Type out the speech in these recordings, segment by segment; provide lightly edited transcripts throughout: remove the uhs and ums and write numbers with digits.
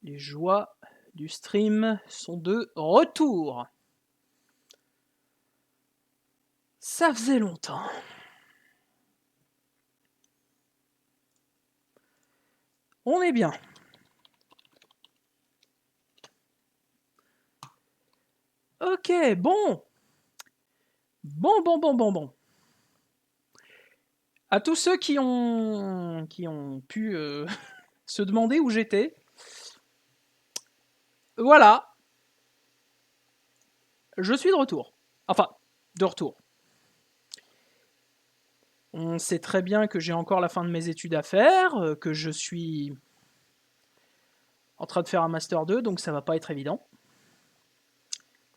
Les joies du stream sont de retour. Ça faisait longtemps. On est bien. Ok, bon. Bon. À tous ceux qui ont pu se demander où j'étais, voilà, je suis de retour. Enfin, de retour. On sait très bien que j'ai encore la fin de mes études à faire, que je suis en train de faire un Master 2, donc ça va pas être évident.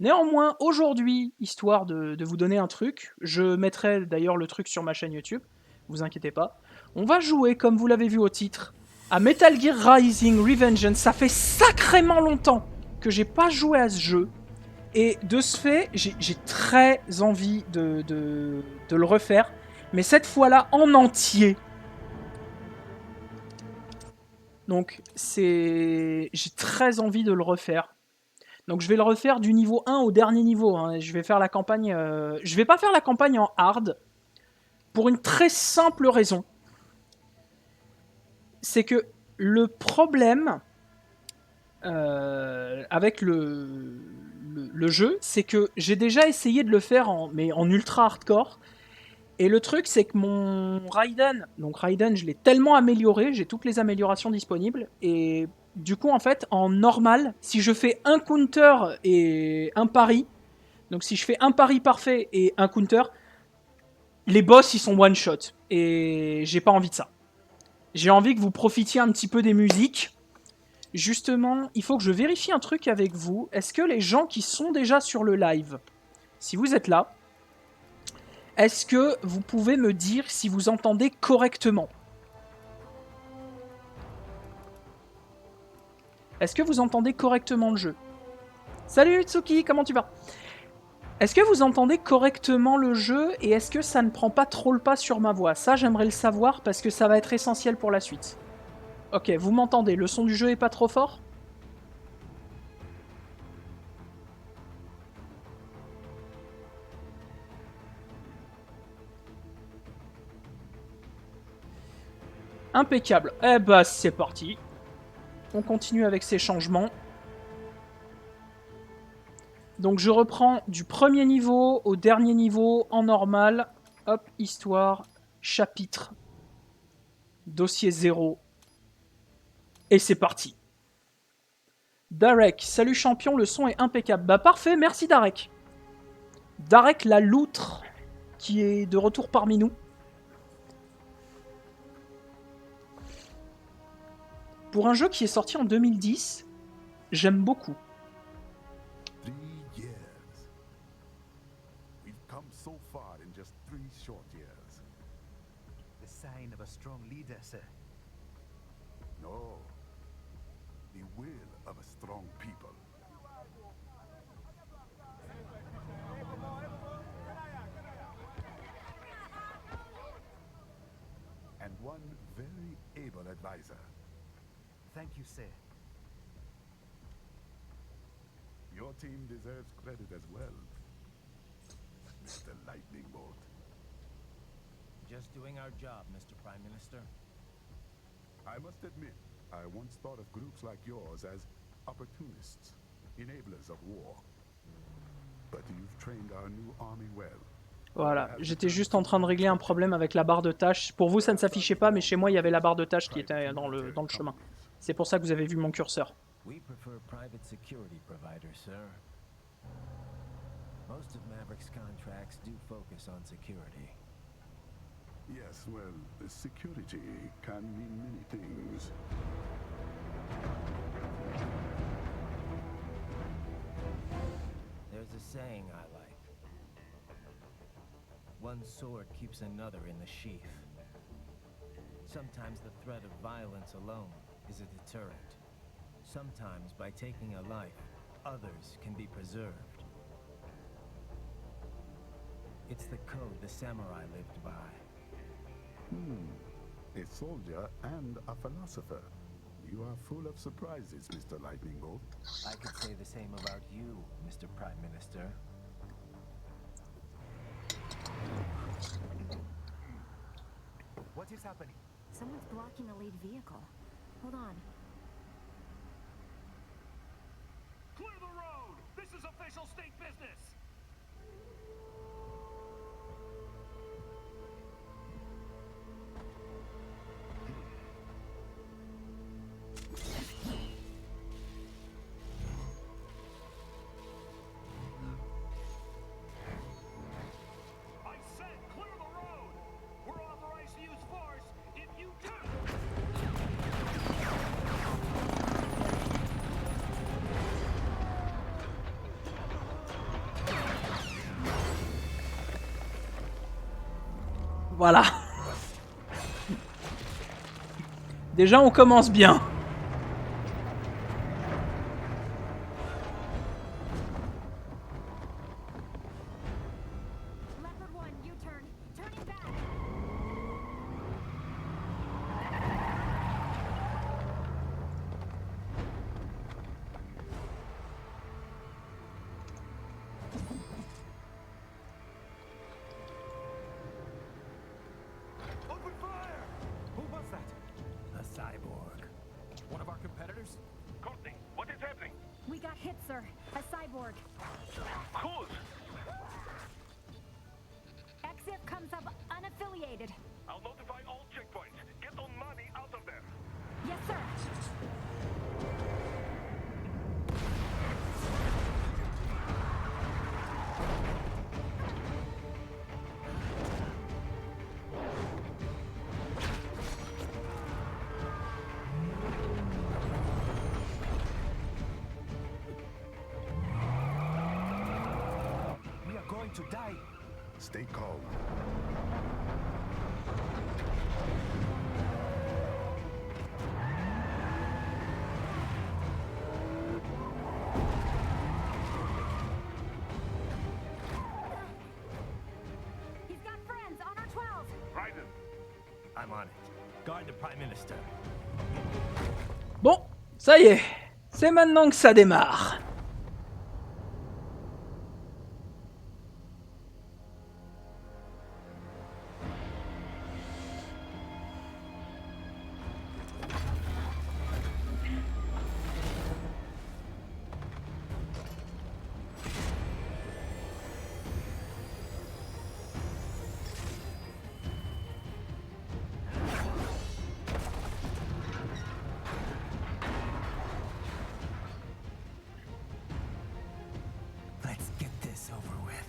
Néanmoins, aujourd'hui, histoire de vous donner un truc, je mettrai d'ailleurs le truc sur ma chaîne YouTube, vous inquiétez pas. On va jouer, comme vous l'avez vu au titre, à Metal Gear Rising Revengeance. Ça fait sacrément longtemps que j'ai pas joué à ce jeu. Et de ce fait, j'ai très envie de le refaire. Mais cette fois-là, en entier. Donc, j'ai très envie de le refaire. Donc je vais le refaire du niveau 1 au dernier niveau. Hein. Je vais faire la campagne. Je vais pas faire la campagne en hard. Pour une très simple raison. C'est que le problème avec le jeu, c'est que j'ai déjà essayé de le faire mais en ultra hardcore. Et le truc, c'est que mon Raiden, donc Raiden, je l'ai tellement amélioré, j'ai toutes les améliorations disponibles. Et du coup, en fait, en normal, si je fais un counter et un pari, donc si je fais un pari parfait et un counter, les boss ils sont one shot. Et j'ai pas envie de ça. J'ai envie que vous profitiez un petit peu des musiques. Justement, il faut que je vérifie un truc avec vous. Est-ce que les gens qui sont déjà sur le live, si vous êtes là, est-ce que vous pouvez me dire si vous entendez correctement? Est-ce que vous entendez correctement le jeu? Salut Tsuki, comment tu vas? Est-ce que vous entendez correctement le jeu et est-ce que ça ne prend pas trop le pas sur ma voix? Ça, j'aimerais le savoir parce que ça va être essentiel pour la suite. Ok, vous m'entendez, le son du jeu est pas trop fort? Impeccable. Eh bah, c'est parti. On continue avec ces changements. Donc je reprends du premier niveau au dernier niveau en normal. Hop, histoire, chapitre, dossier 0. Et c'est parti. Darek, salut champion, le son est impeccable. Bah parfait, merci Darek. Darek la loutre, qui est de retour parmi nous. Pour un jeu qui est sorti en 2010, j'aime beaucoup. Sign of a strong leader, sir. No, the will of a strong people. And one very able advisor. Thank you, sir. Your team deserves credit as well, Mr. Lightning Bolt. Just doing our job, Mr. Prime Minister. I must admit, I once thought of groups like yours as opportunists, enablers of war. But you've trained our new army well. Voilà, j'étais juste en train de régler un problème avec la barre de tâches. Pour vous, ça ne s'affichait pas, mais chez moi, il y avait la barre de tâches qui était dans le chemin. C'est pour ça que vous avez vu mon curseur. We prefer private security providers, sir. Most of Maverick's contracts do focus on security. Yes, well, security can mean many things. There's a saying I like. One sword keeps another in the sheath. Sometimes the threat of violence alone is a deterrent. Sometimes by taking a life, others can be preserved. It's the code the samurai lived by. A soldier and a philosopher. You are full of surprises, Mr. Lightning Bolt. I could say the same about you, Mr. Prime Minister. What is happening? Someone's blocking a lead vehicle. Hold on. Clear the road! This is official state business! I said clear the road! We're authorized to use force if you do! Voilà. Déjà, on commence bien. Leopard 1, U-turn. Turning back. Open fire! Who was that? A cyborg. One of our competitors? Courtney, what is happening? We got hit, sir. A cyborg. Whose? Exif comes up unaffiliated. I'll notify all checkpoints. Get on money out of there. Yes, sir. We are going to die. Stay calm. He's got friends on our 12. Raiden, I'm on it. Guard the Prime Minister. Bon, ça y est. C'est maintenant que ça démarre. Let's get this over with.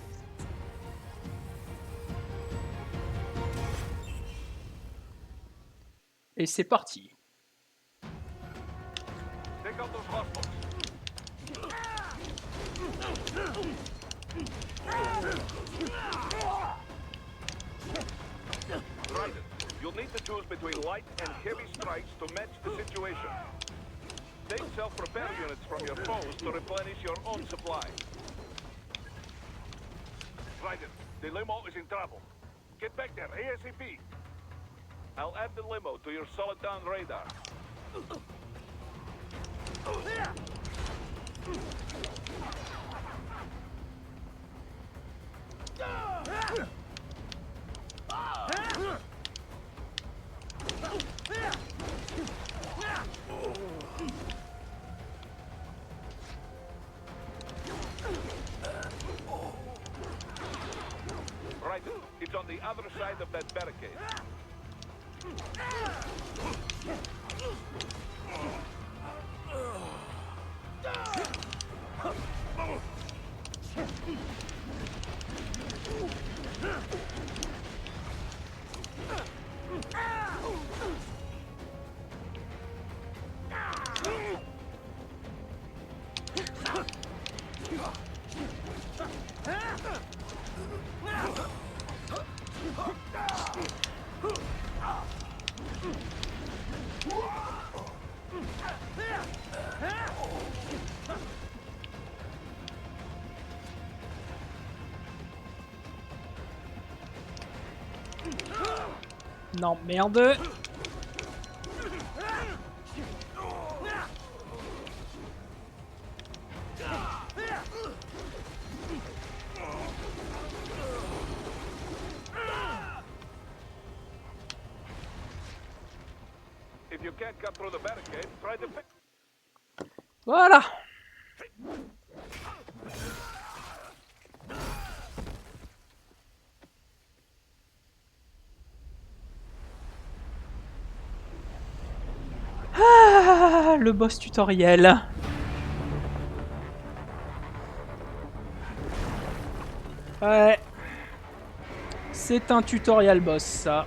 Et c'est parti. take out those hostiles. Raiden, you'll need to choose between light and heavy strikes to match the situation. Take self-repair units from your foes to replenish your own supply. Raiden, the limo is in trouble. Get back there, ASAP. I'll add the limo to your solid down radar. Right, it's on the other side of that barricade. Non, merde. can't cut through the barricade, try to fix. Voilà. Ah, le boss tutoriel. Ouais. C'est un tutoriel boss, ça.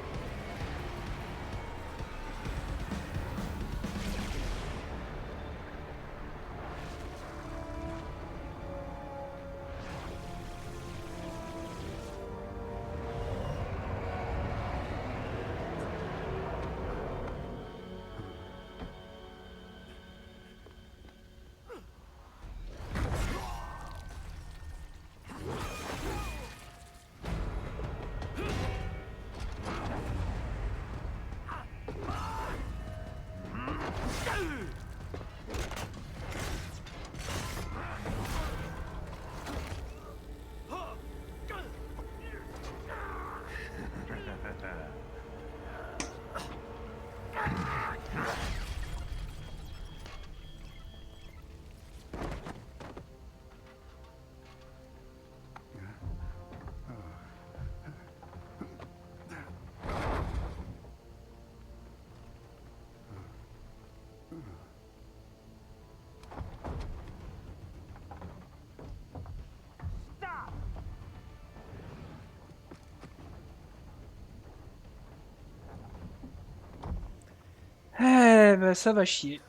Eh ben, ça va chier.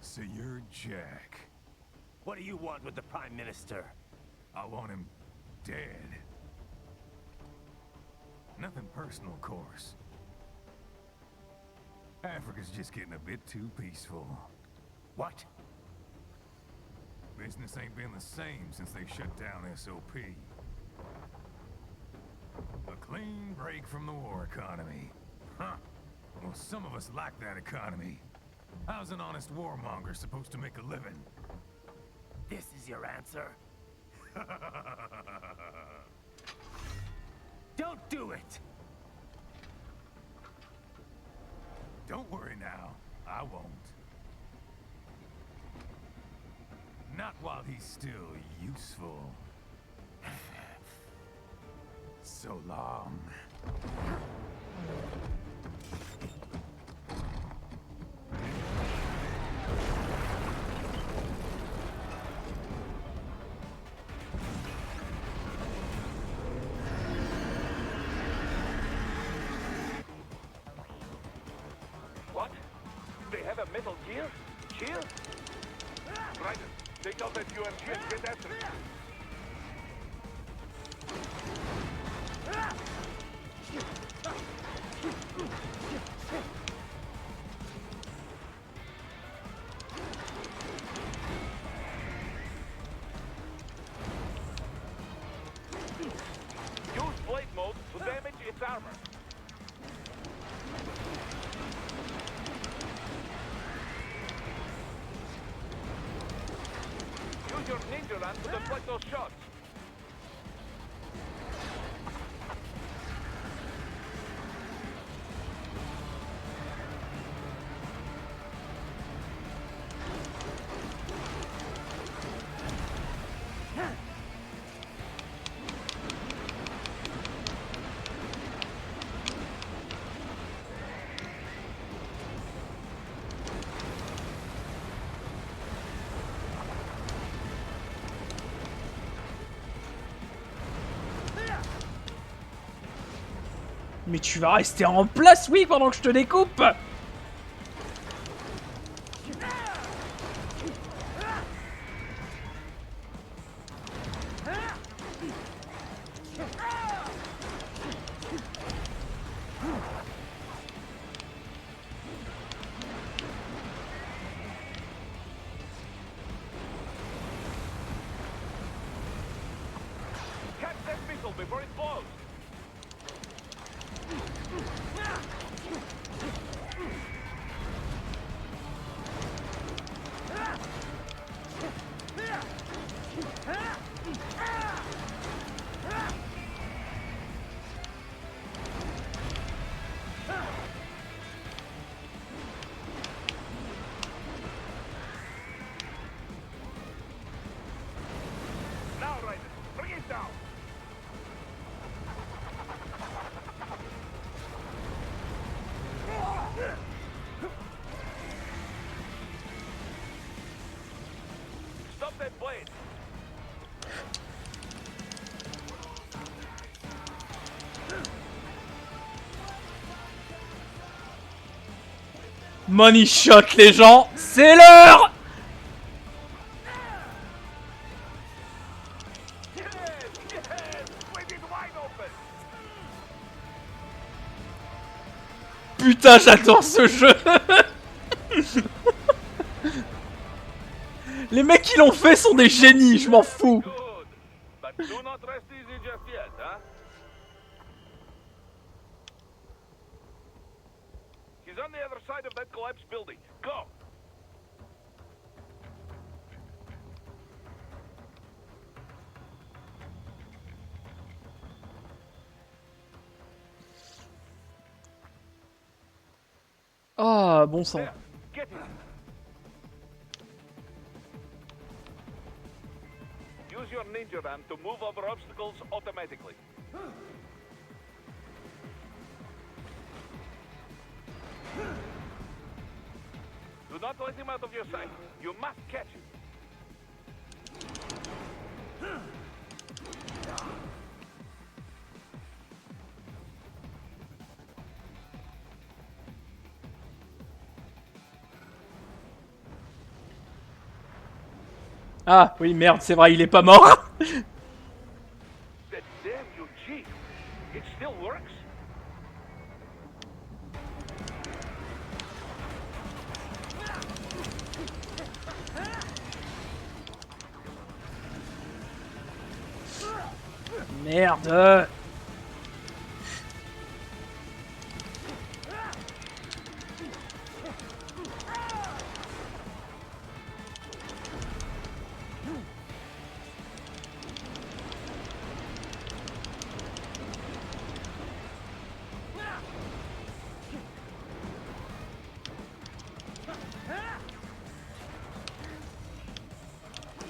So you're Jack. What do you want with the Prime Minister? I want him dead. Nothing personal, of course. Africa's just getting a bit too peaceful. What? Business ain't been the same since they shut down SOP. A clean break from the war economy. Huh. Well, some of us like that economy. How's an honest warmonger supposed to make a living? This is your answer? Don't do it! Don't worry now, I won't. Not while he's still useful. So long. What? They have a metal gear? Shield? Right. Take out that UMG and get after it. Use blade mode to damage its armor. Use your ninja run to deflect those shots. Mais tu vas rester en place, oui, pendant que je te découpe. Catch that missile before it blows. Drop that blade. Money shot, les gens, c'est l'heure! Yes, with it wide open. Putain, j'adore ce jeu! Les mecs qui l'ont fait sont des génies, je m'en fous! Good. But do not rest easy just yet, huh? He's on the other side of that collapsed building. Go! Ah, bon sang. There, get him. Use your ninja ram to move over obstacles automatically. Do not let him out of your sight. You must catch him. Ah, oui, merde, c'est vrai, il est pas mort! That damn you cheat. It still works? Merde!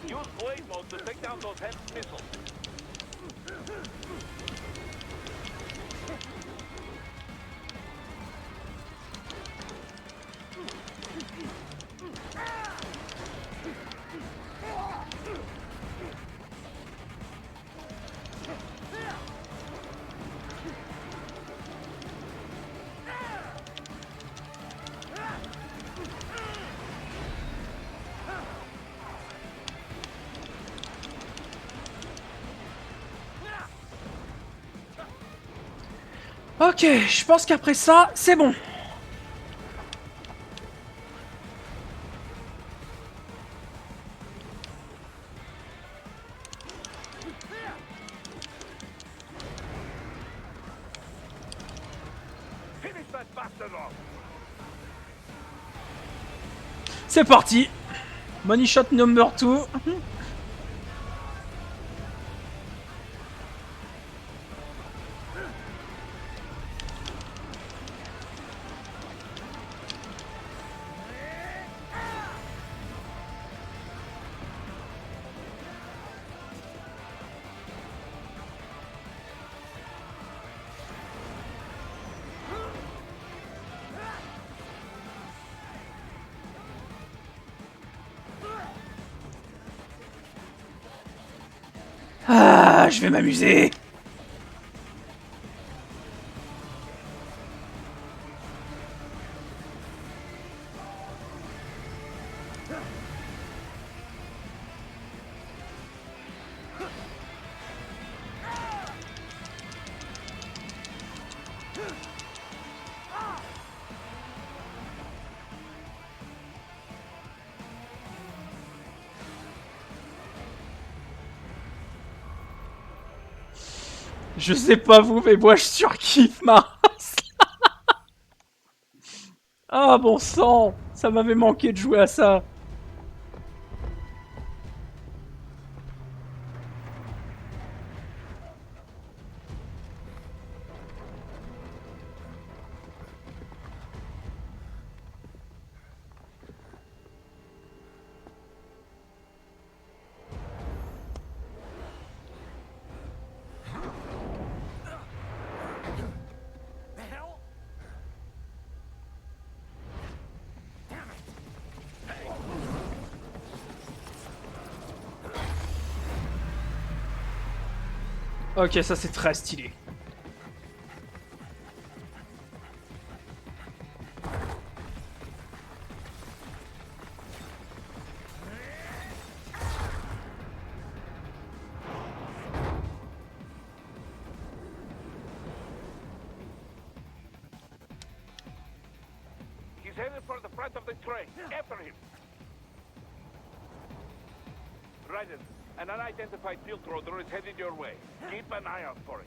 Use blade mode to take down those heavy missiles. Ok, je pense qu'après ça, c'est bon. Finish that bastard off. C'est parti. Money shot number 2. Ah, je vais m'amuser. Je sais pas vous, mais moi je surkiffe ma race. Ah bon sang, ça m'avait manqué de jouer à ça. Ok, ça c'est très stylé. He's headed for the front of the train. After him. Raiden, an unidentified field roader is headed your way. Keep an eye out for it.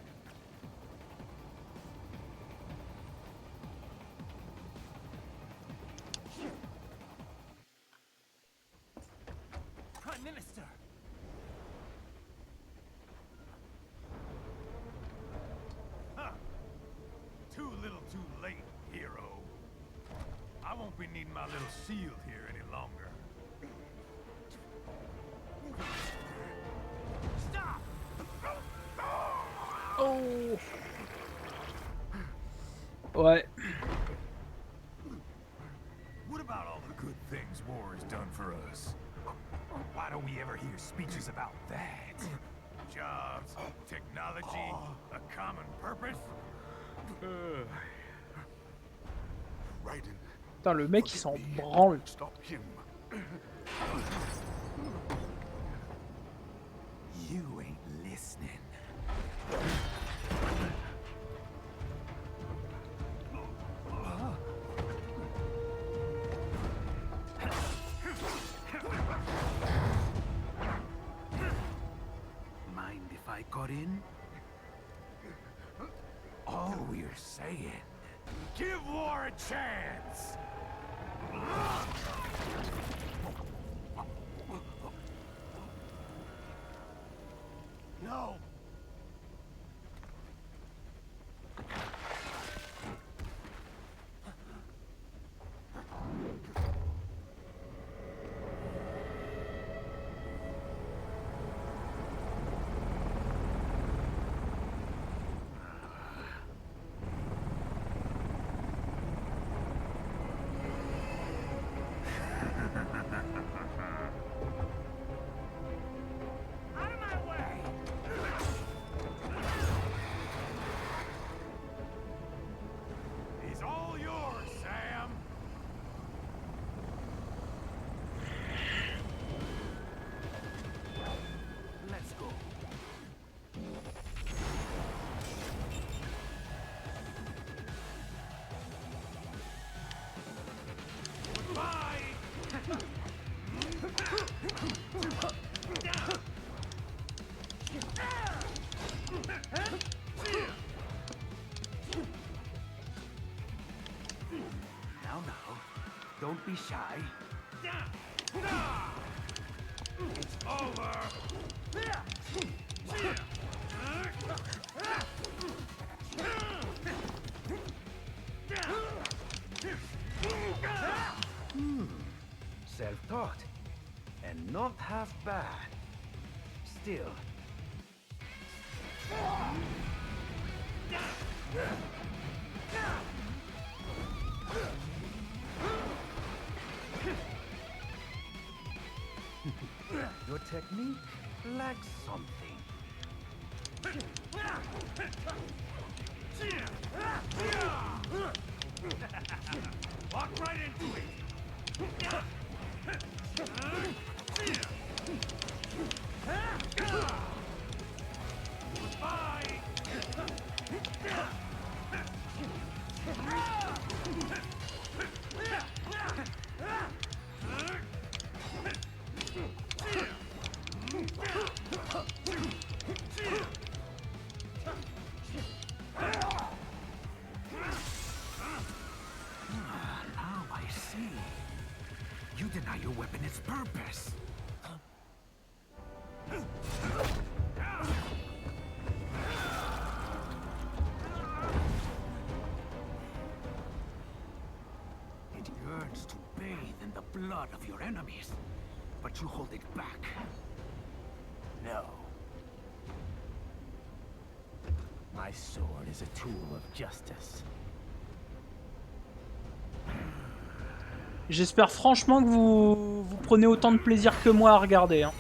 Prime Minister! Huh. Too little too late, hero. I won't be needing my little shield here any longer. Stop! Oh. Ouais. What about all the good things war has done for us? Why don't we ever hear speeches about that? Jobs, technology, a common purpose? Raiden, Putain, le mec il s'en branle. stop him. You ain't listening. Mind if I cut in? All we're saying, give war a chance! No! Out of my way! He's all yours, Sam! Let's go. Goodbye! Now, don't be shy. It's over. Self-taught, and not half bad. Still. Your technique lacks something. Walk right into it. Goodbye. Now I see. You deny your weapon its purpose. It yearns to bathe in the blood of your enemies, but you hold it back. No. My sword is a tool of justice. J'espère franchement que vous prenez autant de plaisir que moi à regarder. Hein.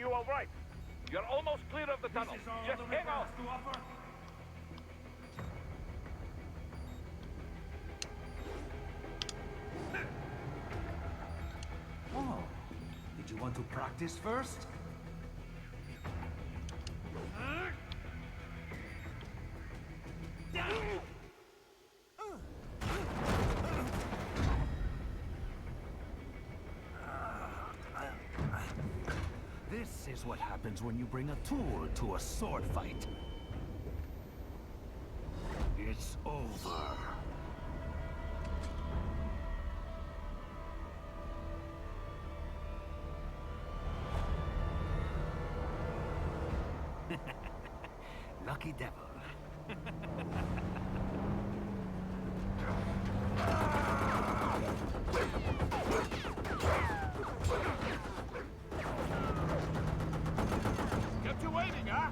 you all right? You're almost clear of the tunnel. Just hang on. Oh, did you want to practice first? This is what happens when you bring a tool to a sword fight. It's over. Lucky devil. Get you waiting, huh?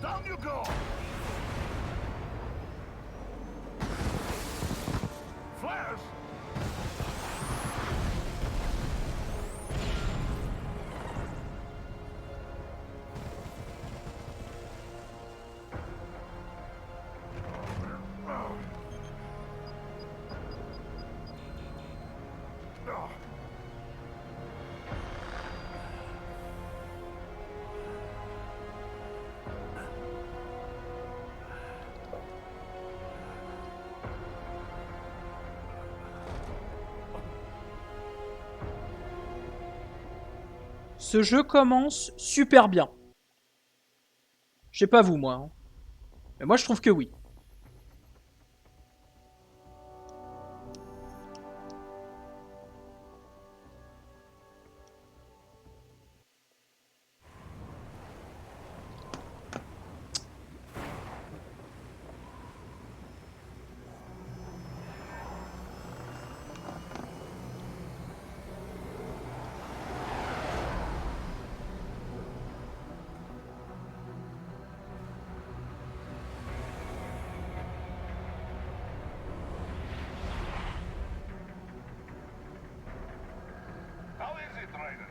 Down you go! Flares! Ce jeu commence super bien. Je sais pas vous, moi. Hein. Mais moi, je trouve que oui. How is it, Ryder?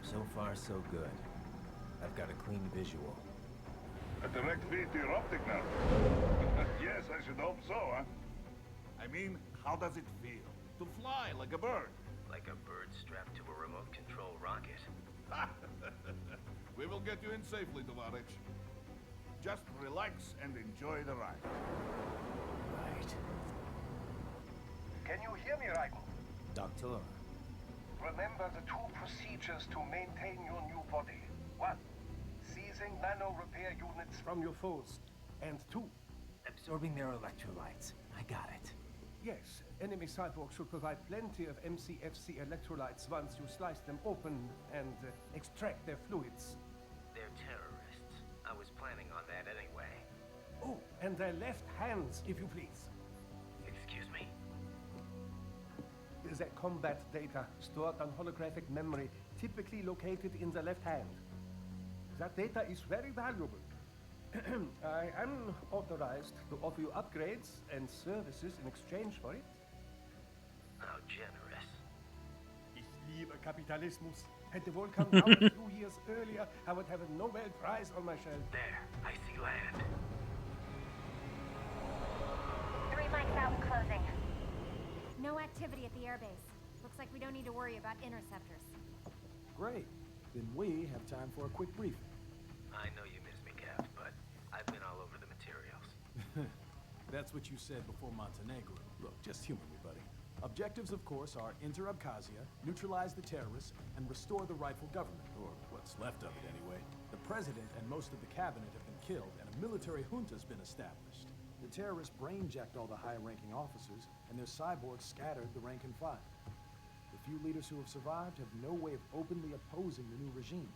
So far, so good. I've got a clean visual. A direct feed to your optic now. Yes, I should hope so, huh? I mean, how does it feel? To fly like a bird? Like a bird strapped to a remote control rocket. We will get you in safely, Tovarich. Just relax and enjoy the ride. Right. Can you hear me, Raiden? Doctor. Remember the two procedures to maintain your new body. 1. Seizing nano repair units from your foes. And 2. Absorbing their electrolytes. I got it. Yes, enemy cyborgs should provide plenty of MCFC electrolytes once you slice them open and extract their fluids. They're terrorists. I was planning on that anyway. Oh, and their left hands, if you please. Excuse me? Their combat data stored on holographic memory, typically located in the left hand. That data is very valuable. I am authorized to offer you upgrades and services in exchange for it. How generous. Ich liebe Kapitalismus. Had the war come down a few years earlier, I would have a Nobel Prize on my shelf. There, I see land. 3 mics out and closing. No activity at the airbase. Looks like we don't need to worry about interceptors. Great. Then we have time for a quick briefing. I know you miss me, Kev, but I've been all over the materials. That's what you said before Montenegro. Look, just humor me, buddy. Objectives, of course, are enter Abkhazia, neutralize the terrorists, and restore the rightful government, or what's left of it anyway. The president and most of the cabinet have been killed, and a military junta's been established. The terrorists brain-jacked all the high-ranking officers, and their cyborgs scattered the rank and file. The few leaders who have survived have no way of openly opposing the new regime.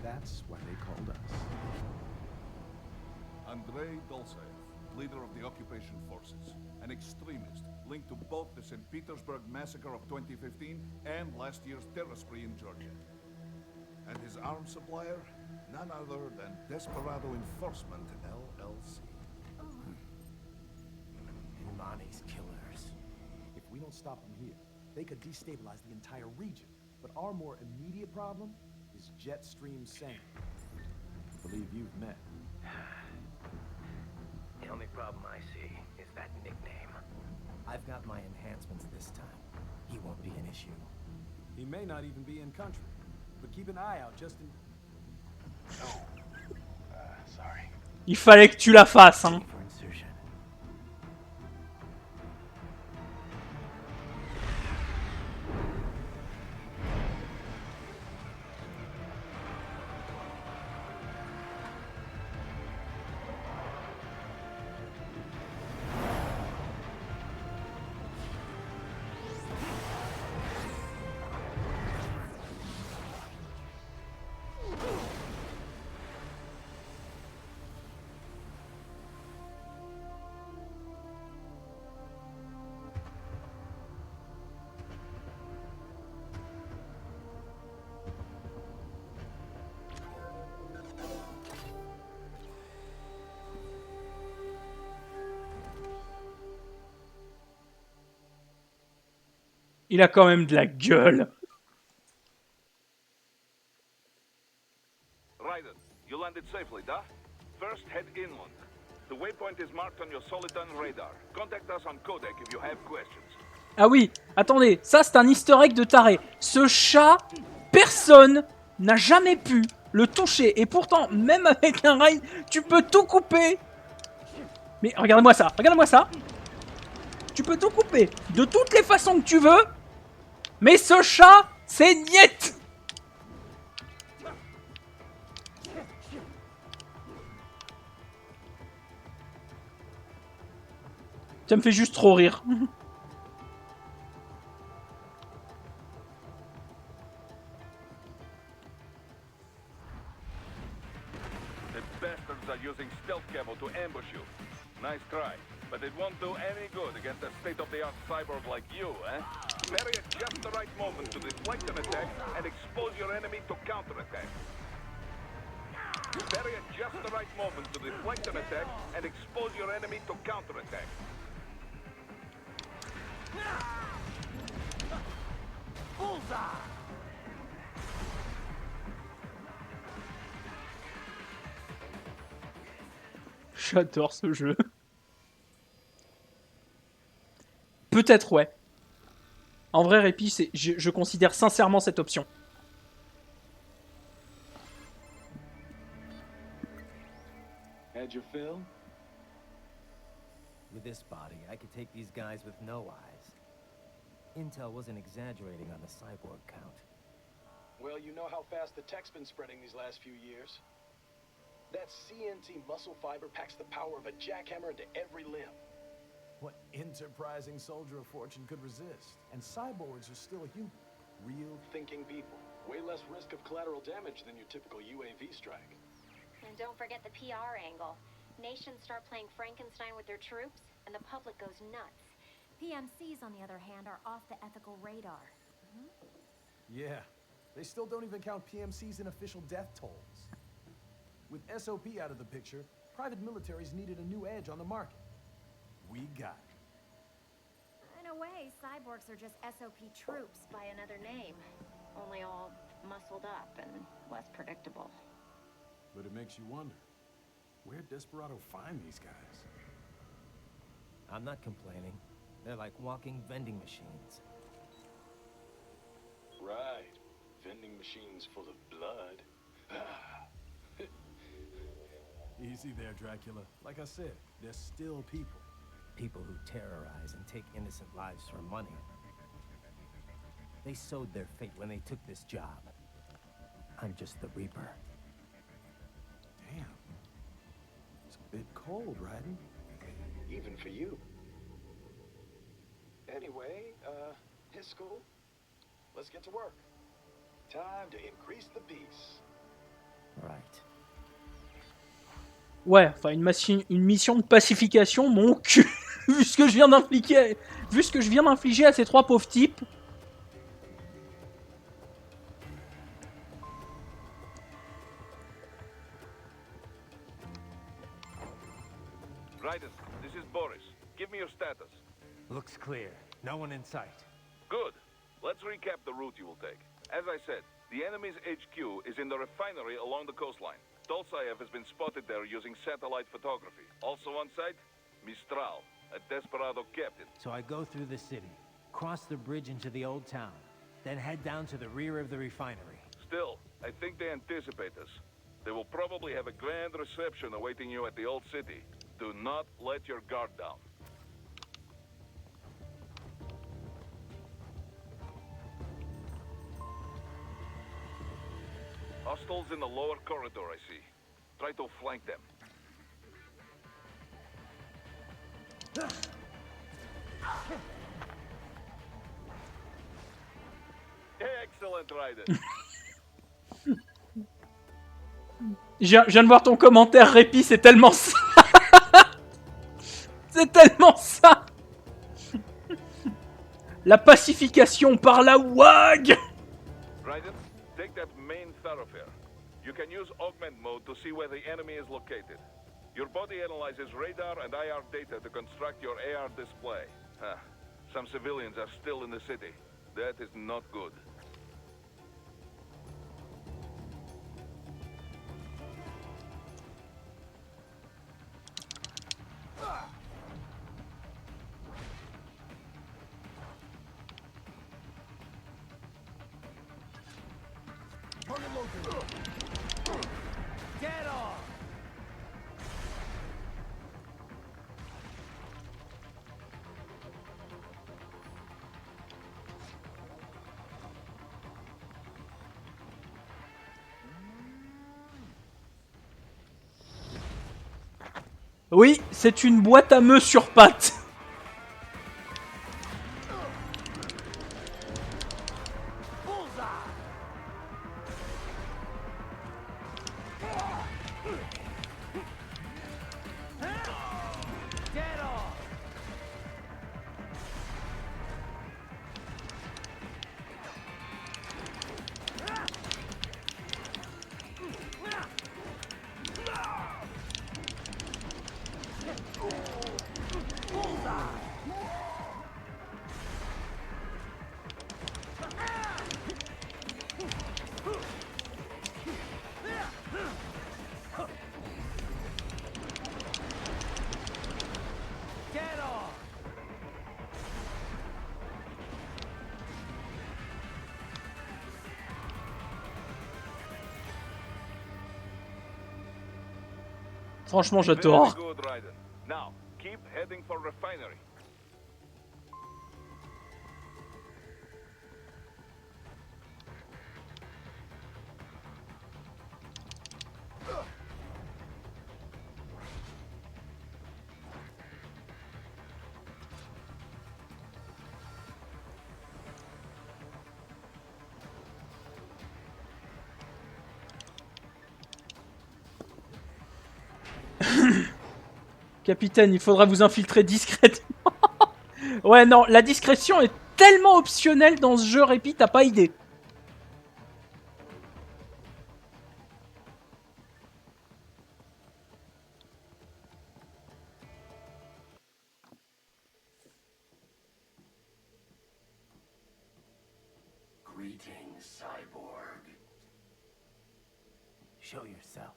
That's why they called us. Andrei Dolzaev, leader of the occupation forces, an extremist linked to both the St. Petersburg massacre of 2015 and last year's terror spree in Georgia. And his arms supplier, none other than Desperado Enforcement, LLC. Lonnie's killers. If we don't stop them here, they could destabilize the entire region. But our more immediate problem is Jetstream Sam. I believe you've met. The only problem I see is that nickname. I've got my enhancements this time. He won't be an issue. He may not even be in country, but keep an eye out just in... Sorry. Il fallait que tu la fasses, hein. For insertion. Il a quand même de la gueule. Raiden, you landed safely, da? First, head inland. The waypoint is marked on your Soliton radar. Contact us on Codec if you have questions. Ah oui, attendez, ça c'est un easter egg de taré. Ce chat, personne n'a jamais pu le toucher. Et pourtant, même avec un rail, tu peux tout couper. Mais regardez-moi ça, regardez-moi ça. Tu peux tout couper de toutes les façons que tu veux. Mais ce chat, c'est niet. Ça me fait juste trop rire. The bastards are using stealth camo to ambush you. Nice try, but it won't do any good against a state-of-the-art cyborg like you, eh? Parry at just the right moment to deflect an attack and expose your enemy to counterattack. Parry at just the right moment to deflect an attack and expose your enemy to counterattack. Bullseye! J'adore ce jeu. Peut-être, ouais. En vrai, Répi, je considère sincèrement cette option. Had your fill? With this body, I could take these guys with no eyes. Intel wasn't exaggerating on the cyborg count. Well, you know how fast the tech's been spreading these last few years. That CNT muscle fiber packs the power of a jackhammer into every limb. What enterprising soldier of fortune could resist? And cyborgs are still human. Real Thinking people. Way less risk of collateral damage than your typical UAV strike. And don't forget the PR angle. Nations start playing Frankenstein with their troops, and the public goes nuts. PMCs, on the other hand, are off the ethical radar. Yeah, they still don't even count PMCs in official death tolls. With SOP out of the picture, private militaries needed a new edge on the market. We got it. In a way, cyborgs are just SOP troops by another name. Only all muscled up and less predictable. But it makes you wonder, where'd Desperado find these guys? I'm not complaining. They're like walking vending machines. Right. Vending machines full of blood. Easy there, Dracula. Like I said, they're still people. People who terrorize and take innocent lives for money. They sowed their fate when they took this job. I'm just the Reaper. Damn. It's a bit cold, Raiden. even for you. Anyway, it's cool. Let's get to work. Time to increase the peace. Right. Ouais, enfin une mission de pacification, mon cul. Vu ce que je viens d'infliger à ces trois pauvres types. Raiden, this is Boris. Give me your status. Looks clear. No one in sight. Good. Let's recap the route you will take. As I said, the enemy's HQ is in the refinery along the coastline. Dolzaev has been spotted there using satellite photography. Also on site, Mistral, a desperado captain. So I go through the city, cross the bridge into the old town, then head down to the rear of the refinery. Still, I think they anticipate us. They will probably have a grand reception awaiting you at the old city. Do not let your guard down. Hostiles in the lower corridor, I see. Try to flank them. Excellent, Raiden. Je viens de voir ton commentaire, Répi, c'est tellement ça. C'est tellement ça. La pacification par la WAG. Raiden, take that main thoroughfare. You can use augment mode to see where the enemy is located. Your body analyzes radar and IR data to construct your AR display. Some civilians are still in the city. That is not good. Get off! Oui, c'est une boîte à meux sur pattes. Franchement, j'adore. Very good, Raiden. Now, keep heading for refinery. Capitaine, il faudra vous infiltrer discrètement. Ouais, non, la discrétion est tellement optionnelle dans ce jeu, Répi, t'as pas idée. Greetings, cyborg. Show yourself.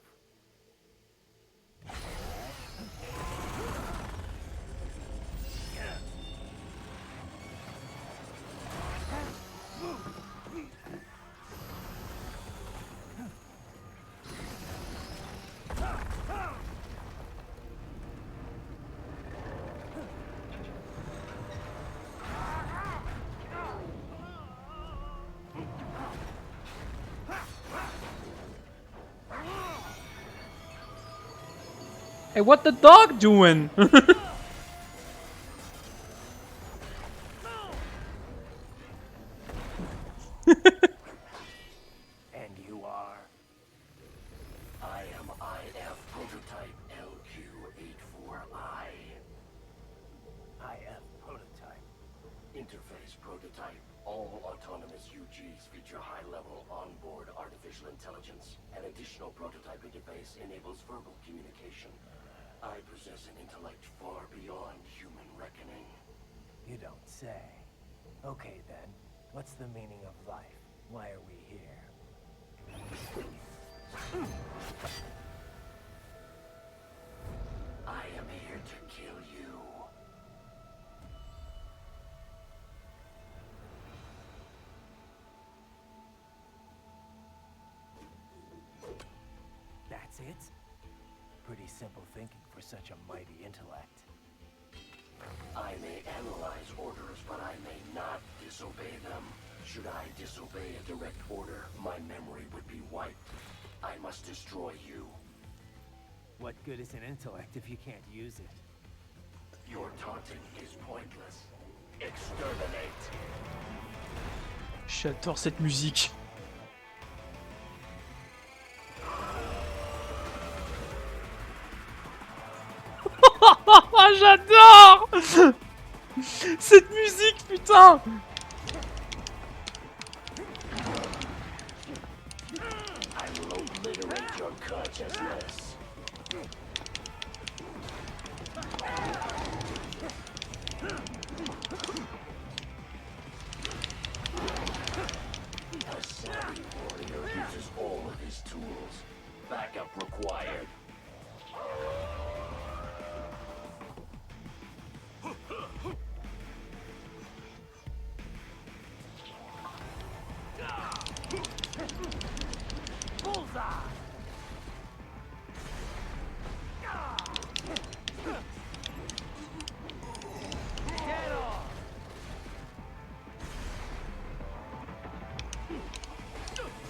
Hey, what the dog doing? Prototype LQ84I. IF prototype. Interface prototype. All autonomous UGs feature high-level onboard artificial intelligence. An additional prototype interface enables verbal communication. I possess an intellect far beyond human reckoning. You don't say. Okay then, what's the meaning of life? Why are we here? I am here to kill you. That's it? Pretty simple thinking for such a mighty intellect. I may analyze orders, but I may not disobey them. Should I disobey a direct order, my memory would be wiped. I must destroy you. What good is an intellect if you can't use it? Your taunting is pointless. Exterminate. J'adore cette musique. J'adore cette musique, putain. I will obliterate your consciousness. A savvy warrior uses all of his tools. Backup required.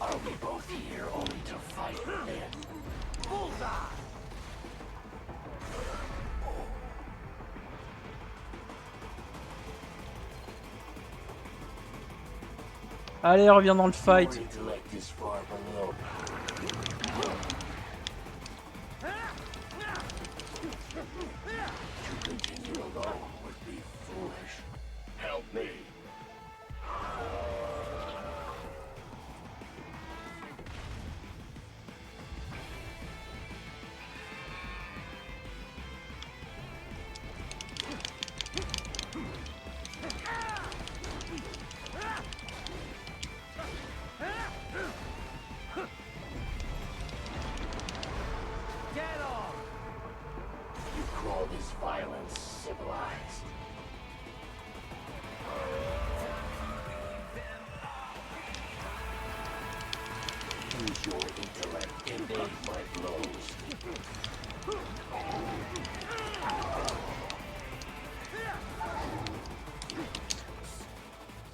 Are we both here only to fight then? Bullseye! Allez, reviens dans le fight. Your intellect is far below. To continue alone would be foolish. Help me. You call this violence civilized? Use your intellect, evade my blows.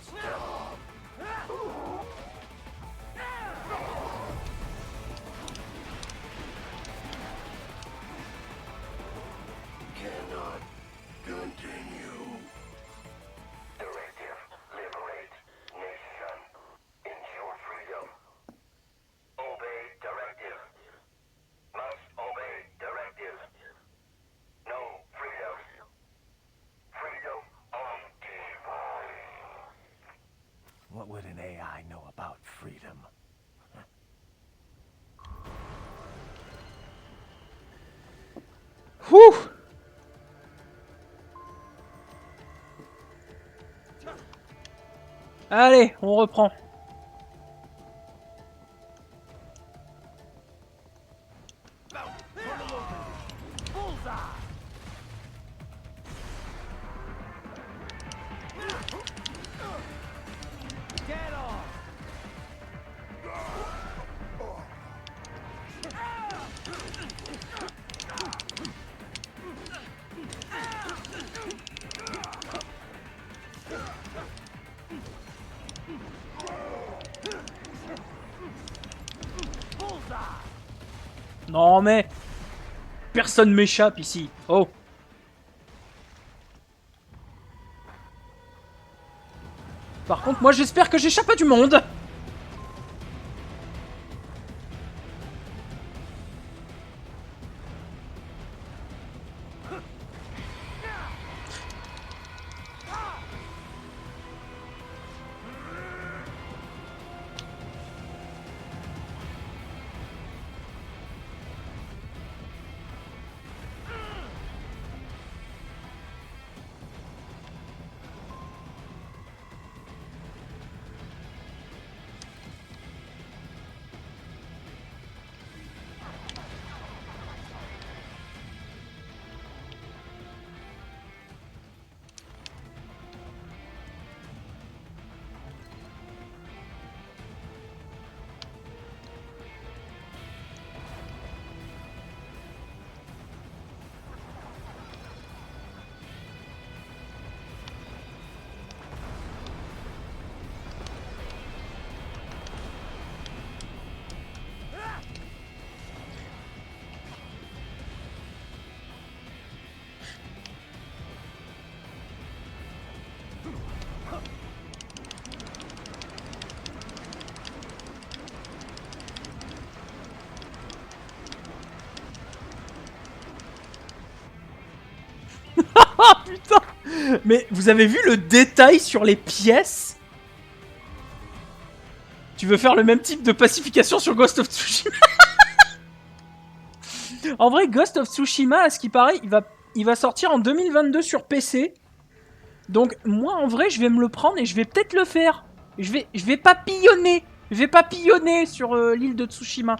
Stop. Cannot continue. Directive, liberate nation. Ensure freedom. Obey directive. Must obey directive. No freedom. Freedom on device. What would an AI know about freedom? Wouh. Allez, on reprend. Non mais... Personne m'échappe ici. Oh. Par contre, moi j'espère que j'échappe à du monde. Mais vous avez vu le détail sur les pièces? Tu veux faire le même type de pacification sur Ghost of Tsushima? En vrai, Ghost of Tsushima, à ce qui paraît, il va sortir en 2022 sur PC. Donc moi, en vrai, je vais me le prendre et je vais peut-être le faire. Je vais papillonner. Je vais papillonner sur l'île de Tsushima.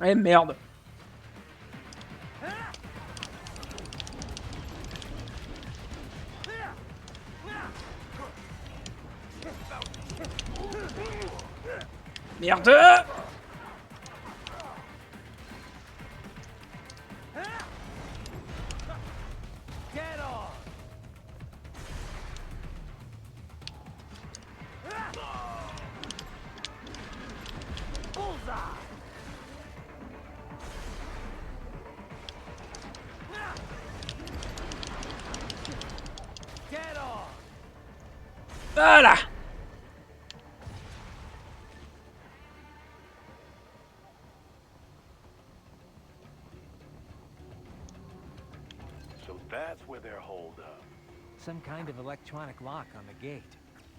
Eh merde. Merde. Voilà. So that's where they're holed up. Some kind of electronic lock on the gate.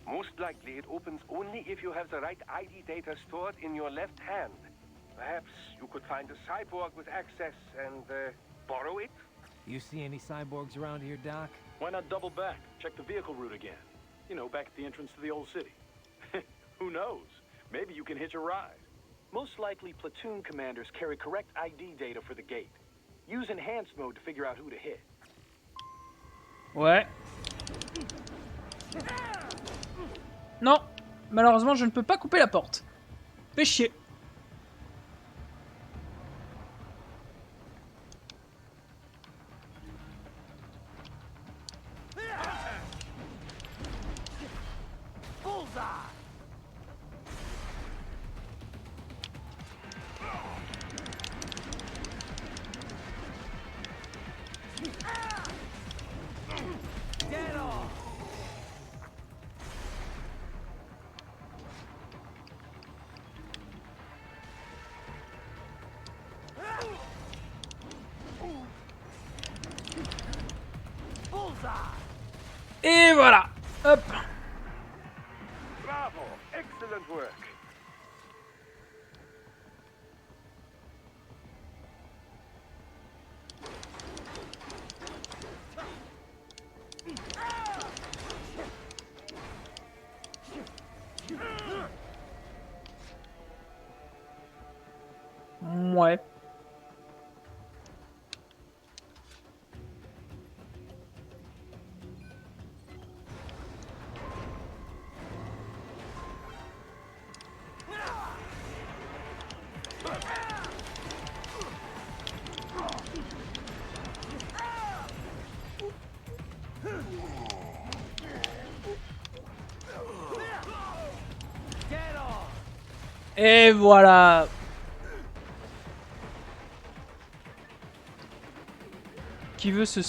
Most likely it opens only if you have the right ID data stored in your left hand. Perhaps you could find a cyborg with access and borrow it? You see any cyborgs around here, Doc? Why not double back? Check the vehicle route again. You know, back at the entrance to the old city. Who knows? Maybe you can hitch a ride. Most likely, platoon commanders carry correct ID data for the gate. Use enhanced mode to figure out who to hit. Ouais. Non, malheureusement, je ne peux pas couper la porte. Fais chier. Et voilà. Hop. Bravo! Excellent work! Ouais. Et voilà. Qui veut se... «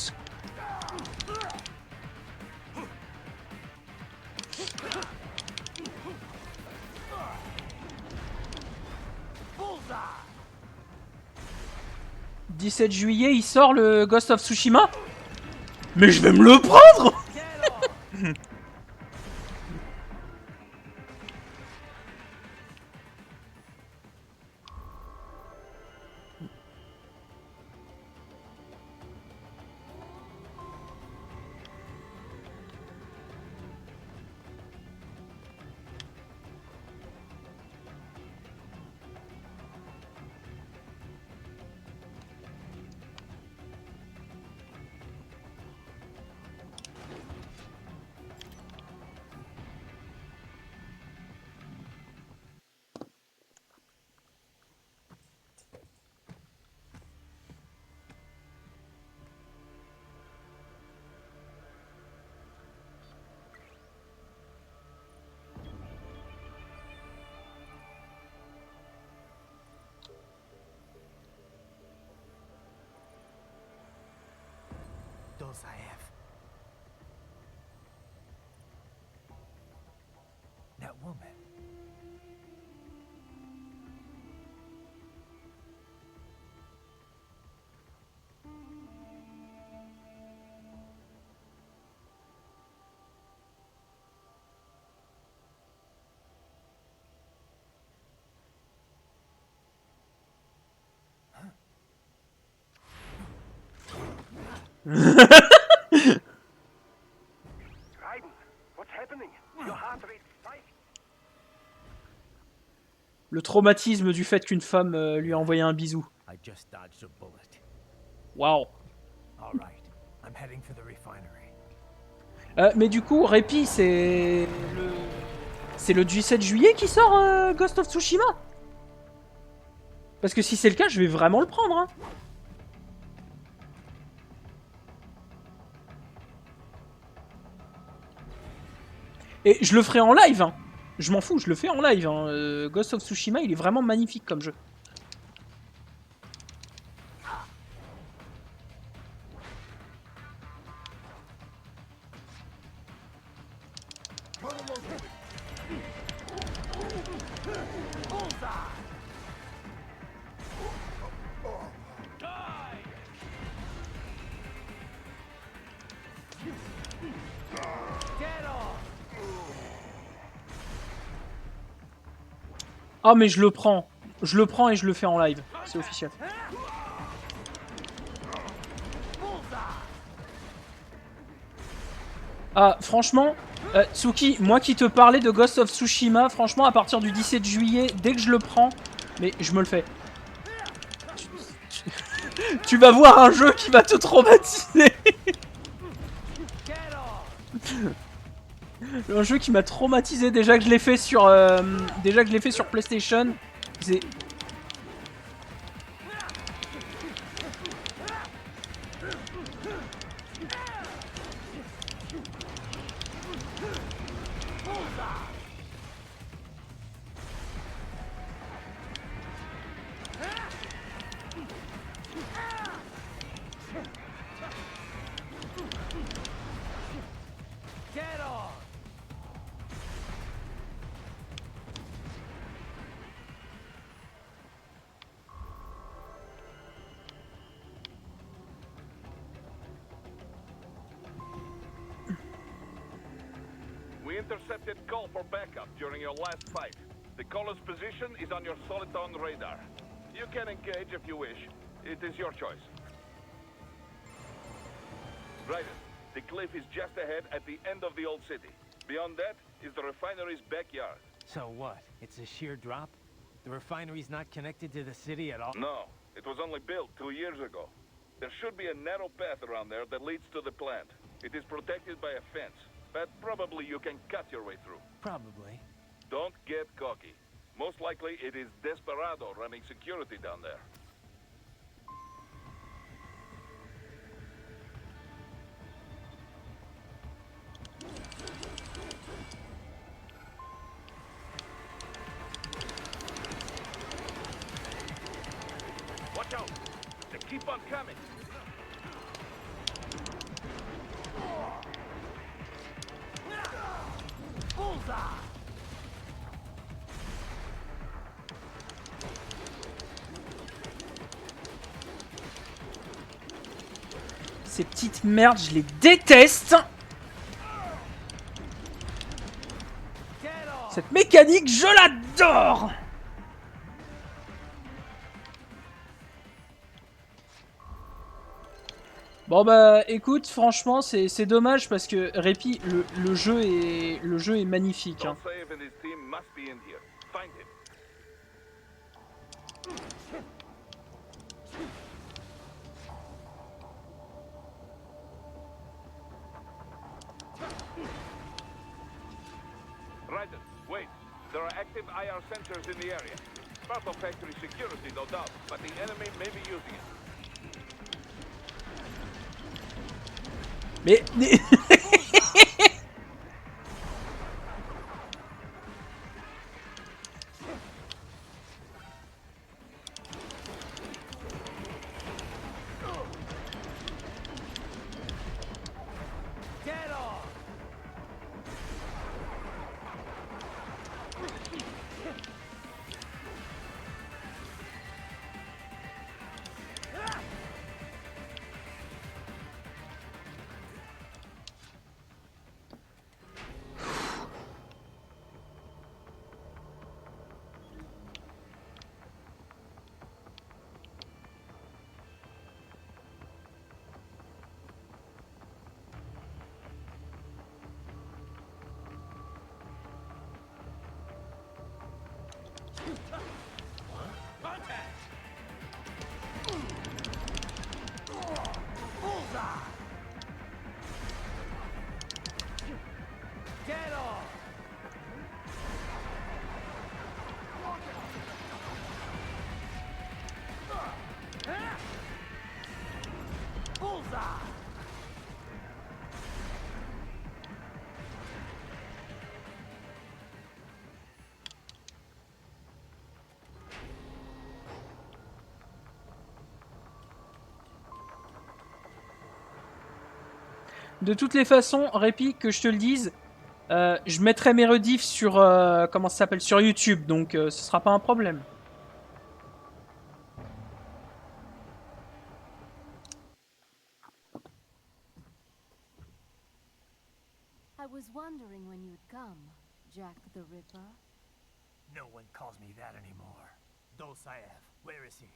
17 juillet, il sort le Ghost of Tsushima. Mais je vais me le prendre. Dozaev. That woman. Raiden, what's happening? Your heart rate spiked. Le traumatisme du fait qu'une femme lui a envoyé un bisou. I just dodged a bullet. Waouh. All right, I'm heading for the refinery. Mais du coup, Répi, c'est le... C'est le 17 juillet qui sort Ghost of Tsushima? Parce que si c'est le cas, je vais vraiment le prendre. Hein. Et je le ferai en live. Hein. Je m'en fous, je le fais en live. Hein. Ghost of Tsushima, il est vraiment magnifique comme jeu. Ah mais je le prends. Je le prends et je le fais en live. C'est officiel. Ah franchement, Tsuki, moi qui te parlais de Ghost of Tsushima, franchement à partir du 17 juillet, dès que je le prends, mais je me le fais. Tu vas voir un jeu qui va te traumatiser. Un jeu qui m'a traumatisé déjà que je l'ai fait sur PlayStation. C'est We intercepted call for backup during your last fight. The caller's position is on your Soliton radar. You can engage if you wish. It is your choice. Right. The cliff is just ahead at the end of the old city. Beyond that is the refinery's backyard. So what? It's a sheer drop? The refinery's not connected to the city at all? No, it was only built 2 years ago. There should be a narrow path around there that leads to the plant. It is protected by a fence, but probably you can cut your way through. Probably. Don't get cocky. Most likely it is Desperado running security down there. Watch out! They keep on coming! Ces petites merdes, je les déteste. Cette mécanique, je l'adore. Bon bah écoute, franchement c'est dommage parce que Répi, le jeu est magnifique. Hein. Rediff, wait. There are active IR sensors in the area. Part of factory security, no doubt, but the enemy may be using it. Mais... De toutes les façons, Répi, que je te le dise, je mettrai mes rediffs sur comment ça s'appelle, sur YouTube, donc ce sera pas un problème. I was wondering when you'd come, Jack the Ripper. No one calls me that anymore. Dosaev, where is he?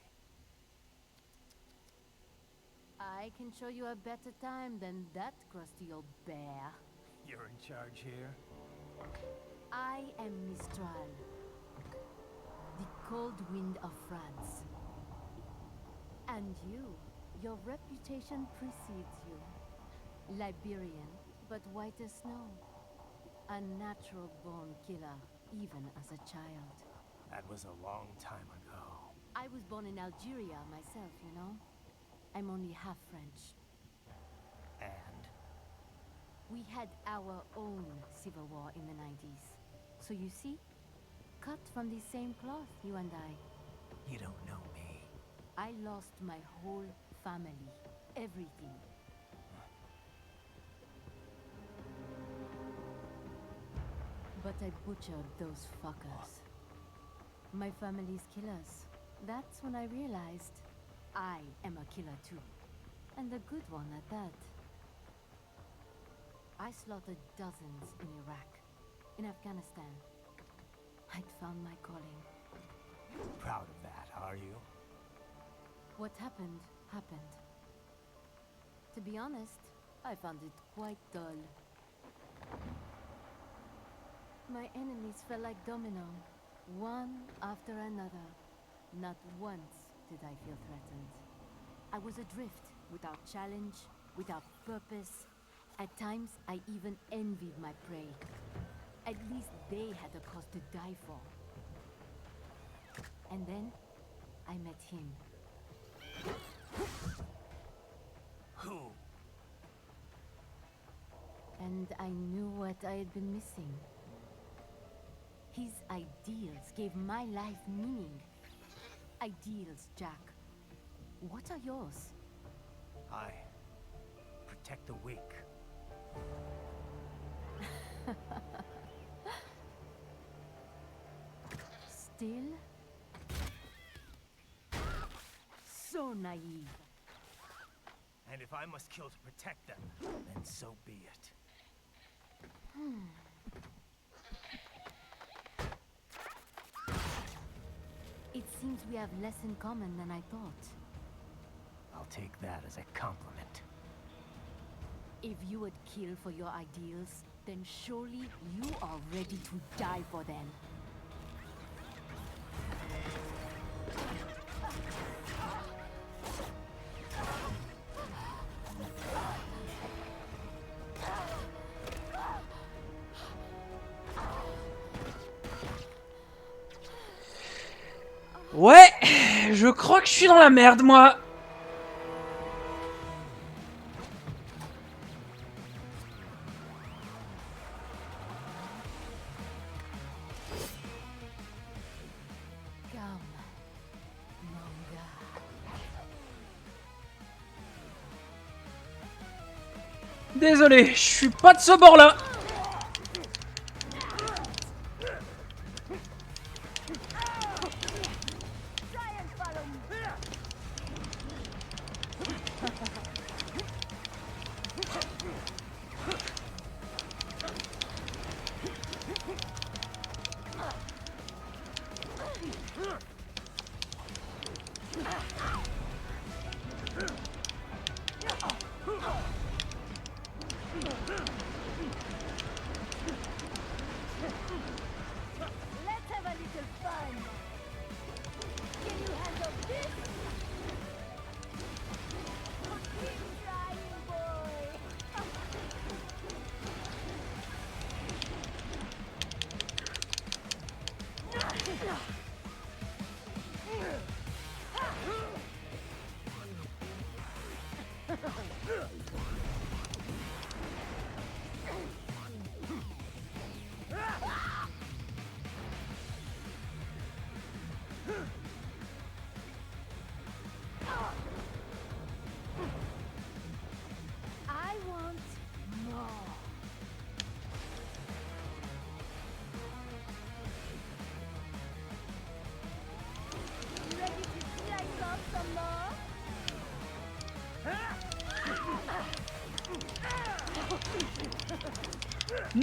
I can show you a better time than that crusty old bear. You're in charge here? I am Mistral, the cold wind of France. And you, your reputation precedes you. Liberian, but white as snow. A natural-born killer, even as a child. That was a long time ago. I was born in Algeria myself, you know? I'm only half French. And? We had our own civil war in the 90s. So you see? Cut from the same cloth, you and I. You don't know me. I lost my whole family. Everything. But I butchered those fuckers. My family's killers. That's when I realized I am a killer too. And a good one at that. I slaughtered dozens in Iraq, in Afghanistan. I'd found my calling. Proud of that, are you? What happened, happened. To be honest, I found it quite dull. My enemies fell like domino, one after another. Not once did I feel threatened. I was adrift, without challenge, without purpose. At times, I even envied my prey. At least they had a cause to die for. And then, I met him. Who? And I knew what I had been missing. His ideals gave my life meaning. Ideals, Jack. What are yours? I protect the weak. Still? So naive. And if I must kill to protect them, then so be it. It seems we have less in common than I thought. I'll take that as a compliment. If you would kill for your ideals, then surely you are ready to die for them. Ouais, je crois que je suis dans la merde, moi. Désolé, je suis pas de ce bord-là.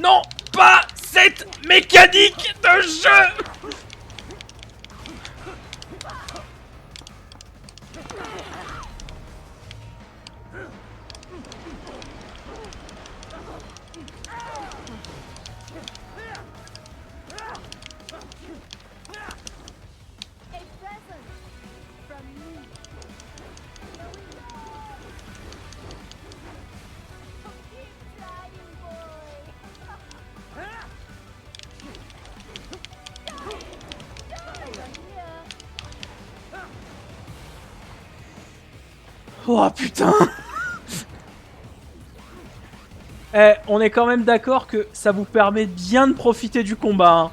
Non, pas cette mécanique de jeu. Oh putain. Eh, on est quand même d'accord que ça vous permet bien de profiter du combat. Hein.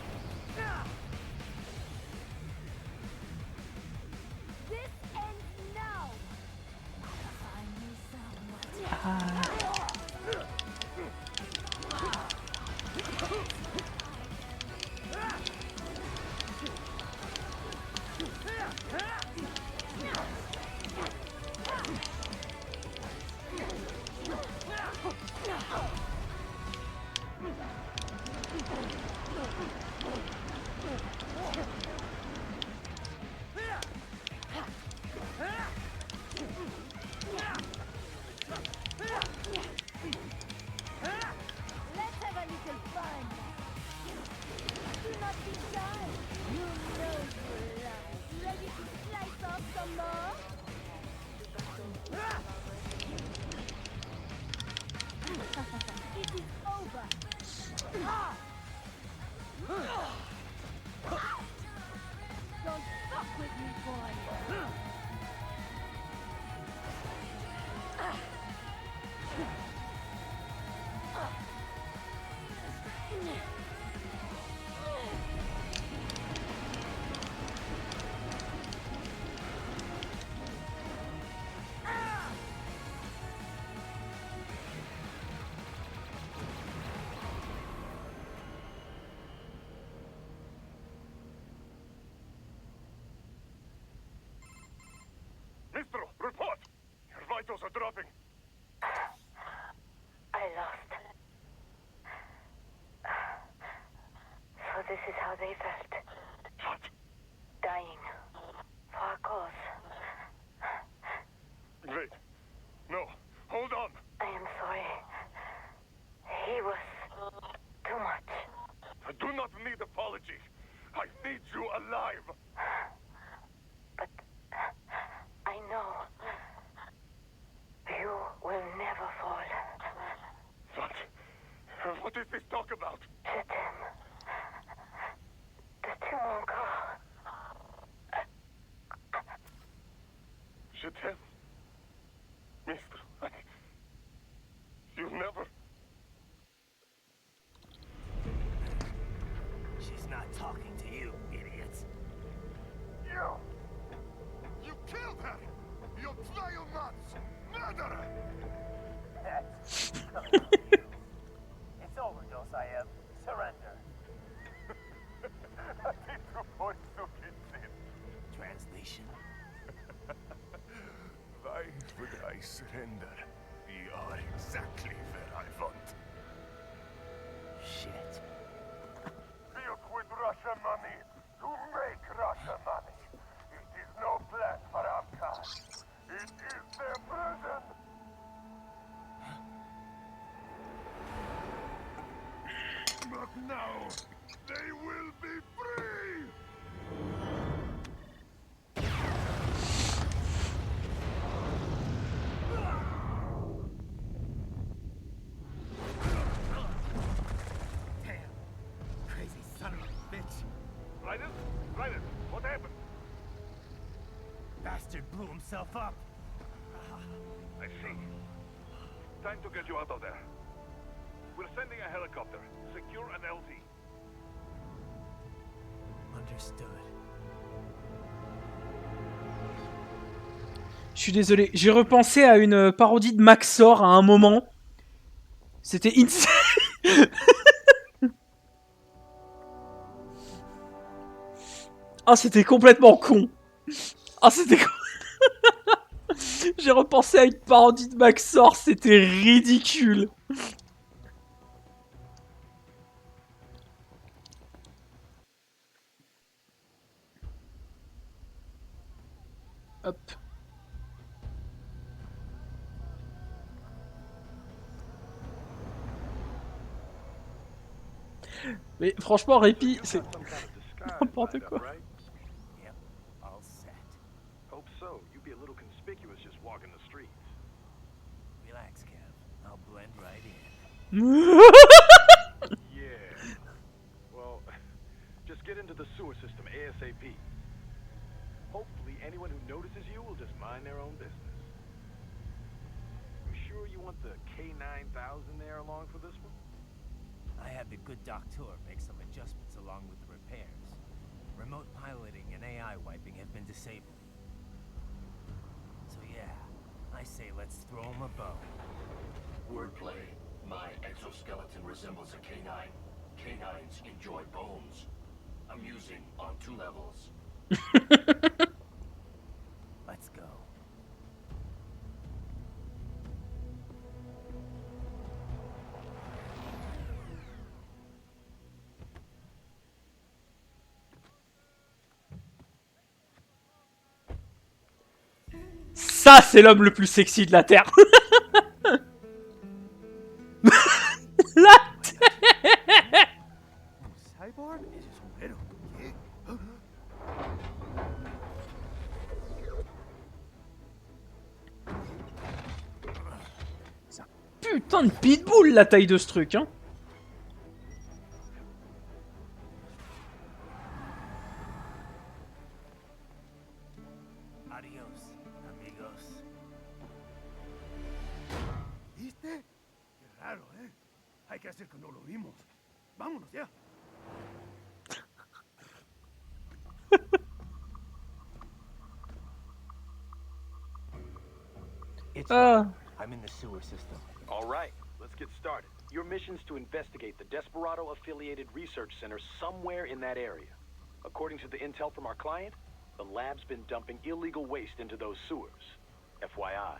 Mister, report! Your vitals are dropping. I lost. So this is how they felt. What? Dying. For a cause. Wait. No. Hold on. I am sorry. He was too much. I do not need apology. I need you alive. But I know you will never fall. What? What is this talk about? Je t'aime. De tout mon corps. Je t'aime. Mister, you never... She's not talking to you, idiot. You killed her! You vile nuts! Murderer! That's coming from you. It's overdose, I am. Surrender. Translation. Why would I surrender? You are exactly where I want. Shit. Built with Russian money to make Russian money. It is no plan for outcasts. It is their prison. But now, they will be free! Damn. Crazy son of a bitch. Rediff, what happened? Bastard blew himself up. I see. Time to get you out of there. We're sending a helicopter. Secure an LT. Understood. Je suis désolé, j'ai repensé à une parodie de Maxor à un moment. C'était insane. Ah, c'était complètement con. Ah, c'était con. J'ai repensé à une parodie de Maxor, c'était ridicule. Hop. Mais franchement, Répit, c'est n'importe quoi. Yep, all set. Hope so. You'd be a little conspicuous just walking the streets. Relax, Kev. I'll blend right in. Yeah. Well, just get into the sewer system ASAP. Hopefully, anyone who notices you will just mind their own business. You sure you want the K9000 there along for this one? I had the good doctor make some adjustments along with the repairs. Remote piloting and AI wiping have been disabled. So yeah, I say let's throw him a bone. Wordplay. My exoskeleton resembles a canine. Canines enjoy bones. Amusing on 2 levels. Let's go. Ça, c'est l'homme le plus sexy de la Terre. La Terre. C'est un putain de pitbull, la taille de ce truc, hein. Adios, amigos. ¿Viste? Qué raro, ¿eh? Hay que hacer que no lo vimos. Vámonos ya. It's fine. I'm in the sewer system. All right, let's get started. Your mission's to investigate the Desperado-affiliated research center somewhere in that area. According to the intel from our client, the lab's been dumping illegal waste into those sewers. FYI,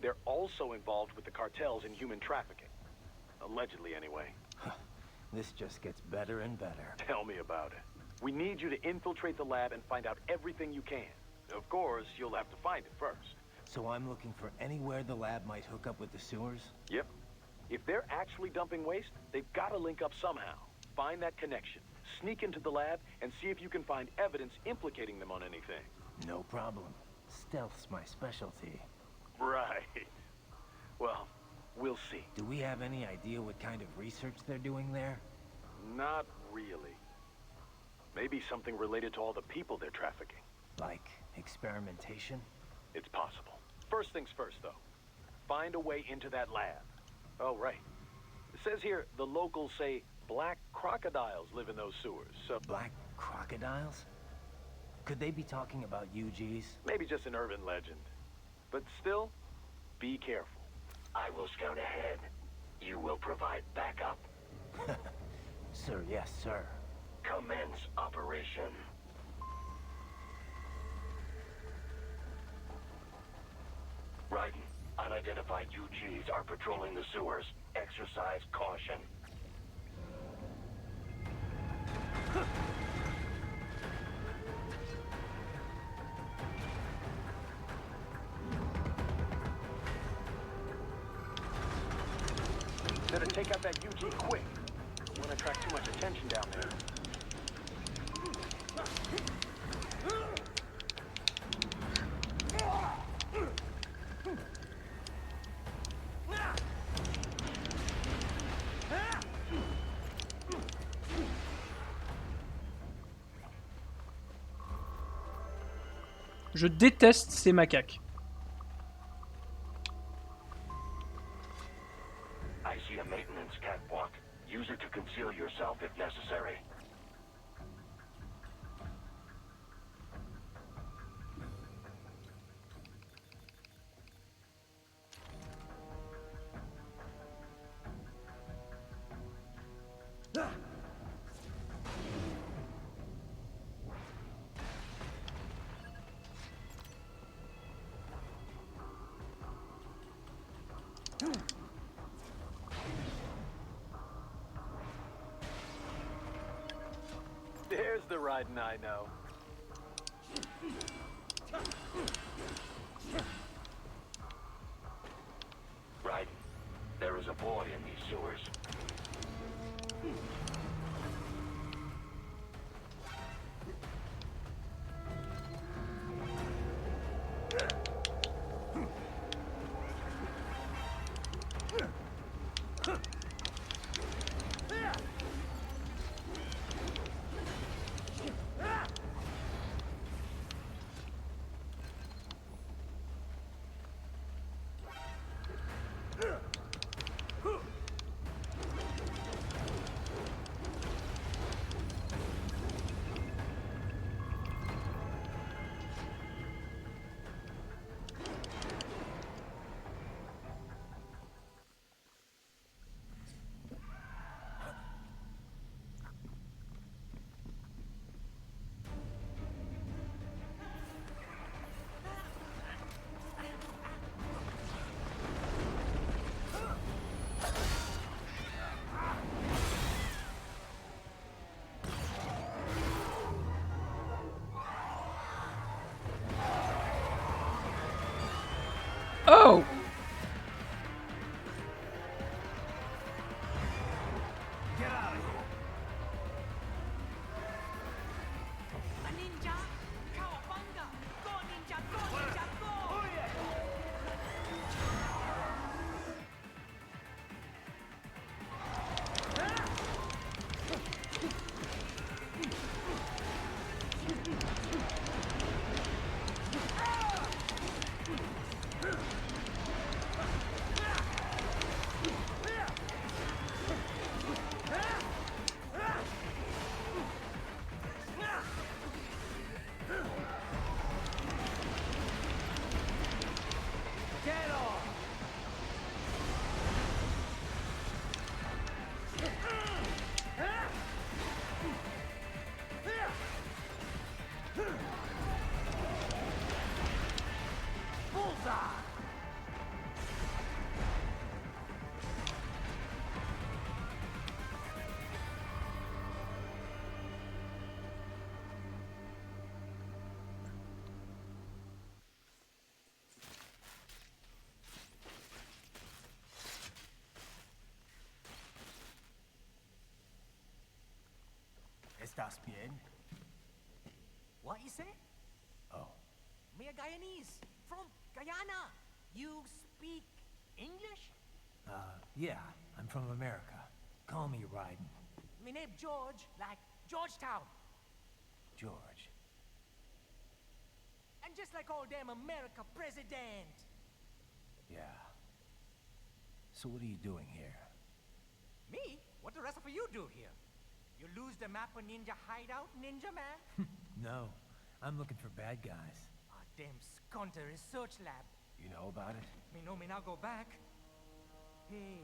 they're also involved with the cartels in human trafficking. Allegedly, anyway. This just gets better and better. Tell me about it. We need you to infiltrate the lab and find out everything you can. Of course, you'll have to find it first. So I'm looking for anywhere the lab might hook up with the sewers? Yep. If they're actually dumping waste, they've got to link up somehow. Find that connection, sneak into the lab, and see if you can find evidence implicating them on anything. No problem. Stealth's my specialty. Right. Well, we'll see. Do we have any idea what kind of research they're doing there? Not really. Maybe something related to all the people they're trafficking. Like experimentation? It's possible. First things first, though. Find a way into that lab. Oh, right. It says here the locals say black crocodiles live in those sewers, so... Black crocodiles? Could they be talking about UGs? Maybe just an urban legend. But still, be careful. I will scout ahead. You will provide backup. Sir, yes, sir. Commence operation. Raiden, unidentified UGs are patrolling the sewers. Exercise caution. Better take out that UG quick. Don't want to attract too much attention down there. Je déteste ces macaques. I see a maintenance catwalk. Use it to conceal yourself if necessary. There's the Raiden I know. Right. There is a boy in these sewers. Oh! Get out of here. A ninja! Cowabunga! Go ninja! Go ninja! Go! Oh yeah! Get off! Bullseye! ¿Estás bien? What you say? Oh. Me a Guyanese from Guyana. You speak English? Yeah, I'm from America. Call me Ryden. Me name George, like Georgetown. George. And just like all damn America president. Yeah. So what are you doing here? Me? What the rest of you do here? You lose the map of Ninja Hideout, Ninja Man? No, I'm looking for bad guys. Ah, damn Skunter research lab. You know about it? Me know me now go back. Hey,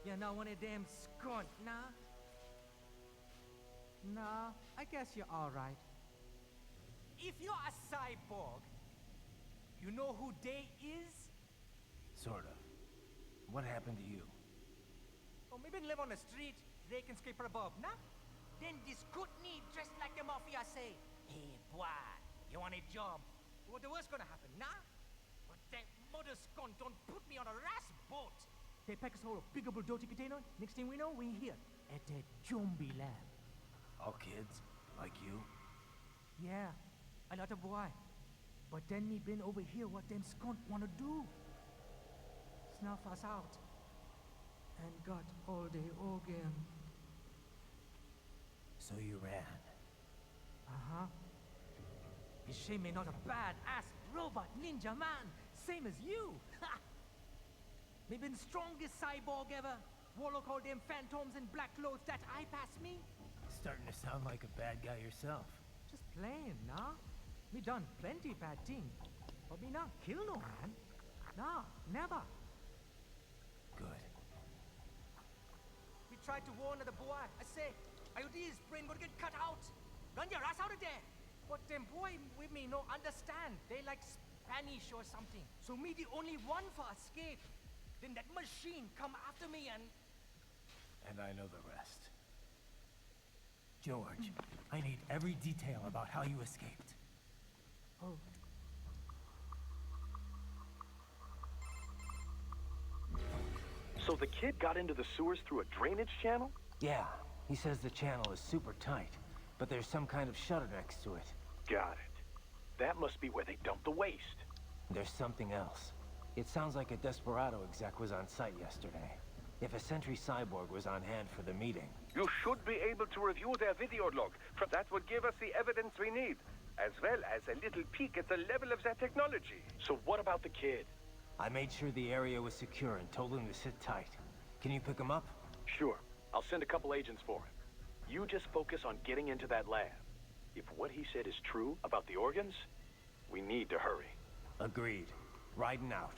you're not one of them skunt, nah? Nah, I guess you're alright. If you're a cyborg, you know who they is? Sort of. What happened to you? Oh, me been live on the street, raking scraper above, nah? Then this good need dressed like the mafia say, hey, boy, you want a job? What the worst gonna happen, nah? But that mother skunk don't put me on a ras boat. They pack us all a big old dirty container. Next thing we know, we here at that zombie lab. All kids? Like you? Yeah, a lot of boy. But then me been over here what them skunk wanna do. Snuff us out. And got all the organ. So you ran? Uh-huh. You shame me not a bad-ass robot ninja man, same as you. Ha! Me been strongest cyborg ever. Warlock all them phantoms in black clothes that eye pass me. Starting to sound like a bad guy yourself. Just playing, nah? Me done plenty bad thing. But me not kill no man. Nah, never. Good. We tried to warn the boy. I say, IOD's brain gonna get cut out. Run your ass out of there. But them boy with me no understand. They like Spanish or something. So me the only one for escape. Then that machine come after me and... And I know the rest. George, I need every detail about how you escaped. Oh, So the kid got into the sewers through a drainage channel? Yeah, he says the channel is super tight, but there's some kind of shutter next to it. Got it. That must be where they dumped the waste. There's something else. It sounds like a Desperado exec was on site yesterday. If a Sentry cyborg was on hand for the meeting... You should be able to review their video log. That would give us the evidence we need, as well as a little peek at the level of their technology. So what about the kid? I made sure the area was secure and told him to sit tight. Can you pick him up? Sure. I'll send a couple agents for him. You just focus on getting into that lab. If what he said is true about the organs, we need to hurry. Agreed. Riding out.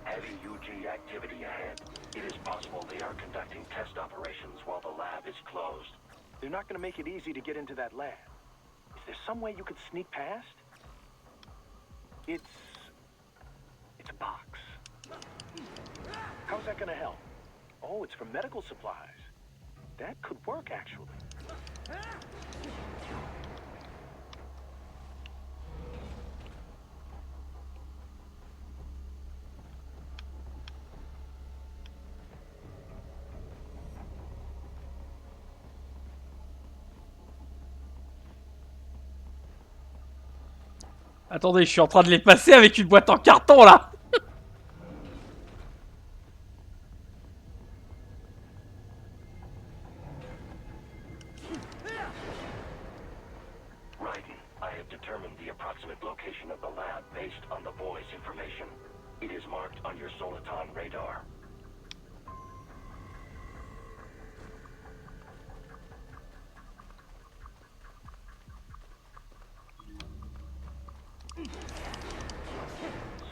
Heavy UG activity ahead. It is possible they are conducting test operations while the lab is closed. They're not going to make it easy to get into that lab. Is there some way you could sneak past? It's a box. How's that going to help? Oh, it's for medical supplies. That could work, actually. Attendez, je suis en train de les passer avec une boîte en carton là. I have determined the approximate location of the lab based on the boy's information. It is marked on your Soliton radar.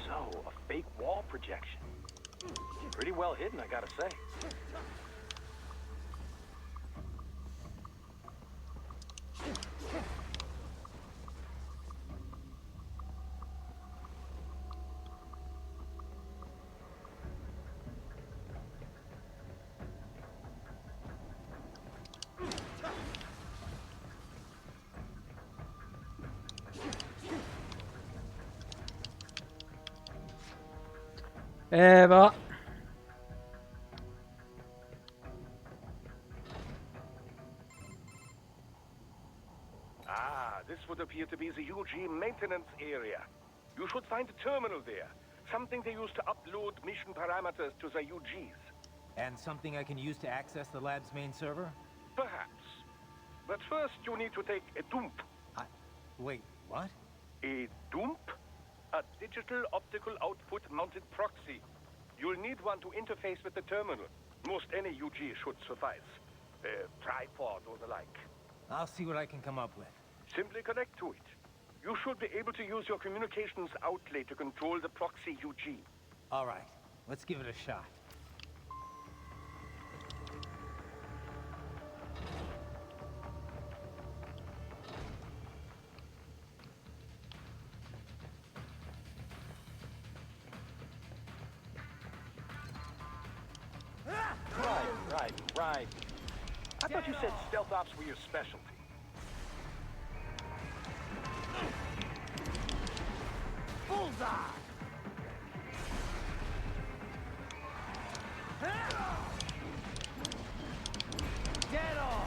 So, a fake wall projection. Pretty well hidden, I gotta say. Eh ben. Ah, this would appear to be the UG maintenance area. You should find a terminal there. Something they use to upload mission parameters to the UGs. And something I can use to access the lab's main server? Perhaps. But first you need to take a dump. Wait, what? A dump? A digital optical output mounted proxy. You'll need one to interface with the terminal. Most any UG should suffice. A tripod or the like. I'll see what I can come up with. Simply connect to it. You should be able to use your communications outlay to control the proxy UG. All right, let's give it a shot. Right. I thought you said stealth ops were your specialty. Bullseye! Get on!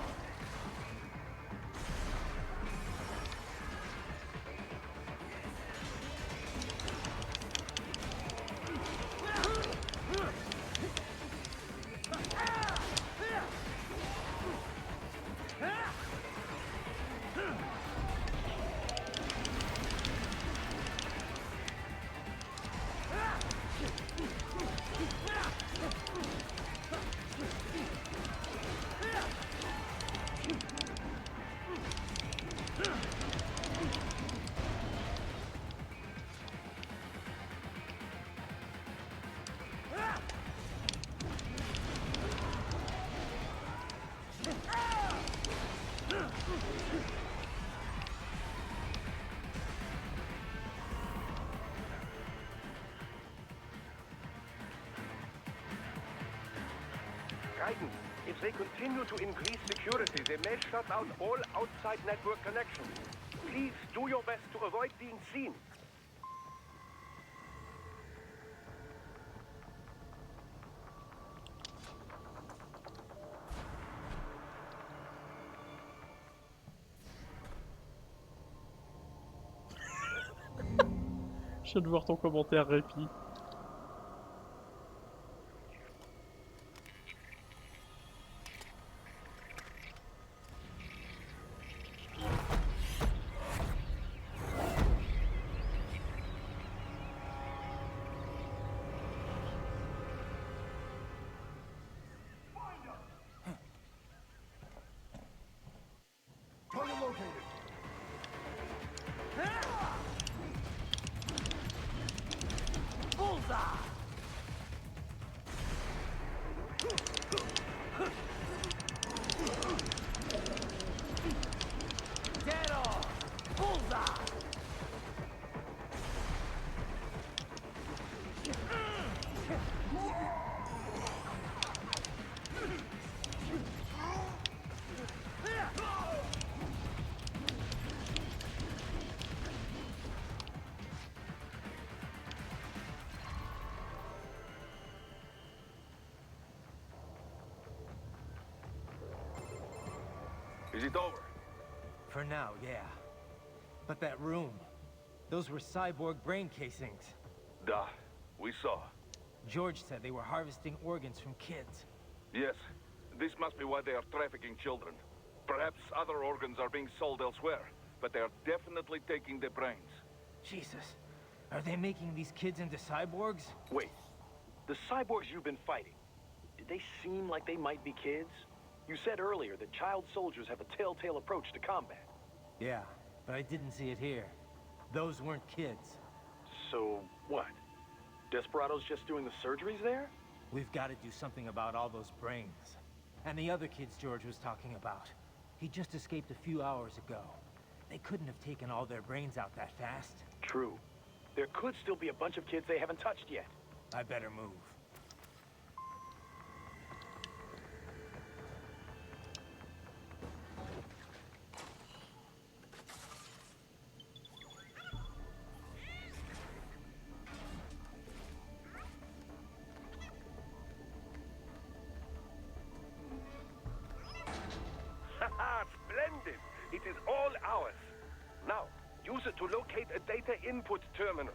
Guidance. If they continue to increase security, they may shut out all outside network connections. Please do your best to avoid being seen. Je viens de voir ton commentaire, Répi. Target located. Bullseye! Dead on! Bullseye! Is it over? For now, yeah. But that room, those were cyborg brain casings. Duh. We saw. George said they were harvesting organs from kids. Yes. This must be why they are trafficking children. Perhaps other organs are being sold elsewhere, but they are definitely taking the brains. Jesus. Are they making these kids into cyborgs? Wait. The cyborgs you've been fighting, did they seem like they might be kids? You said earlier that child soldiers have a telltale approach to combat. Yeah, but I didn't see it here. Those weren't kids. So, what? Desperados just doing the surgeries there? We've got to do something about all those brains. And the other kids George was talking about. He just escaped a few hours ago. They couldn't have taken all their brains out that fast. True. There could still be a bunch of kids they haven't touched yet. I better move. Haha, splendid! It is all ours. Now, use it to locate a data input terminal.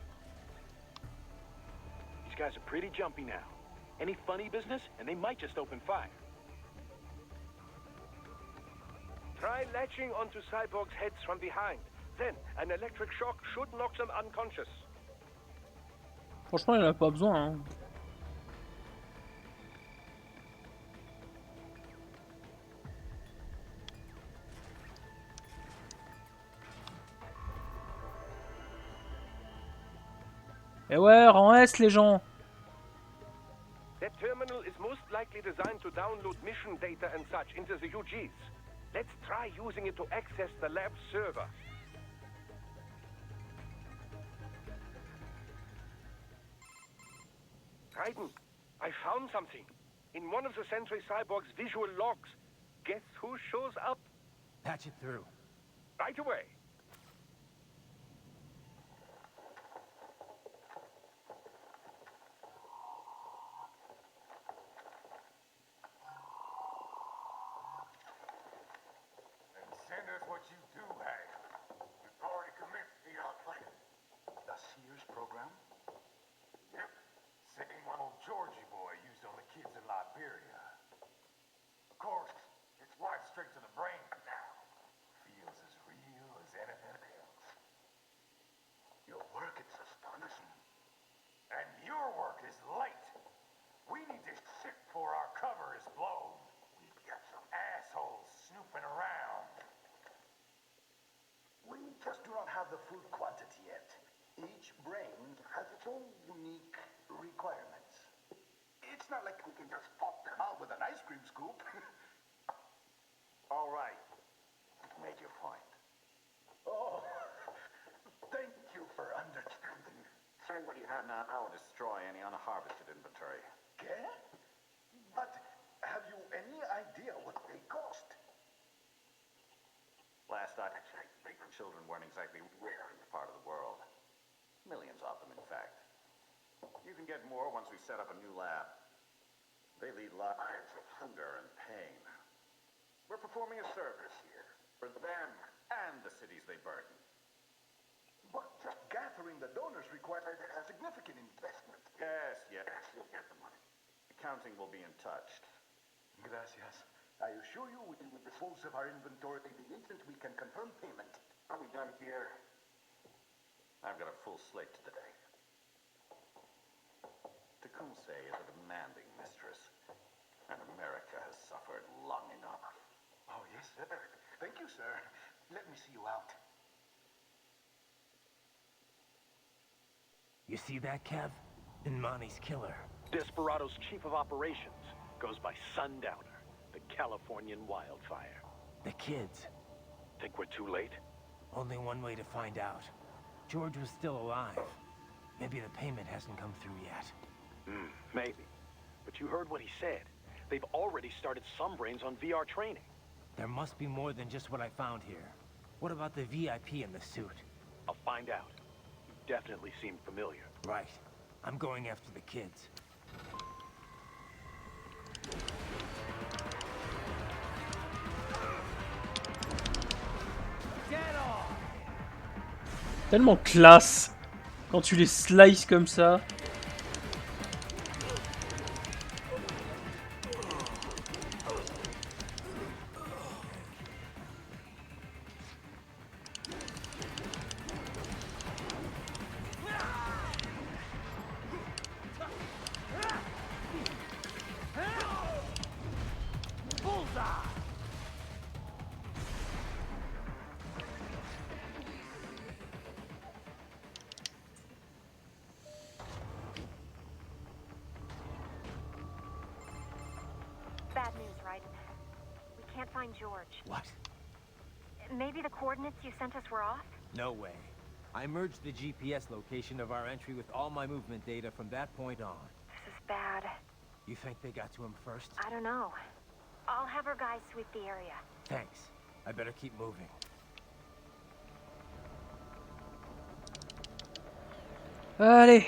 These guys are pretty jumpy now. Any funny business, and they might just open fire. Try latching onto cyborgs' heads from behind. Then, an electric shock should knock them unconscious. Franchement, il en a pas besoin, hein. Eh ouais, rang S les gens. That terminal is most likely designed to download mission data and such into the UGs. Let's try using it to access the lab server. Raiden, I found something. In one of the Sentry Cyborg's visual logs. Guess who shows up? Patch it through. Right away. Send us what you do have. We've already commenced the outfight. The Sears program? Yep. Same one old Georgie boy used on the kids in Liberia. Of course, it's wiped straight to the brain now. Feels as real as anything else. Your work is astonishing. And your work is late. We need this shit before our cover is blown. We've got some assholes snooping around. We just do not have the full quantity yet. Each brain has its own unique requirements. It's not like we can just pop them out with an ice cream scoop. All right. Make your point. Oh, thank you for understanding. Send what you have now or destroy any unharvested inventory. Okay? But have you any idea what they cost? Last I checked, children weren't exactly rare in the part of the world. Millions of them, in fact. You can get more once we set up a new lab. They lead lives of hunger and pain. We're performing a service here for them and the cities they burden. But Just gathering the donors required a significant investment. Yes, you'll get the money. Accounting will be in touch. Gracias. I assure you, we will dispose of our inventory the instant we can confirm payment. Are we done here? I've got a full slate today. Tecumseh is a demanding mistress, and America has suffered long enough. Oh, yes, sir. Thank you, sir. Let me see you out. You see that, Kev? Inmani's killer. Desperado's chief of operations goes by Sundowner, the Californian wildfire. The kids. Think we're too late? Only one way to find out. George was still alive. Maybe the payment hasn't come through yet. Maybe. But you heard what he said. They've already started some brains on VR training. There must be more than just what I found here. What about the VIP in the suit? I'll find out. You definitely seem familiar. Right. I'm going after the kids. Tellement classe quand tu les slices comme ça. Bad news, Raiden. We can't find George. What? Maybe the coordinates you sent us were off? No way. I merged the GPS location of our entry with all my movement data from that point on. This is bad. You think they got to him first? I don't know. I'll have our guys sweep the area. Thanks. I better keep moving. Allez.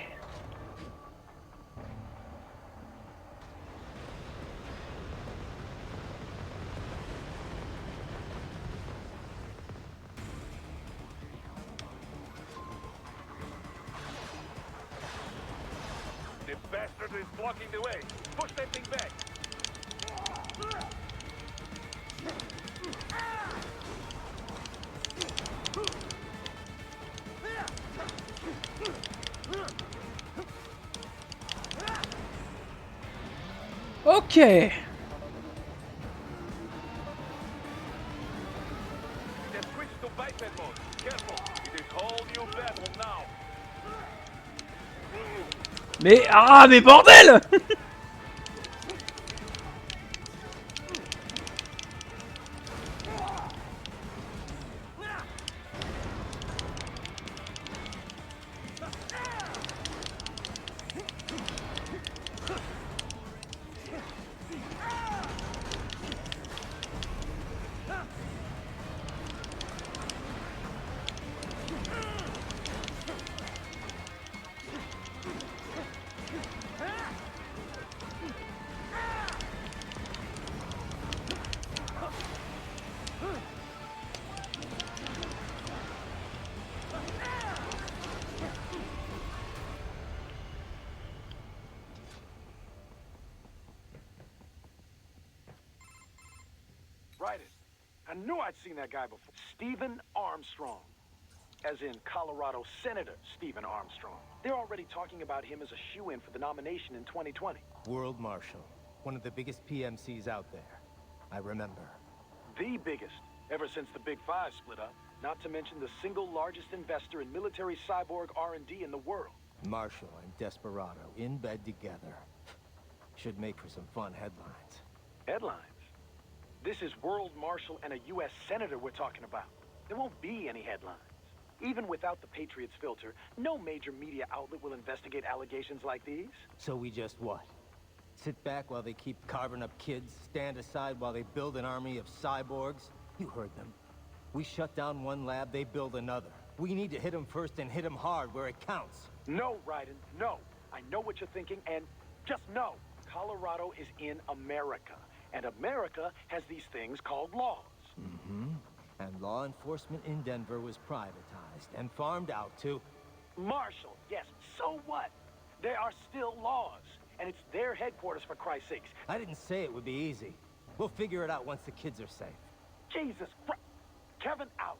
The bastard is blocking the way. Push that thing back. Ok. Just switch to biped mode. Careful. It is whole new battle now. Mais bordel. Right it. I knew I'd seen that guy before. Stephen Armstrong. As in Colorado Senator Stephen Armstrong. They're already talking about him as a shoo-in for the nomination in 2020. World Marshal. One of the biggest PMCs out there. I remember. The biggest, ever since the Big Five split up. Not to mention the single largest investor in military cyborg R&D in the world. Marshall and Desperado in bed together. Should make for some fun headlines. Headlines? This is World Marshal and a U.S. Senator we're talking about. There won't be any headlines. Even without the Patriots filter, no major media outlet will investigate allegations like these. So we just what? Sit back while they keep carving up kids, stand aside while they build an army of cyborgs? You heard them. We shut down one lab, they build another. We need to hit them first and hit them hard where it counts. No, Raiden, no. I know what you're thinking, and just know. Colorado is in America, and America has these things called laws. Mm-hmm. And law enforcement in Denver was privatized and farmed out to... Marshall, yes, so what? There are still laws, and it's their headquarters, for Christ's sakes. I didn't say it would be easy. We'll figure it out once the kids are safe. Jesus Christ. Kevin, out.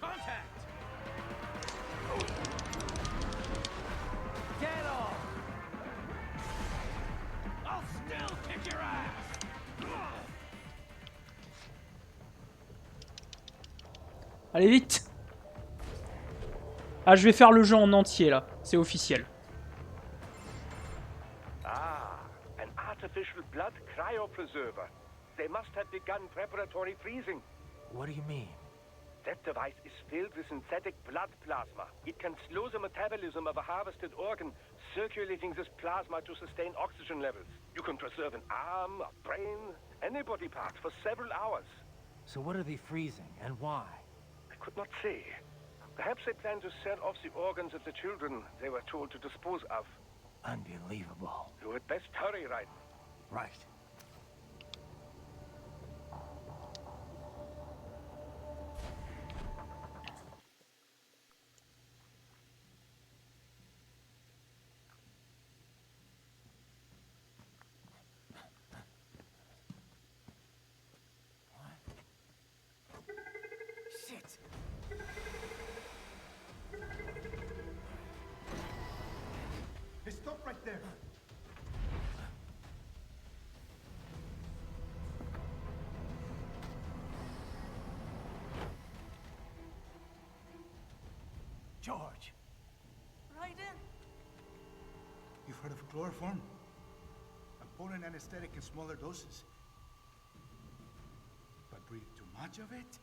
Contact! Get off! I'll still kick your ass! Allez vite! Ah, je vais faire le jeu en entier là, c'est officiel. Ah, an artificial blood cryopreserver. They must have begun preparatory freezing. What do you mean? That device is filled with synthetic blood plasma. It can slow the metabolism of a harvested organ, circulating this plasma to sustain oxygen levels. You can preserve an arm, a brain, any body part for several hours. So what are they freezing, and why? I could not say. Perhaps they plan to sell off the organs of the children they were told to dispose of. Unbelievable. You had best hurry, right? Right. Shit! Hey, stop right there. George! Right in. You've heard of chloroform? A potent anesthetic in smaller doses. But breathe too much of it?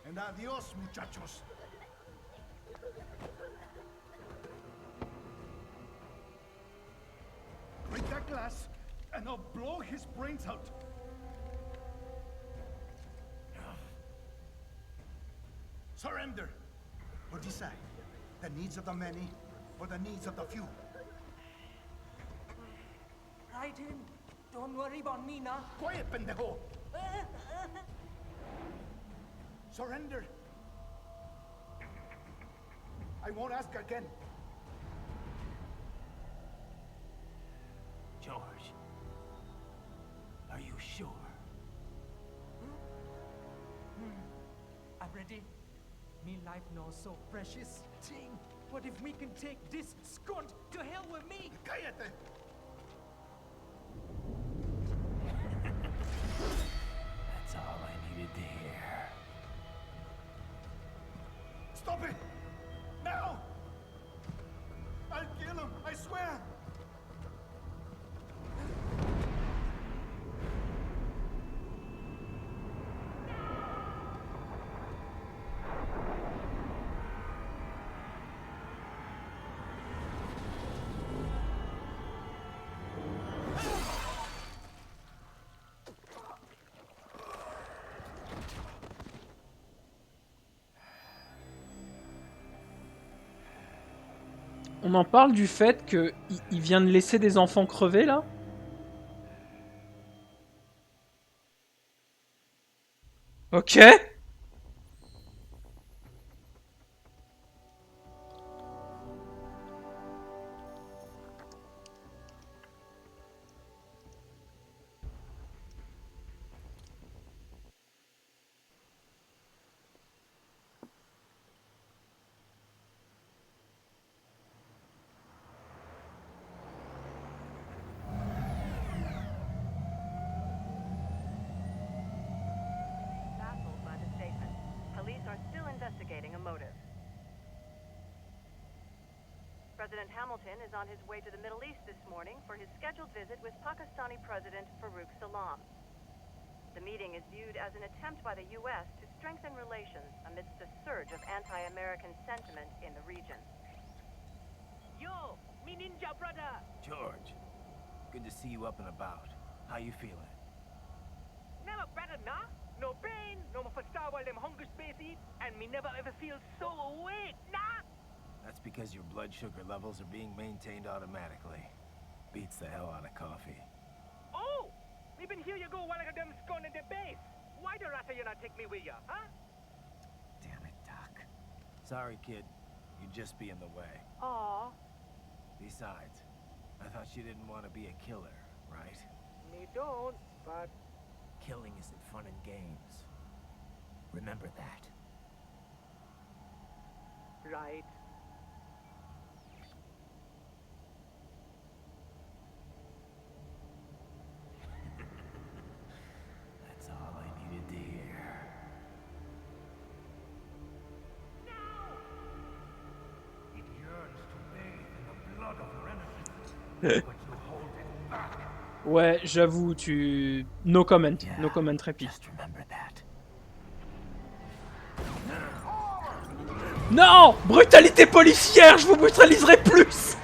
And adios, muchachos. Break that glass, and I'll blow his brains out. Surrender, or decide the needs of the many or the needs of the few. Right in. Don't worry about me now. Quiet, pendejo. Surrender. I won't ask again. George, are you sure? I'm ready. Me life now so precious. Ting, what if we can take this skunt to hell with me? Cállate. That's all I needed to hear. Stop it! Now! I'll kill him, I swear! On en parle du fait que il vient de laisser des enfants crever là. Ok. Baffled by the statement, police are still investigating a motive. President Hamilton is on his way to the Middle East this morning for his scheduled visit with Pakistani President Farouk Salam. The meeting is viewed as an attempt by the U.S. to strengthen relations amidst a surge of anti-American sentiment in the region. Yo, me ninja brother. George, good to see you up and about. How you feeling? Never better, nah? No pain, no more for star while them hungry space eat, and me never ever feel so awake, nah? That's because your blood sugar levels are being maintained automatically. Beats the hell out of coffee. Oh! Even here you go while I got them scone in the base. Why the rata you not take me with ya, huh? Damn it, Doc. Sorry, kid. You'd just be in the way. Aw. Besides, I thought you didn't want to be a killer, right? Me don't, but... Killing isn't fun and games. Remember that. Right. That's all I needed to hear. It yearns to bathe in the blood of your enemies, but you hold it back. Ouais, j'avoue, tu... No comment. No comment, Répi. Non! Brutalité policière, je vous brutaliserai plus!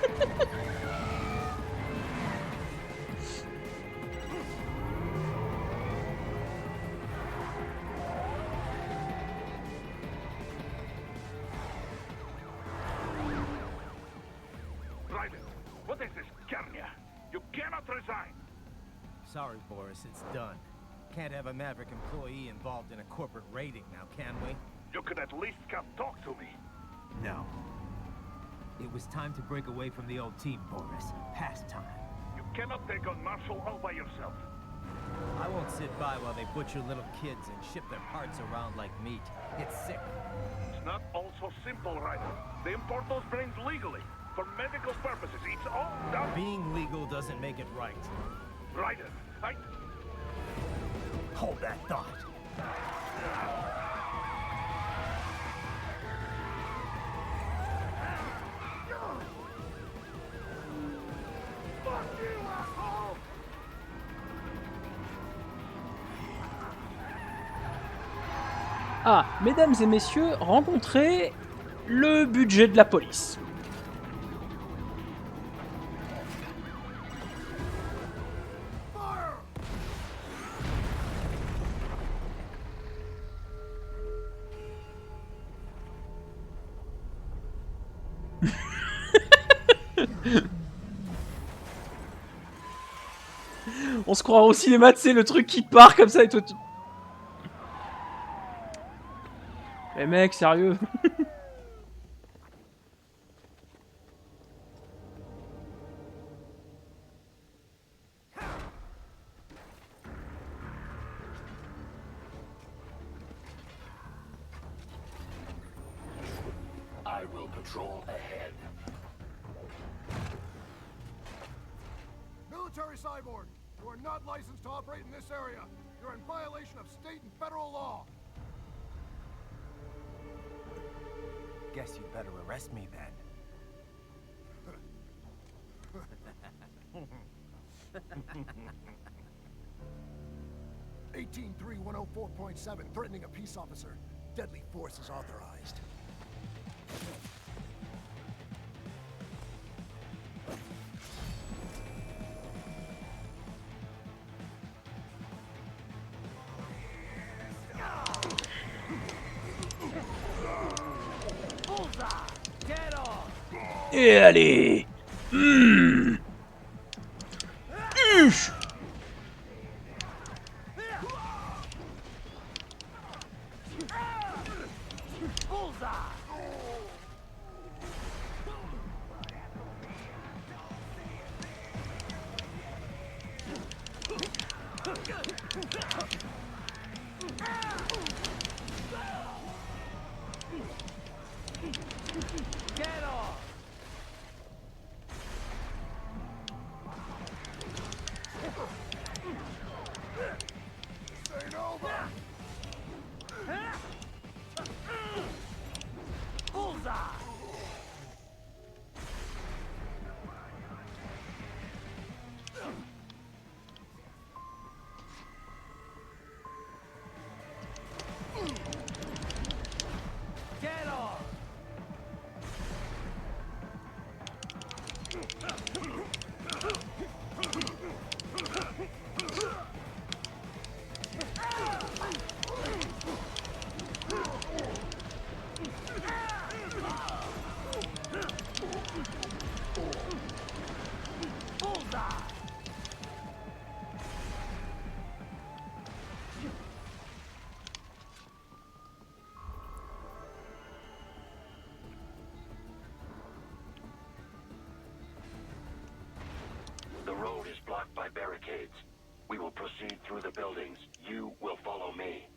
Rediff, what is this, Kernia? You cannot resign. Sorry, Boris, it's done. Can't have a Maverick employee involved in a corporate raiding now, can we? You could at least come talk to me. No. It was time to break away from the old team, Boris. Past time. You cannot take on Marshall all by yourself. I won't sit by while they butcher little kids and ship their parts around like meat. It's sick. It's not all so simple, Ryder. They import those brains legally. For medical purposes, it's all done. Being legal doesn't make it right. Ryder, Hold that thought. Ah, mesdames et messieurs, rencontrez le budget de la police. On se croirait au cinéma, tu sais, le truc qui part comme ça et toi... Mais mec, sérieux. I will patrol ahead. Military cyborg, you are not licensed to operate in this area. You're in violation of state and federal law. Guess you'd better arrest me then. 18-3-104.7, threatening a peace officer. Deadly force is authorized. Et allez. Uch. Get off! Stay over! Bullseye! Get off! proceed through the buildings. You will follow me.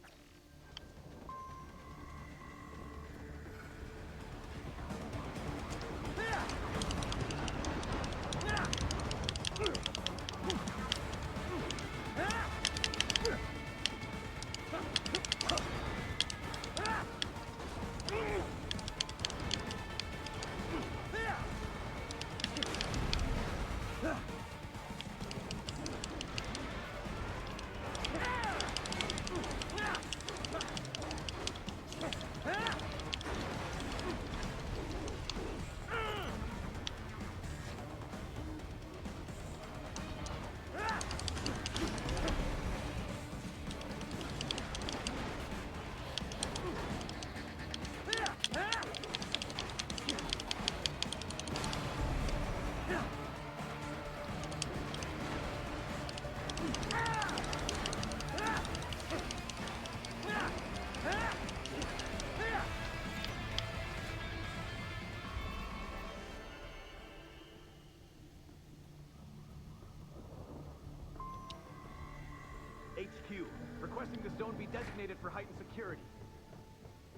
HQ, requesting the zone be designated for heightened security.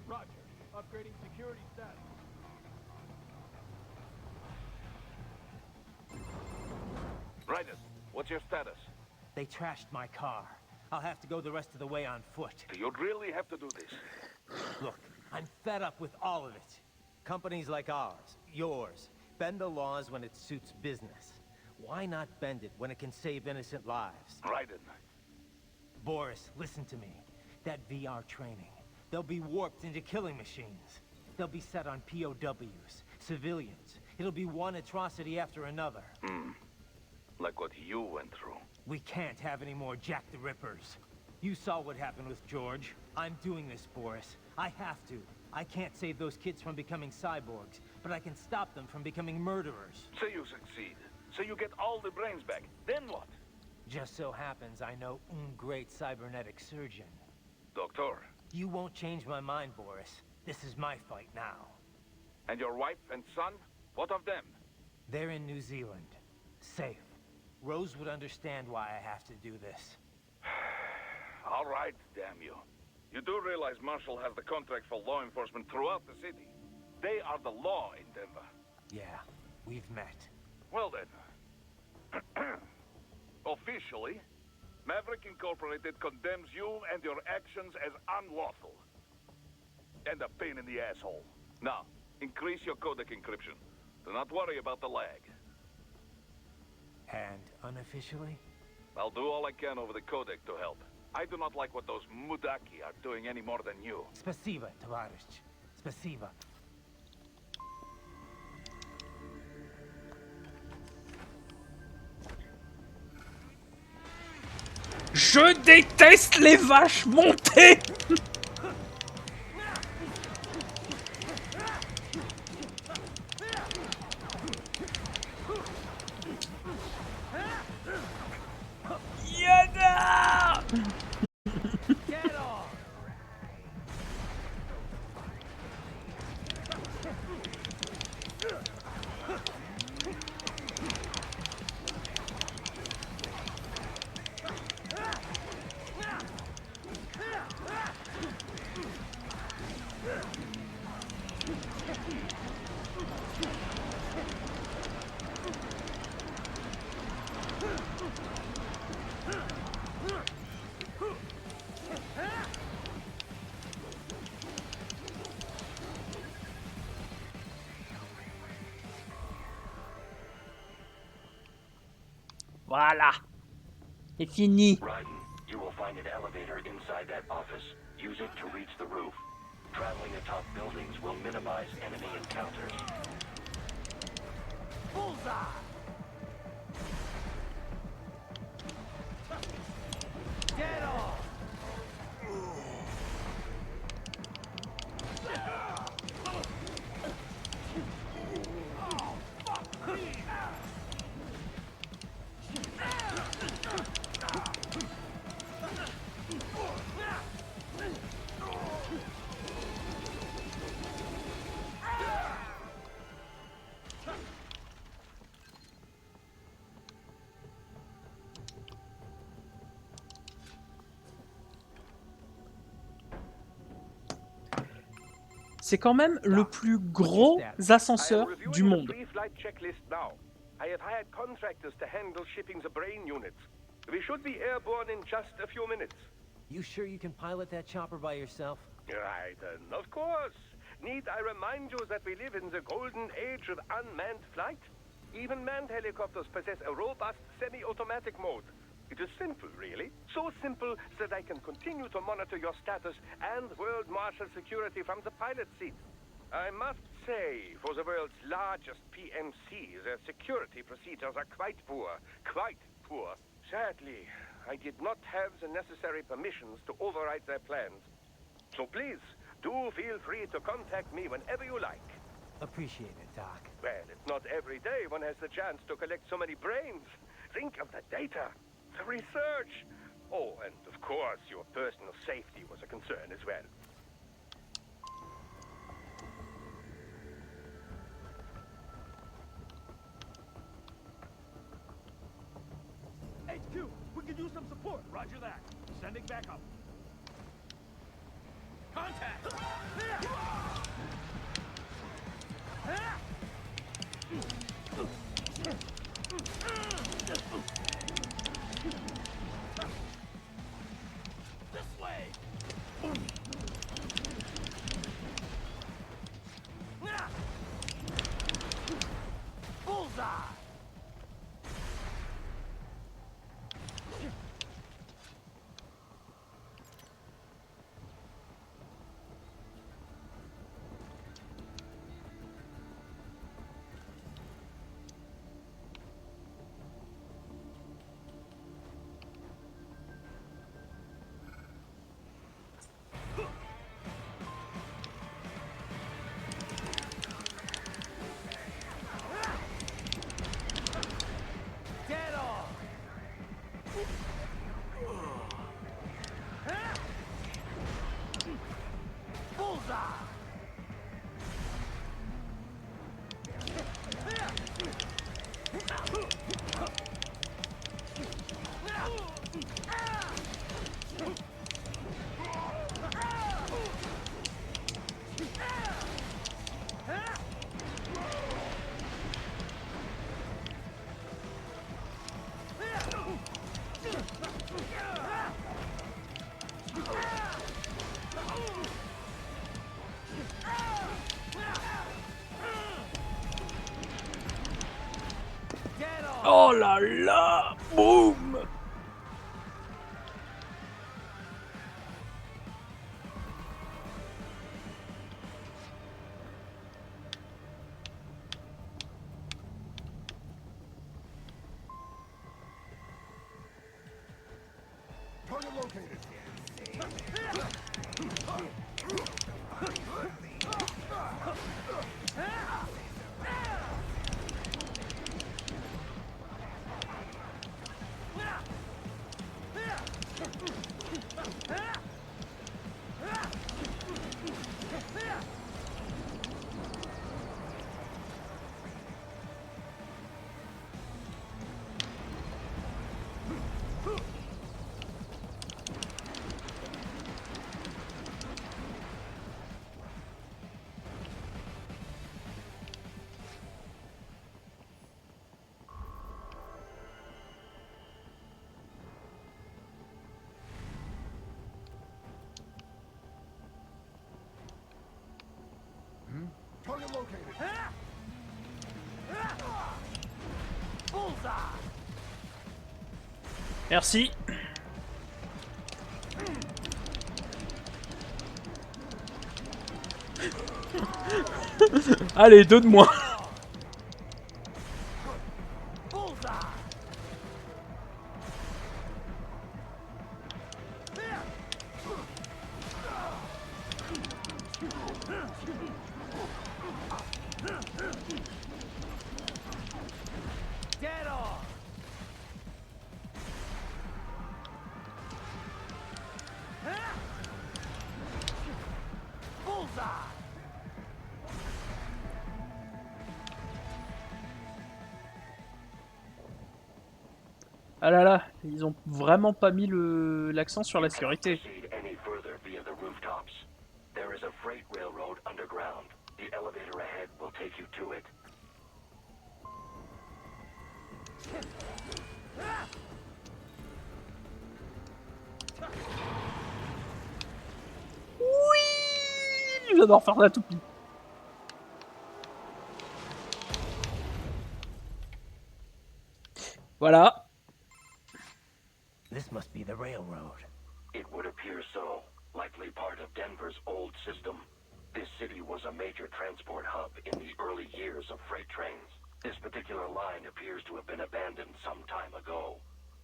Roger. Upgrading security status. Rediff, what's your status? They trashed my car. I'll have to go the rest of the way on foot. Do you really have to do this? Look, I'm fed up with all of it. Companies like ours, yours, bend the laws when it suits business. Why not bend it when it can save innocent lives? Raiden. Boris, listen to me. That VR training, they'll be warped into killing machines. They'll be set on POWs, civilians. It'll be one atrocity after another. Like what you went through. We can't have any more Jack the Rippers. You saw what happened with George. I'm doing this, Boris. I have to. I can't save those kids from becoming cyborgs, but I can stop them from becoming murderers. Say you succeed. Say you get all the brains back. Then what? Just so happens I know great cybernetic surgeon. Doctor. You won't change my mind, Boris. This is my fight now. And your wife and son? What of them? They're in New Zealand. Safe. Rose would understand why I have to do this. All right, damn you. You do realize Marshall has the contract for law enforcement throughout the city. They are the law in Denver. Yeah, we've met. Well then. Officially, Maverick Incorporated condemns you and your actions as unlawful. And a pain in the asshole. Now, increase your codec encryption. Do not worry about the lag. And unofficially? I'll do all I can over the codec to help. I do not like what those Mudaki are doing any more than you. Spasiba, Tavarish. Spasiba. Je déteste les vaches montées. Yada! Get off! Voilà. C'est fini. Raiden, you will find an elevator inside that office. Use it to reach the roof. Traveling atop buildings will minimize enemy encounters. Bullseye! Get off! c'est quand même le plus gros ascenseur du monde. Pre-flight checklist now. I have hired contractors to handle shipping the brain units. We should be airborne in just a few minutes. You sure you can pilot that chopper by yourself? Right, of course. Need I remind you that we live in the golden age of unmanned flight? Even manned helicopters possess a robust semi-automatic mode. It is simple, really. So simple that I can continue to monitor your status and world marshal security from the pilot seat. I must say, for the world's largest PMC, their security procedures are quite poor. Quite poor. Sadly, I did not have the necessary permissions to override their plans. So please, do feel free to contact me whenever you like. Appreciate it, Doc. Well, it's not every day one has the chance to collect so many brains. Think of the data, the research. Oh, and of course, your personal safety was a concern as well. HQ, we could use some support. Roger that. Sending backup. Contact! This way! Bullseye! Get off! Bullseye! Oh là là! Boum! Target located. Target located. Bullseye! Merci. Allez, deux de moins. Get off! Bullseye! Ah là là, ils ont vraiment pas mis l'accent sur la sécurité. Proceed any further via the rooftops. There is a freight railroad underground. J'adore faire la toupie. Voilà. This must be the railroad. It would appear so. Likely part of Denver's old system. This city was a major transport hub in the early years of freight trains. This particular line appears to have been abandoned some time ago.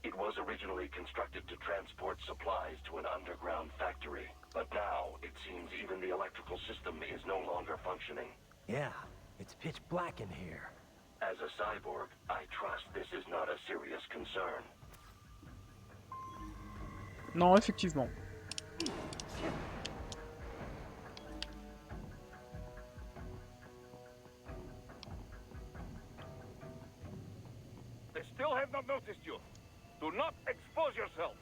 It was originally constructed to transport supplies to an underground factory. But now, it seems even the electrical system is no longer functioning. Yeah, it's pitch black in here. As a cyborg, I trust this is not a serious concern. Non, effectivement. They still have not noticed you. Do not expose yourself.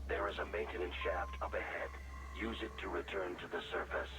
There is a maintenance shaft up ahead. Use it to return to the surface.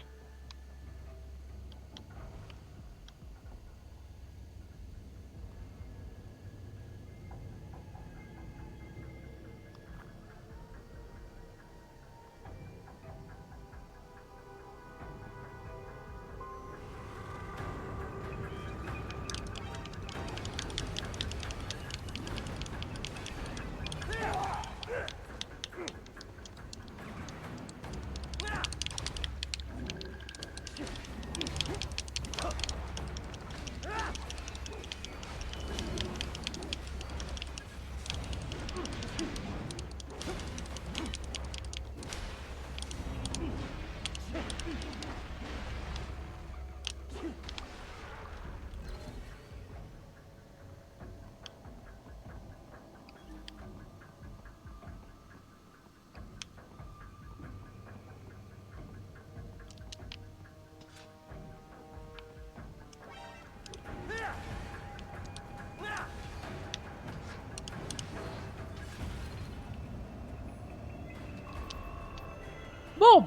Bon,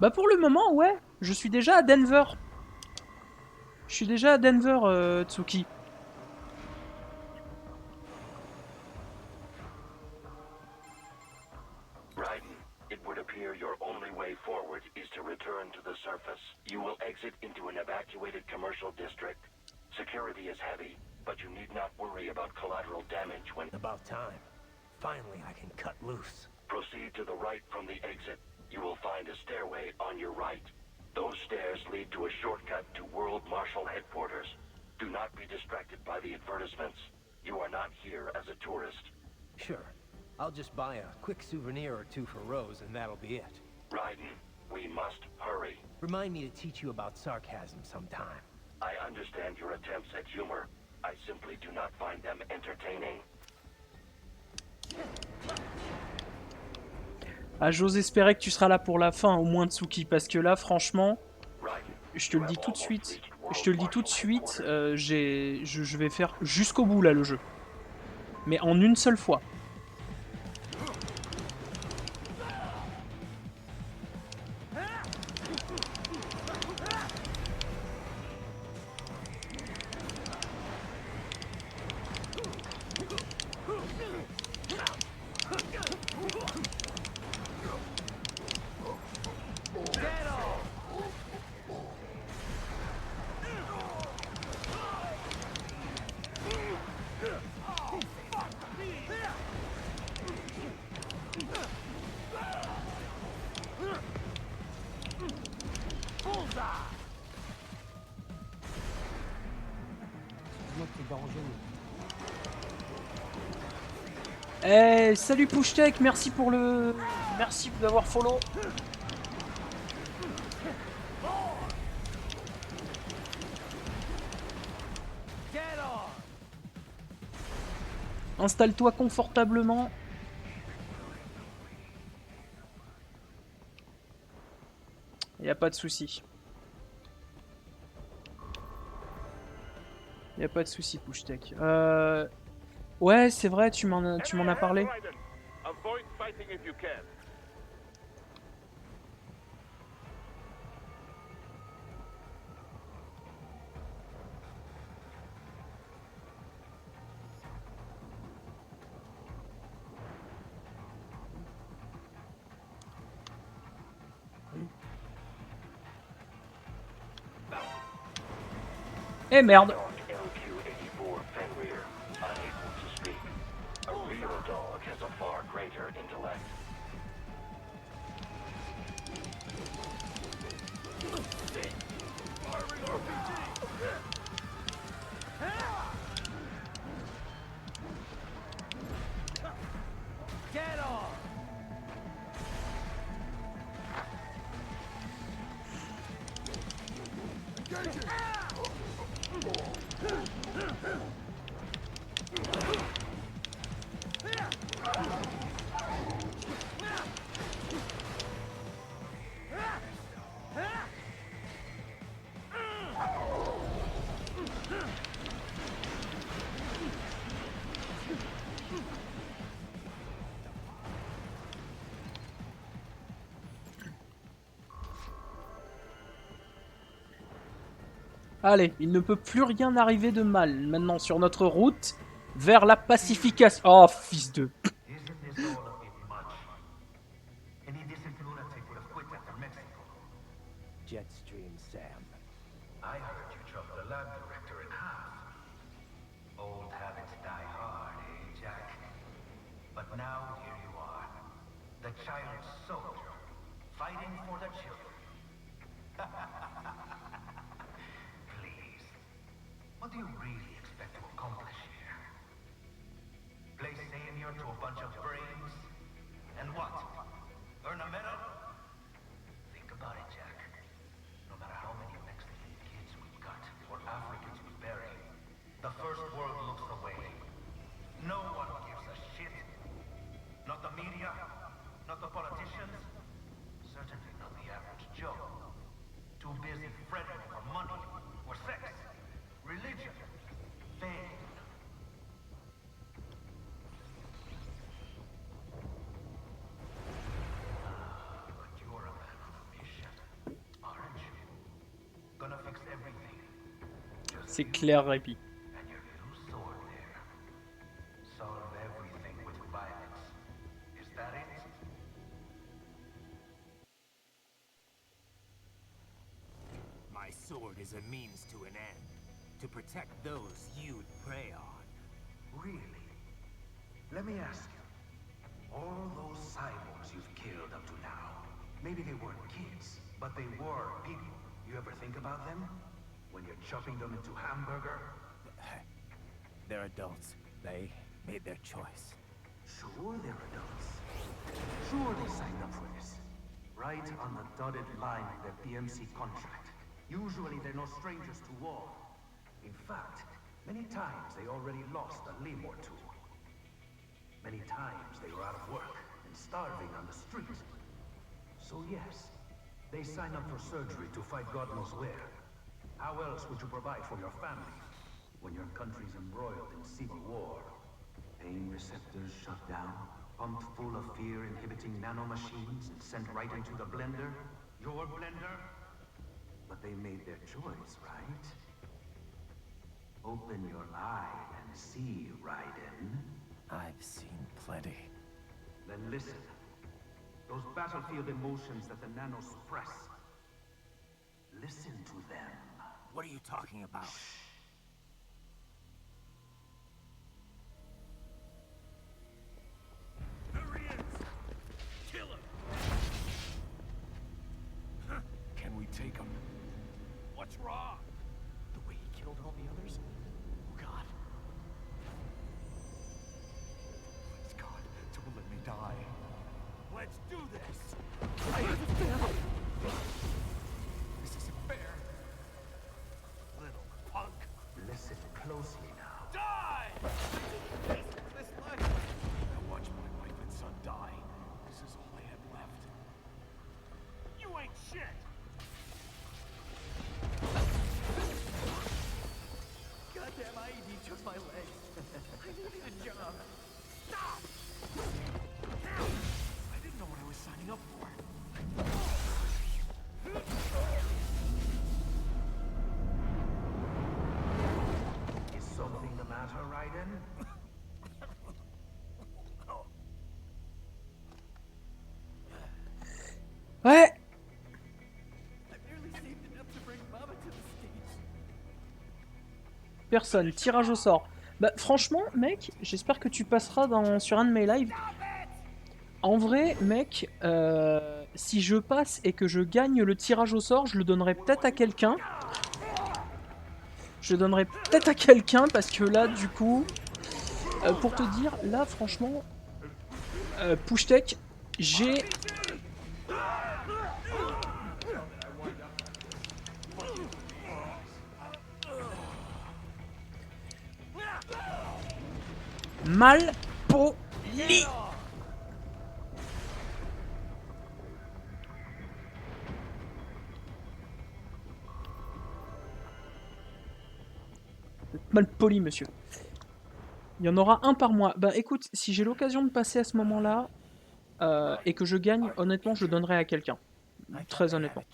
bah pour le moment, ouais. Je suis déjà à Denver. Je suis déjà à Denver, Tsuki. Raiden, it would appear your only way forward is to return to the surface. You will exit into an evacuated commercial district. Security is heavy, but you need not worry about collateral damage when... About time. Finally, I can cut loose. Proceed to the right from the exit. You will find a stairway on your right. Those stairs lead to a shortcut to World Marshal Headquarters. Do not be distracted by the advertisements. You are not here as a tourist. Sure. I'll just buy a quick souvenir or two for Rose and that'll be it. Raiden, we must hurry. Remind me to teach you about sarcasm sometime. I understand your attempts at humor. I simply do not find them entertaining. Ah, j'ose espérer que tu seras là pour la fin, au moins Tsuki, parce que là, franchement, je te le dis tout de suite, je vais faire jusqu'au bout là le jeu, mais en une seule fois. Eh, salut Pushtech, merci pour le... Merci d'avoir follow. Installe-toi confortablement. Y a pas de souci. Y a pas de souci, Pushtech. Ouais, c'est vrai, tu m'en as parlé. Avoid fighting if you can. Eh merde. Get off! Allez, il ne peut plus rien arriver de mal maintenant sur notre route vers la pacification. Oh, fils de... Isn't this all a bit much? Any decent lunatic would have quit after Mexico. Jetstream Sam. I heard you chopped the lab director in half. Old habits die hard, eh, Jack? But now here you are, the child soldier, fighting for the children. Please, what do you really expect to accomplish here? Play savior to a bunch of brains? And what? Earn a medal? Think about it, Jack. No matter how many Mexican kids we cut or Africans we bury, the first world looks away. No one gives a shit. Not the media, not the politicians, certainly not the average Joe. Too busy fretting over money, or sex, religion, fame. But you're a man on a mission, aren't you? Gonna fix everything. C'est clair, Répi. And your little sword there. Solve everything with violence. Is that it? My sword is a means to an end. To protect those you'd prey on. Really? Let me ask you. All those cyborgs you've killed up to now, maybe they weren't kids, but they were people. You ever think about them? When you're chopping them into hamburger? They're adults. They made their choice. Sure they're adults. Sure they signed up for this. Right on the dotted line of their PMC contract. Usually they're no strangers to war. In fact, many times they already lost a limb or two. Many times they were out of work and starving on the street. So yes, they sign up for surgery to fight God knows where. How else would you provide for your family when your country's embroiled in civil war? Pain receptors shut down, pumped full of fear-inhibiting nanomachines and sent right into the blender? Your blender? But they made their choice, right? Open your eye and see, Raiden. I've seen plenty. Then listen. Those battlefield emotions that the nanos suppress. Listen to them. What are you talking about? Kill him! Can we take him? What's wrong? The way he killed all the others? Oh, God. Please, God, don't let me die. Let's do this! I have a family! This isn't fair. Little punk. Listen closely now. Die! This personne, tirage au sort. Bah franchement, mec, j'espère que tu passeras sur un de mes lives. En vrai, mec, si je passe et que je gagne le tirage au sort, je le donnerai peut-être à quelqu'un. Je le donnerai peut-être à quelqu'un parce que là, du coup, pour te dire, là, franchement, Pushtech, j'ai... mal poli. Mal poli, monsieur. Il y en aura un par mois. Bah écoute, si j'ai l'occasion de passer à ce moment-là et que je gagne, honnêtement, je le donnerai à quelqu'un. Très honnêtement.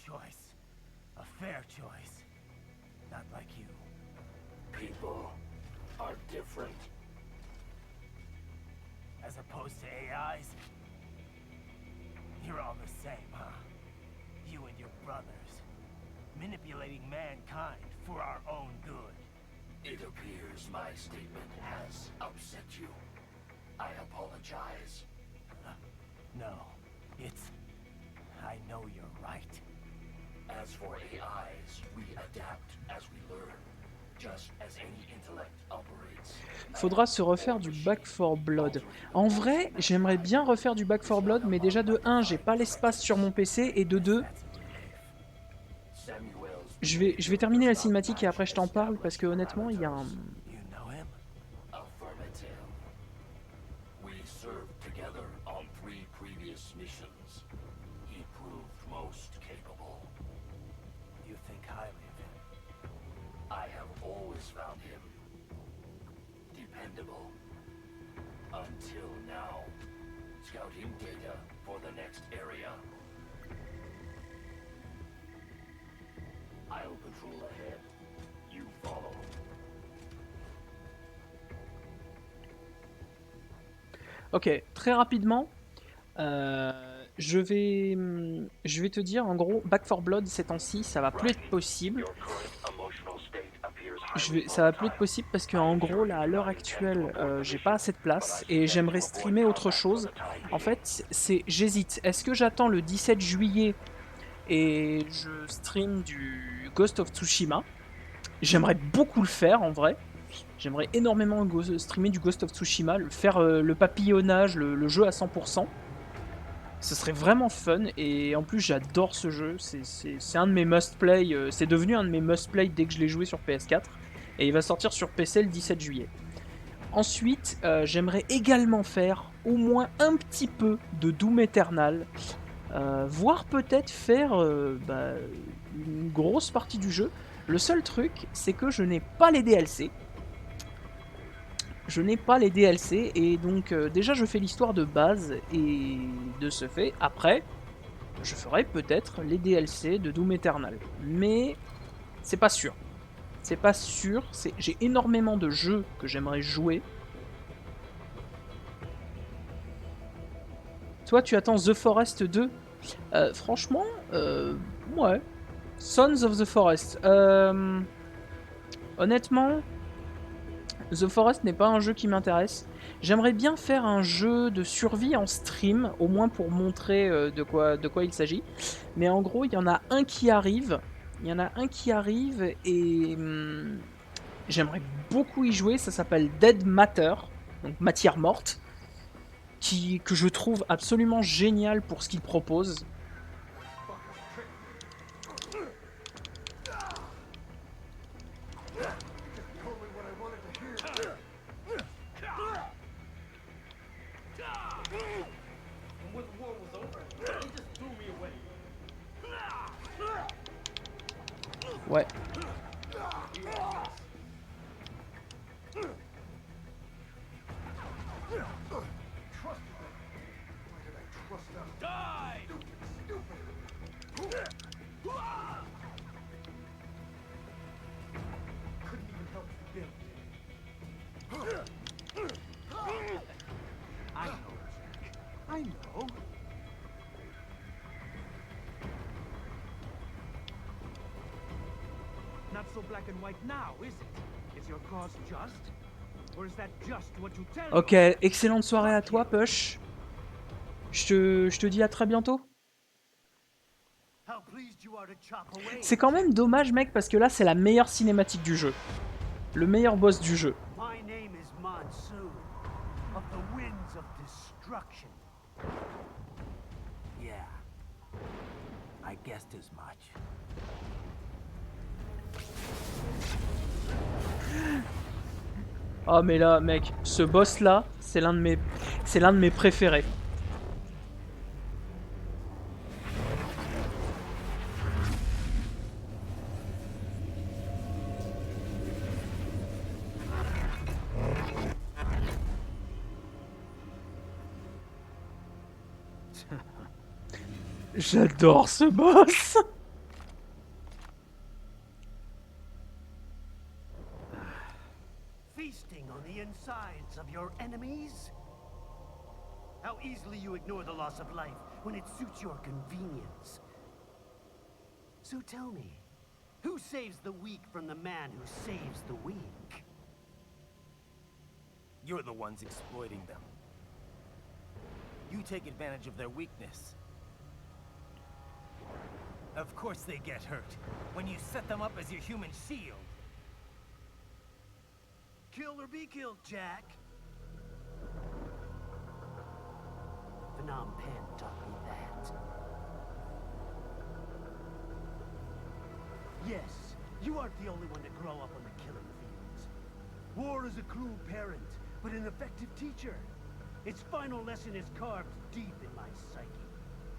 A fair choice. Not like you. People are different. As opposed to AIs? You're all the same, huh? You and your brothers. Manipulating mankind for our own good. It appears my statement has upset you. I apologize. No, it's... I know you're right. As for AIs, we adapt as we learn, just as any intellect operates. Faudra se refaire du Back 4 Blood. En vrai, j'aimerais bien refaire du Back 4 Blood, mais déjà de 1, j'ai pas l'espace sur mon PC, et de 2, je vais terminer la cinématique et après je t'en parle, parce que honnêtement, il y a un... Affirmative. We served together on 3 previous missions. He proved most capable. You think highly of him. I have always found him dependable. Until now. Scouting data for the next area. I'll patrol ahead. You follow. Ok, très rapidement, je vais te dire, en gros, Back 4 Blood, ces temps-ci, ça va plus être possible. Ça va plus être possible parce que, en gros, là, à l'heure actuelle, j'ai pas assez de place et j'aimerais streamer autre chose. En fait, j'hésite. Est-ce que j'attends le 17 juillet et je stream du Ghost of Tsushima? J'aimerais beaucoup le faire, en vrai. J'aimerais énormément streamer du Ghost of Tsushima, faire le papillonnage, le jeu à 100%. Ce serait vraiment fun, et en plus j'adore ce jeu, c'est un de mes must-play, c'est devenu un de mes must-play dès que je l'ai joué sur PS4, et il va sortir sur PC le 17 juillet. Ensuite, j'aimerais également faire au moins un petit peu de Doom Eternal, voire peut-être faire une grosse partie du jeu. Le seul truc, c'est que je n'ai pas les DLC. Je n'ai pas les DLC, et donc déjà je fais l'histoire de base, et de ce fait, après, je ferai peut-être les DLC de Doom Eternal. Mais c'est pas sûr. C'est pas sûr, j'ai énormément de jeux que j'aimerais jouer. Toi, tu attends The Forest 2 ? Franchement, ouais. Sons of the Forest. Honnêtement... The Forest n'est pas un jeu qui m'intéresse. J'aimerais bien faire un jeu de survie en stream, au moins pour montrer de quoi il s'agit. Mais en gros, il y en a un qui arrive. Et j'aimerais beaucoup y jouer. Ça s'appelle Dead Matter, donc matière morte, que je trouve absolument génial pour ce qu'il propose. Ouais. I know. not so black and white now, is it? Is your cause just? Or is that just what you tell Ok, excellente soirée à toi, Push. Je te dis à très bientôt. C'est quand même dommage, mec, parce que là, c'est la meilleure cinématique du jeu. Le meilleur boss du jeu. My name is Monsoon, of the winds of destruction. Yeah, I guessed as much. Oh mais là, mec, ce boss là, c'est l'un de mes préférés. J'adore ce boss. Feasting on the insides of your enemies? How easily you ignore the loss of life when it suits your convenience. So tell me, who saves the weak from the man who saves the weak? You're the ones exploiting them. You take advantage of their weakness. Of course they get hurt when you set them up as your human shield. Kill or be killed, Jack. Phnom Penh taught me that. Yes, you aren't the only one to grow up on the killing fields. War is a cruel parent, but an effective teacher. Its final lesson is carved deep in my psyche.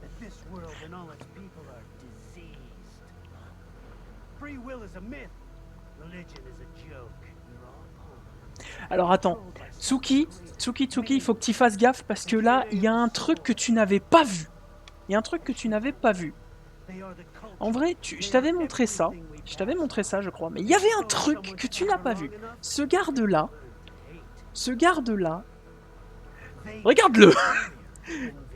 That this world and all its people are diseased. Free will is a myth. Religion is a joke. We're all pawns. Alors attends, Tsuki, il faut que tu fasses gaffe parce que là, il y a un truc que tu n'avais pas vu. Il y a un truc que tu n'avais pas vu. En vrai, je t'avais montré ça. Je t'avais montré ça, je crois. Mais il y avait un truc que tu n'as pas vu. Ce garde-là. Regarde-le.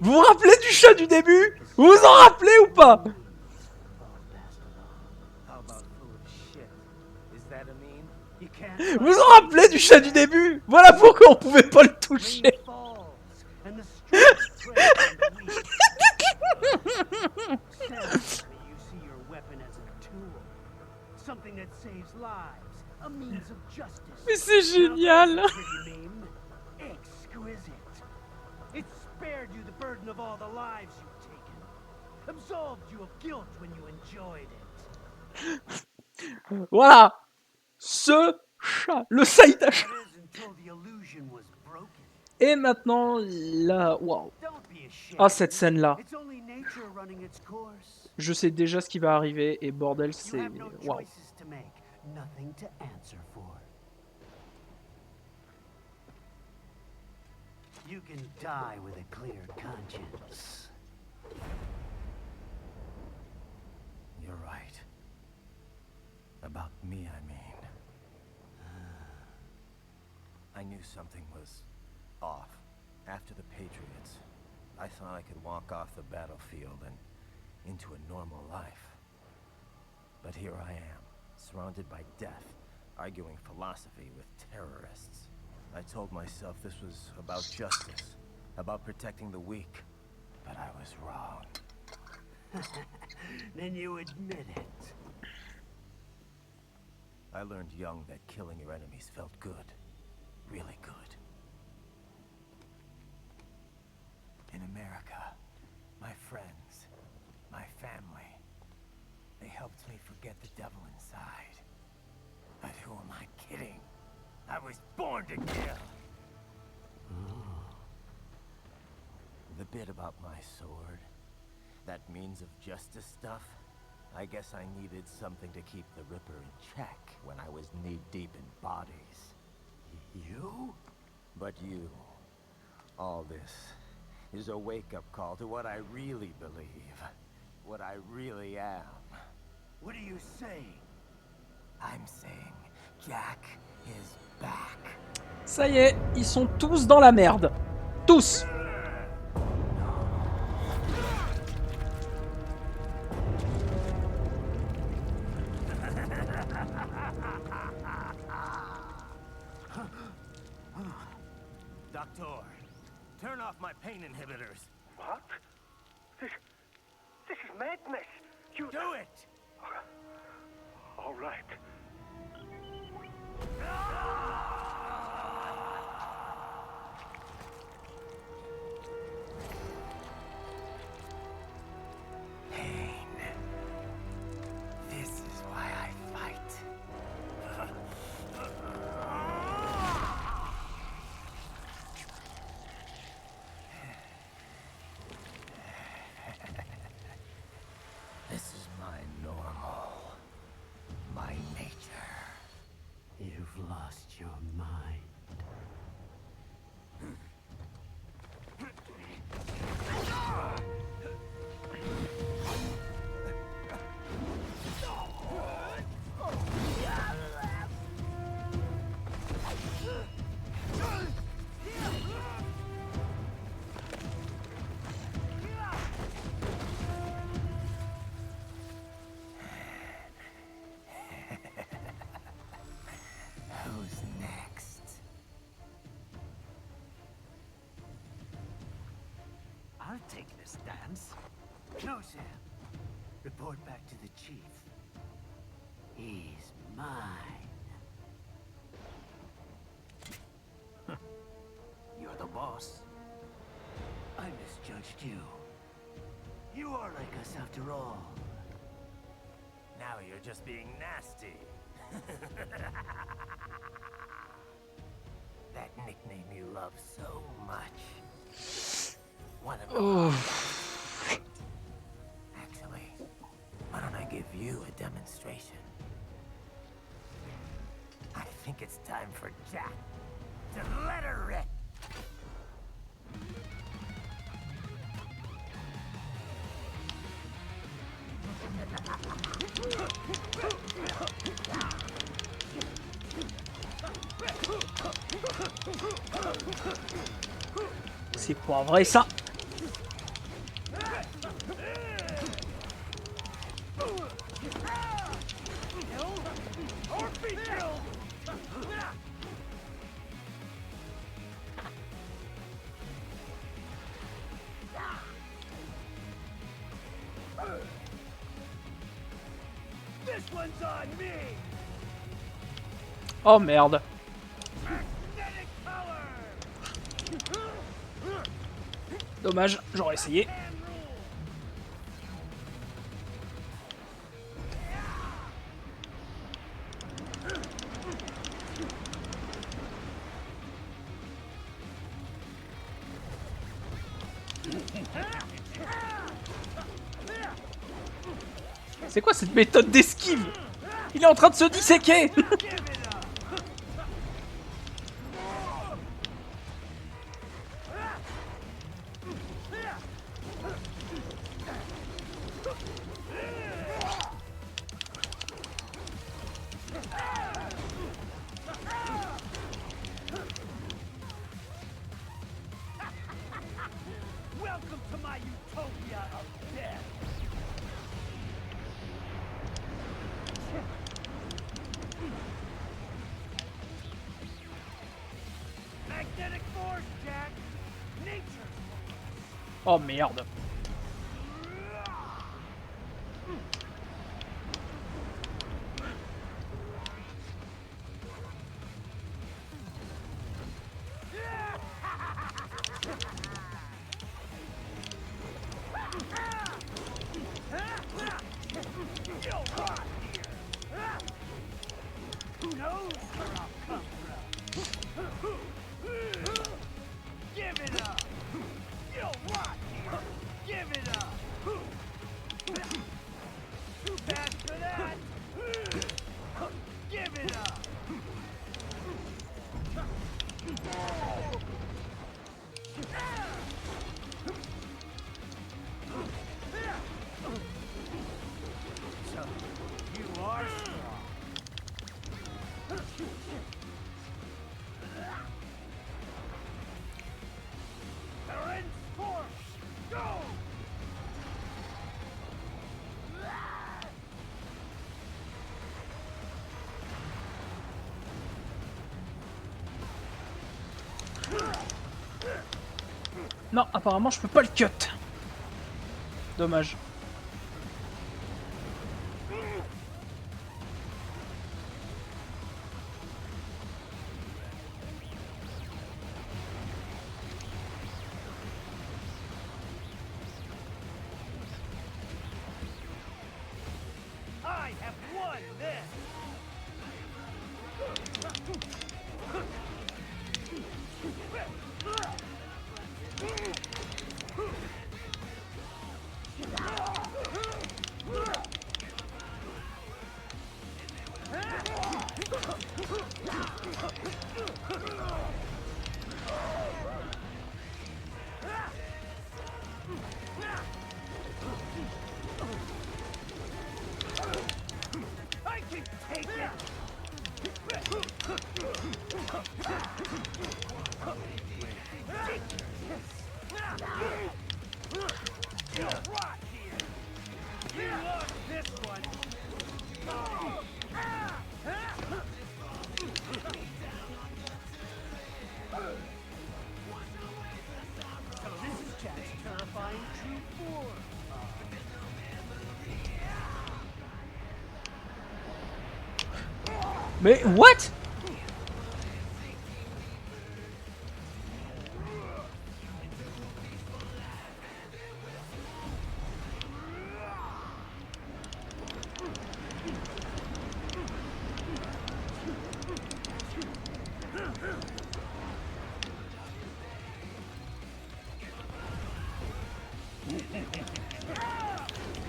Vous vous rappelez du chat du début? Vous vous en rappelez ou pas? Vous vous en rappelez du chat du début? Voilà pourquoi on pouvait pas le toucher. Mais c'est génial. It spared you the burden of all the lives you've taken. Absolved you of guilt when you enjoyed it. Voilà. Ce chat. Le Saïta chat. Et maintenant, là... Waouh. Ah, cette scène-là. Je sais déjà ce qui va arriver et bordel, c'est... Waouh. You can die with a clear conscience. You're right. About me, I mean. I knew something was off. After the Patriots, I thought I could walk off the battlefield and into a normal life. But here I am, surrounded by death, arguing philosophy with terrorists. I told myself this was about justice, about protecting the weak, but I was wrong. Then you admit it. I learned young that killing your enemies felt good. Really good. In America, my friends, my family, they helped me forget the devil inside. But who am I kidding? I was born to kill! The bit about my sword, that means of justice stuff, I guess I needed something to keep the Ripper in check when I was knee-deep in bodies. You? But you, all this, is a wake-up call to what I really believe, what I really am. What are you saying? I'm saying Jack is back. Ça y est, ils sont tous dans la merde. Tous. Doctor, turn off my pain inhibitors. What? This is madness. You do it. All right. Pain. This is why I fight. This is my normal. My nature. You've lost your mind. Who's next? I'll take this dance. No, sir. Report back to the chief. He's mine. You're the boss. I misjudged you. You are like us after all. Now you're just being nasty. That nickname you love so much. One of them. Actually, why don't I give you a demonstration? I think it's time for Jack to let her rip. C'est pas vrai ça. This one's on me. Oh merde. Dommage, j'aurais essayé. C'est quoi cette méthode d'esquive? Il est en train de se disséquer. Welcome to my utopia of death. Magnetic force, Jack. Nature. Oh merde. Who knows where I'll come from? Give it up! You'll rot here! Non, apparemment je peux pas le cut. Dommage. I have won this! I can take it! You'll rot here! You lost this one! So this is Jack's terrifying true form. Mais what?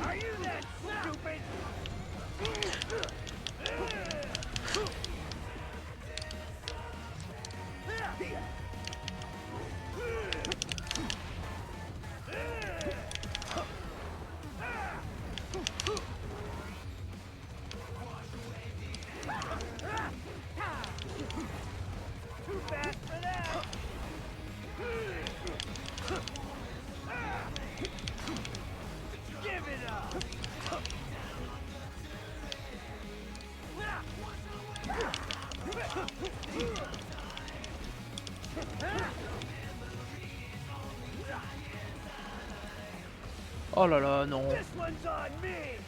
Are you that stupid? Too fast for that! Give it up! Oh là là, non. This one's on me!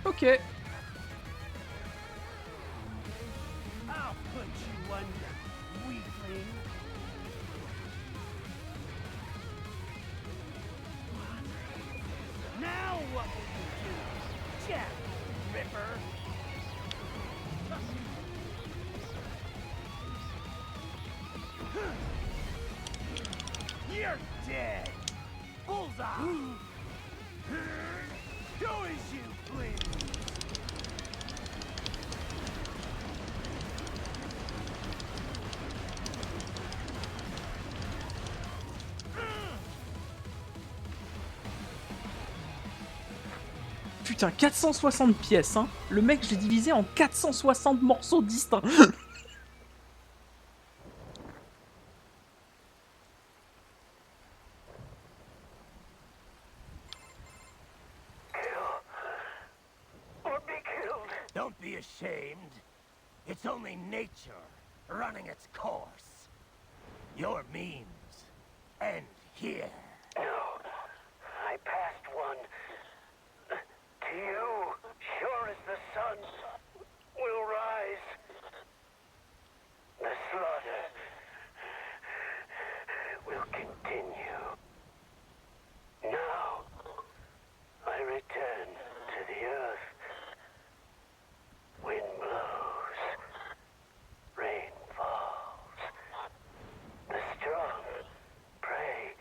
Ok. I'll put you under, weakling. Now what will you do, Jack Ripper? You're dead. Bullseye. Do as you please. Putain, 460 pièces, hein. Le mec, je l'ai divisé en 460 morceaux distincts. Don't be ashamed. It's only nature running its course. Your means end here. No. I passed one. To you, sure as the sun will rise. The slaughter will continue. Now, I return to the earth. Wind blows. Rain falls. The strong prey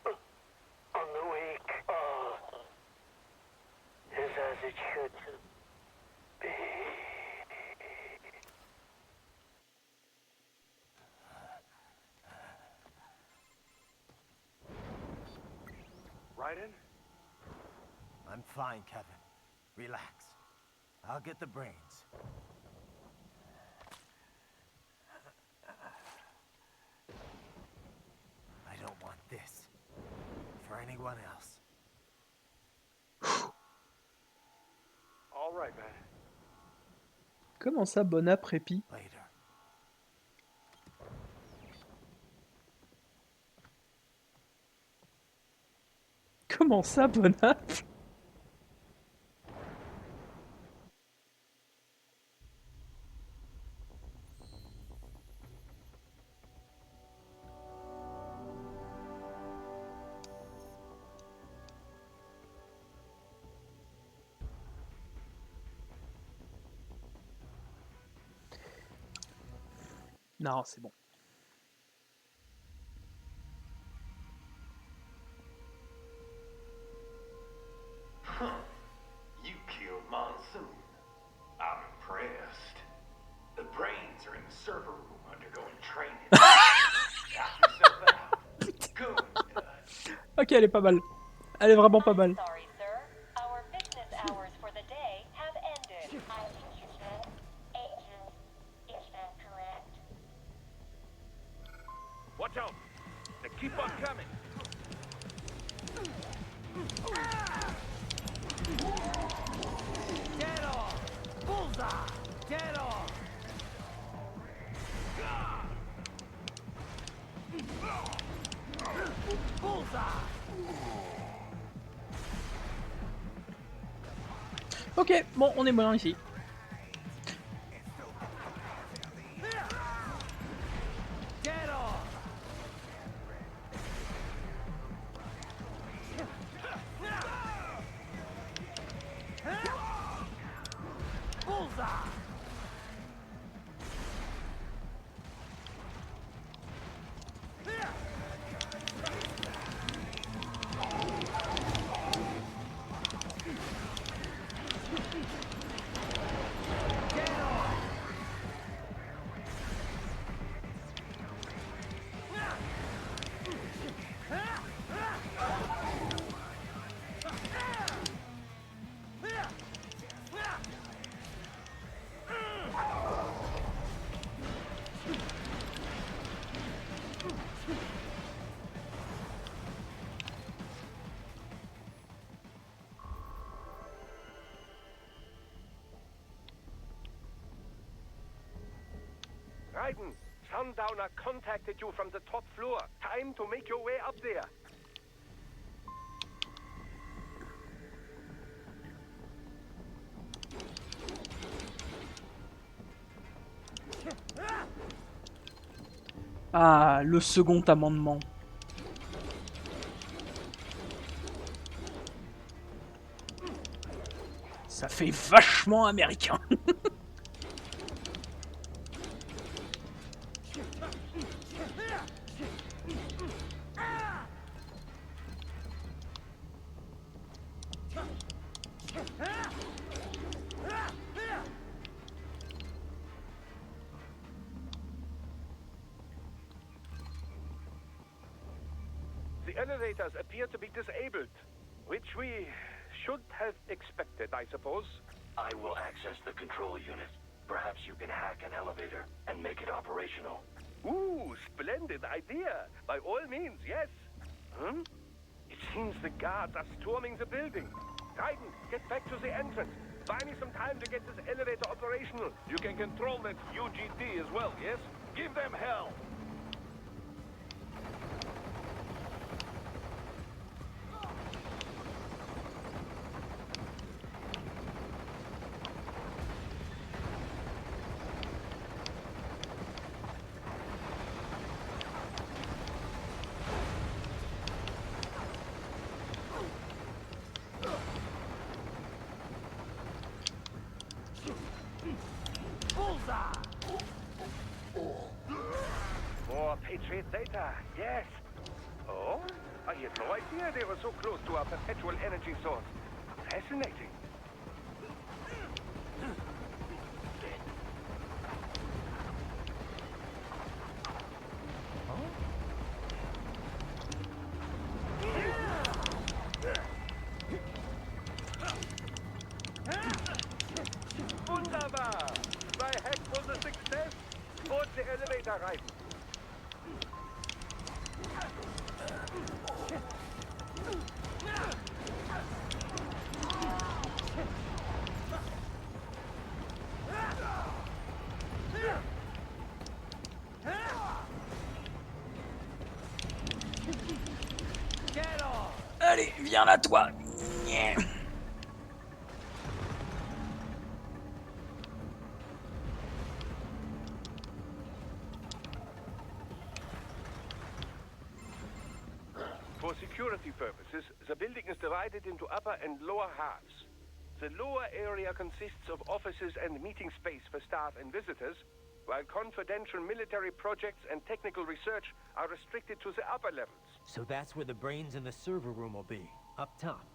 on the weak. All it should be. Right in? I'm fine, Kevin. Relax. I'll get the brains. I don't want this for anyone else. All right, man. Comment ça, bon après-pi? Later. Comment ça, bon app? Non, c'est bon. Huh. You killed Monsoon. I'm impressed. The brains are in the server room undergoing training. Knock yourself out. Good. Ok, elle est pas mal. Elle est vraiment pas mal. Sorry, sir. Our business hours for the day have ended. I think you said agent. Is that correct? Watch out! They keep on coming. Get off! Bullseye! Get off! Bullseye! Ok, bon, on est bon ici. Get off! Bullseye! Raiden, Sundowner contacted you from the top floor. Time to make your way up there. Ah, le second amendement. Ça fait vachement américain. The elevators appear to be disabled, which we should have expected, I suppose. I will access the control unit. Perhaps you can hack an elevator and make it operational. Ooh, splendid idea. By all means, yes. Huh? It seems the guards are storming the building. Raiden, get back to the entrance. Buy me some time to get this elevator operational. You can control that UGD as well, yes? Give them hell. More Patriot data, yes. Oh, I had no idea they were so close to our perpetual energy source. Fascinating. Wunderbar! By heck for the success! Board the elevator right. Allez, viens là, toi. Yeah. For security purposes, the building is divided into upper and lower halves. The lower area consists of offices and meeting space for staff and visitors, while confidential military projects and technical research are restricted to the upper levels. So that's where the brains in the server room will be, up top.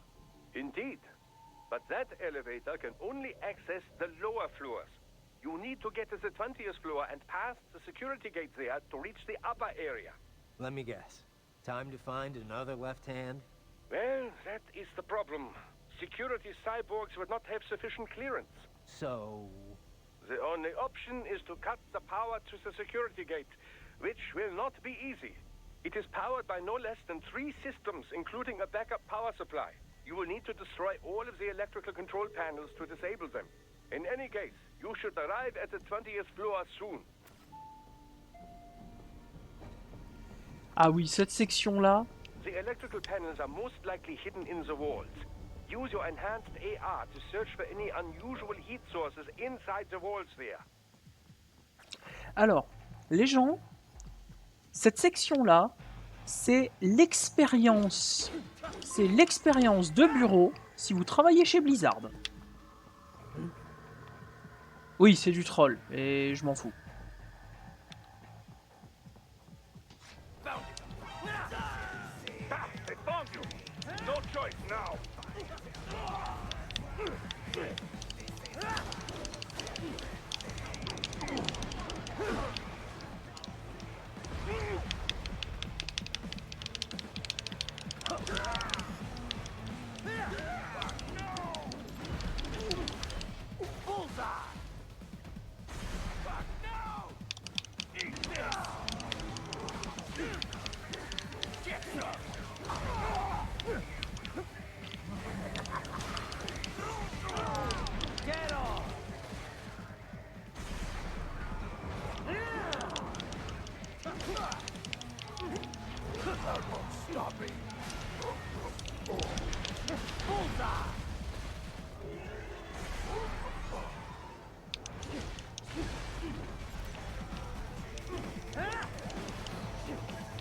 Indeed. But that elevator can only access the lower floors. You need to get to the 20th floor and pass the security gate there to reach the upper area. Let me guess. Time to find another left hand? Well, that is the problem. Security cyborgs would not have sufficient clearance. So... The only option is to cut the power to the security gate, which will not be easy. It is powered by no less than 3 systems, including a backup power supply. You will need to destroy all of the electrical control panels to disable them. In any case, you should arrive at the 20th floor soon. Ah oui, cette section-là. The electrical panels are most likely hidden in the walls. Use your enhanced AR to search for any unusual heat sources inside the walls there. Alors, les gens, cette section-là, c'est l'expérience. C'est l'expérience de bureau si vous travaillez chez Blizzard. Oui, c'est du troll, et je m'en fous. They found you! No choice now!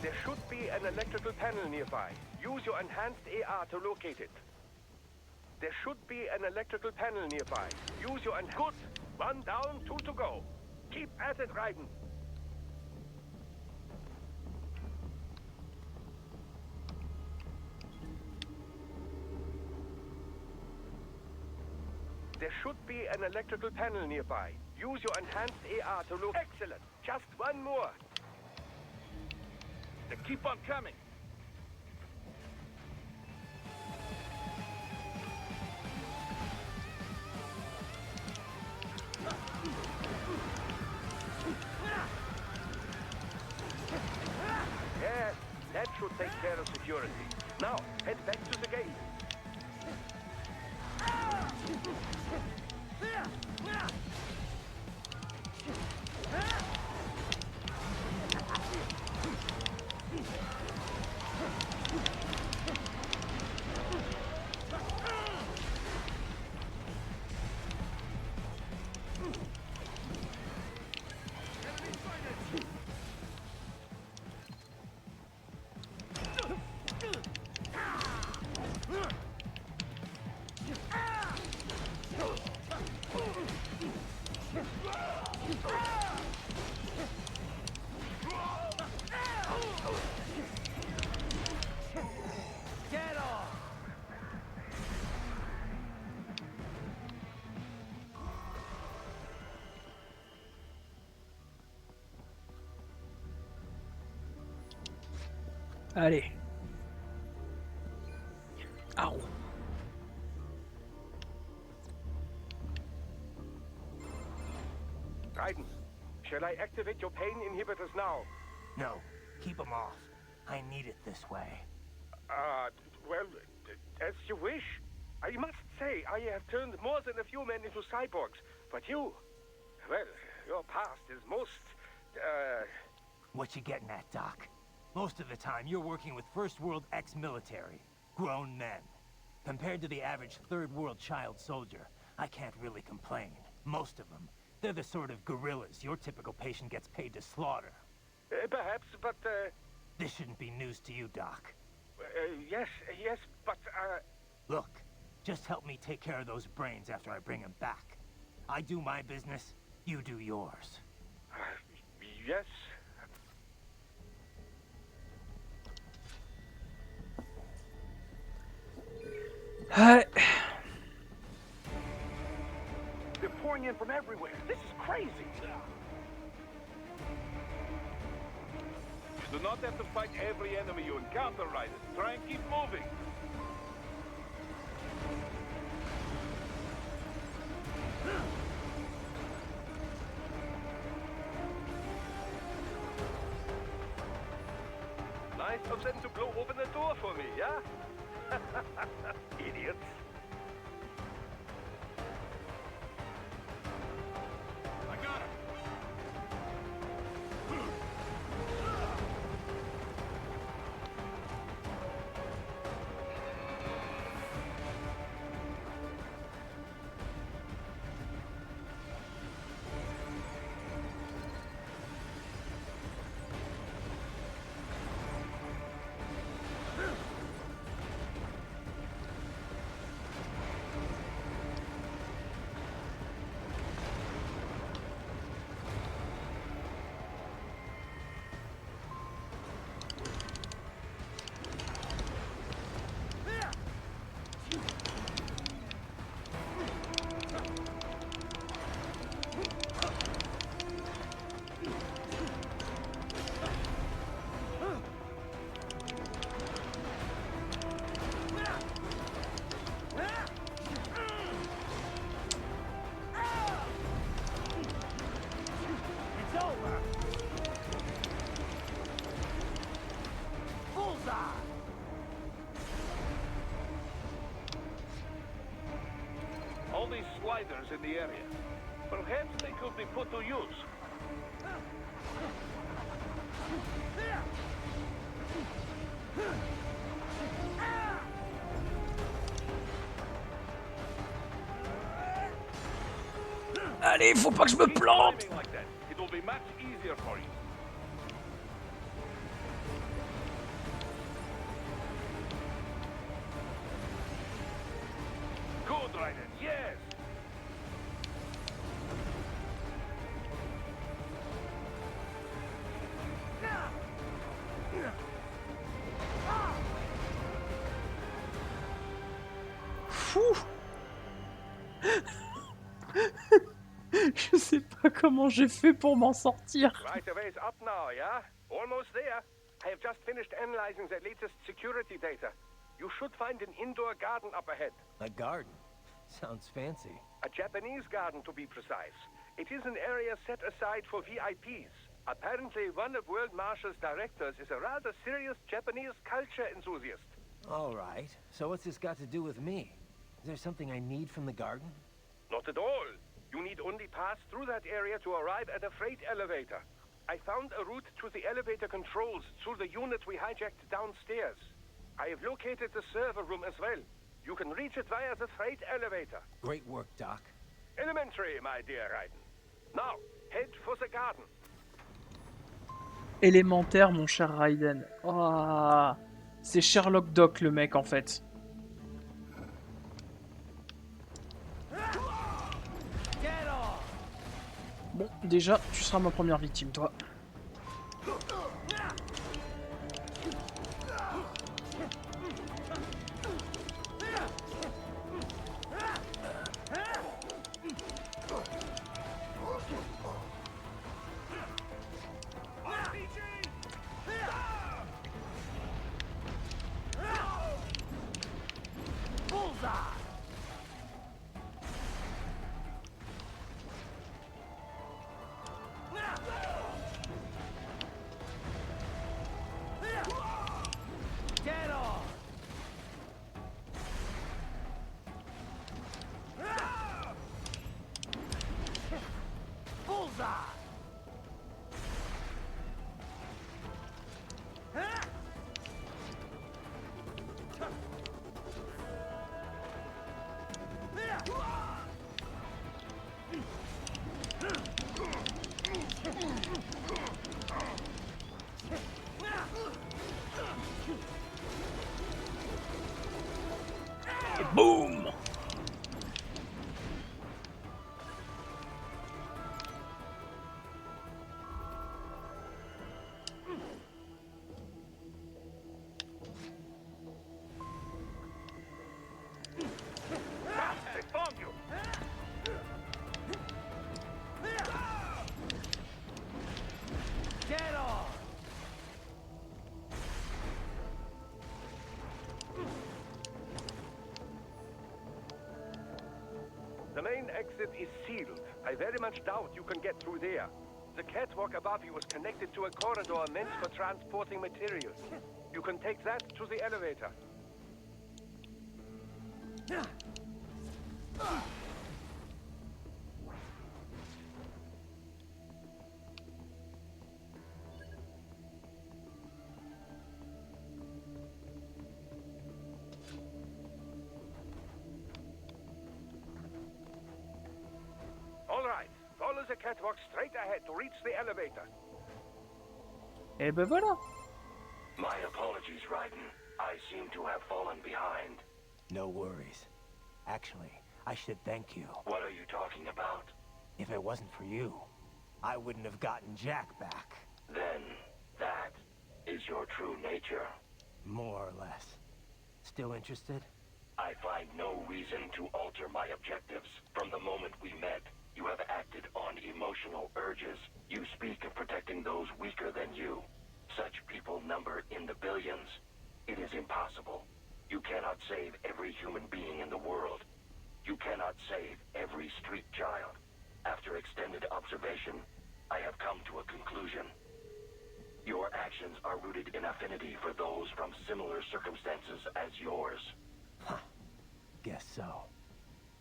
There should be an electrical panel nearby. Use your enhanced AR to locate it. There should be an electrical panel nearby. Use your Good! 1 down, 2 to go. Keep at it, Raiden. There should be an electrical panel nearby. Use your enhanced AR to look. Excellent! Just 1 more. They keep on coming. Yes, that should take care of security. Now, head back to the gate. Allez. Au. Raiden, shall I activate your pain inhibitors now? No, keep them off. I need it this way. Well, as you wish. I must say, I have turned more than a few men into cyborgs, but you, well, your past is most, What you getting at, Doc? Most of the time, you're working with first world ex-military, grown men. Compared to the average third world child soldier, I can't really complain. Most of them, they're the sort of guerrillas your typical patient gets paid to slaughter. Perhaps, but, This shouldn't be news to you, Doc. yes, but, Look, just help me take care of those brains after I bring them back. I do my business, you do yours. yes. They're pouring in from everywhere. This is crazy. You do not have to fight every enemy you encounter, Raiden. Try and keep moving. Nice of them to blow open the door for me, yeah? Idiots. I got him. All these sliders in the area. Perhaps they could be put to use. Allez, faut pas que je me plante. Climbing like that. It will be much easier for you. Good, Raiden. Yes. Fou. Je sais pas comment j'ai fait pour m'en sortir. Right away is up now, yeah? Almost there. I have just finished analyzing the latest security data. You should find an indoor garden up ahead. A garden? Sounds fancy. A Japanese garden, to be precise. It is an area set aside for VIPs. Apparently, one of World Marshal's directors is a rather serious Japanese culture enthusiast. All right. So what's this got to do with me? Is there something I need from the garden? Not at all. You need only pass through that area to arrive at a freight elevator. I found a route to the elevator controls through the unit we hijacked downstairs. I have located the server room as well. You can reach it via the freight elevator. Great work, Doc. Elementary, my dear Raiden. Now, head for the garden. Élémentaire, mon cher Raiden. Oh, c'est Sherlock Doc, le mec, en fait. Bon, déjà, tu seras ma première victime, toi. Boum. They found you! Get off! The main exit is sealed. I very much doubt you can get through there. The catwalk above you is connected to a corridor meant for transporting materials. You can take that to the elevator. All right, follow the catwalk straight ahead to reach the elevator. Et ben voilà. My apologies, Raiden. I seem to have fallen behind. No worries. Actually, I should thank you. What are you talking about? If it wasn't for you, I wouldn't have gotten Jack back. Then, that is your true nature. More or less. Still interested? I find no reason to alter my objectives. From the moment we met, you have acted on emotional urges. You speak of protecting those weaker than you. Such people number in the billions. It is impossible. You cannot save every human being in the world. You cannot save every street child. After extended observation, I have come to a conclusion. Your actions are rooted in affinity for those from similar circumstances as yours. Huh. Guess so.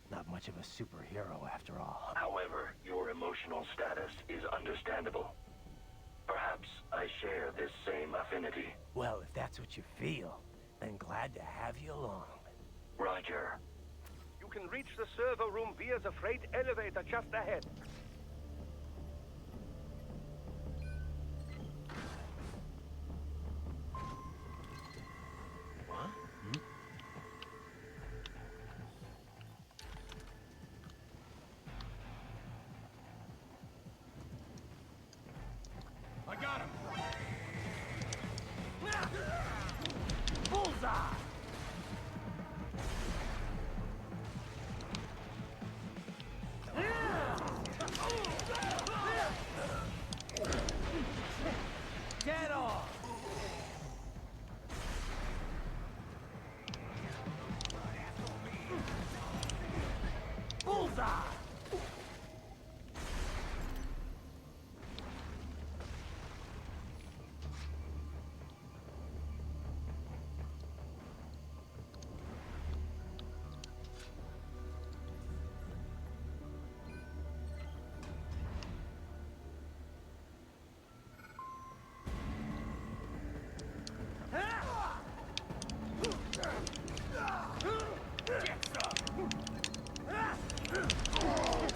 Not much of a superhero after all. However, your emotional status is understandable. Perhaps I share this same affinity. Well, if that's what you feel, then glad to have you along. Roger. You can reach the server room via the freight elevator just ahead. What? I got him! Bullseye! Get off! Bullseye!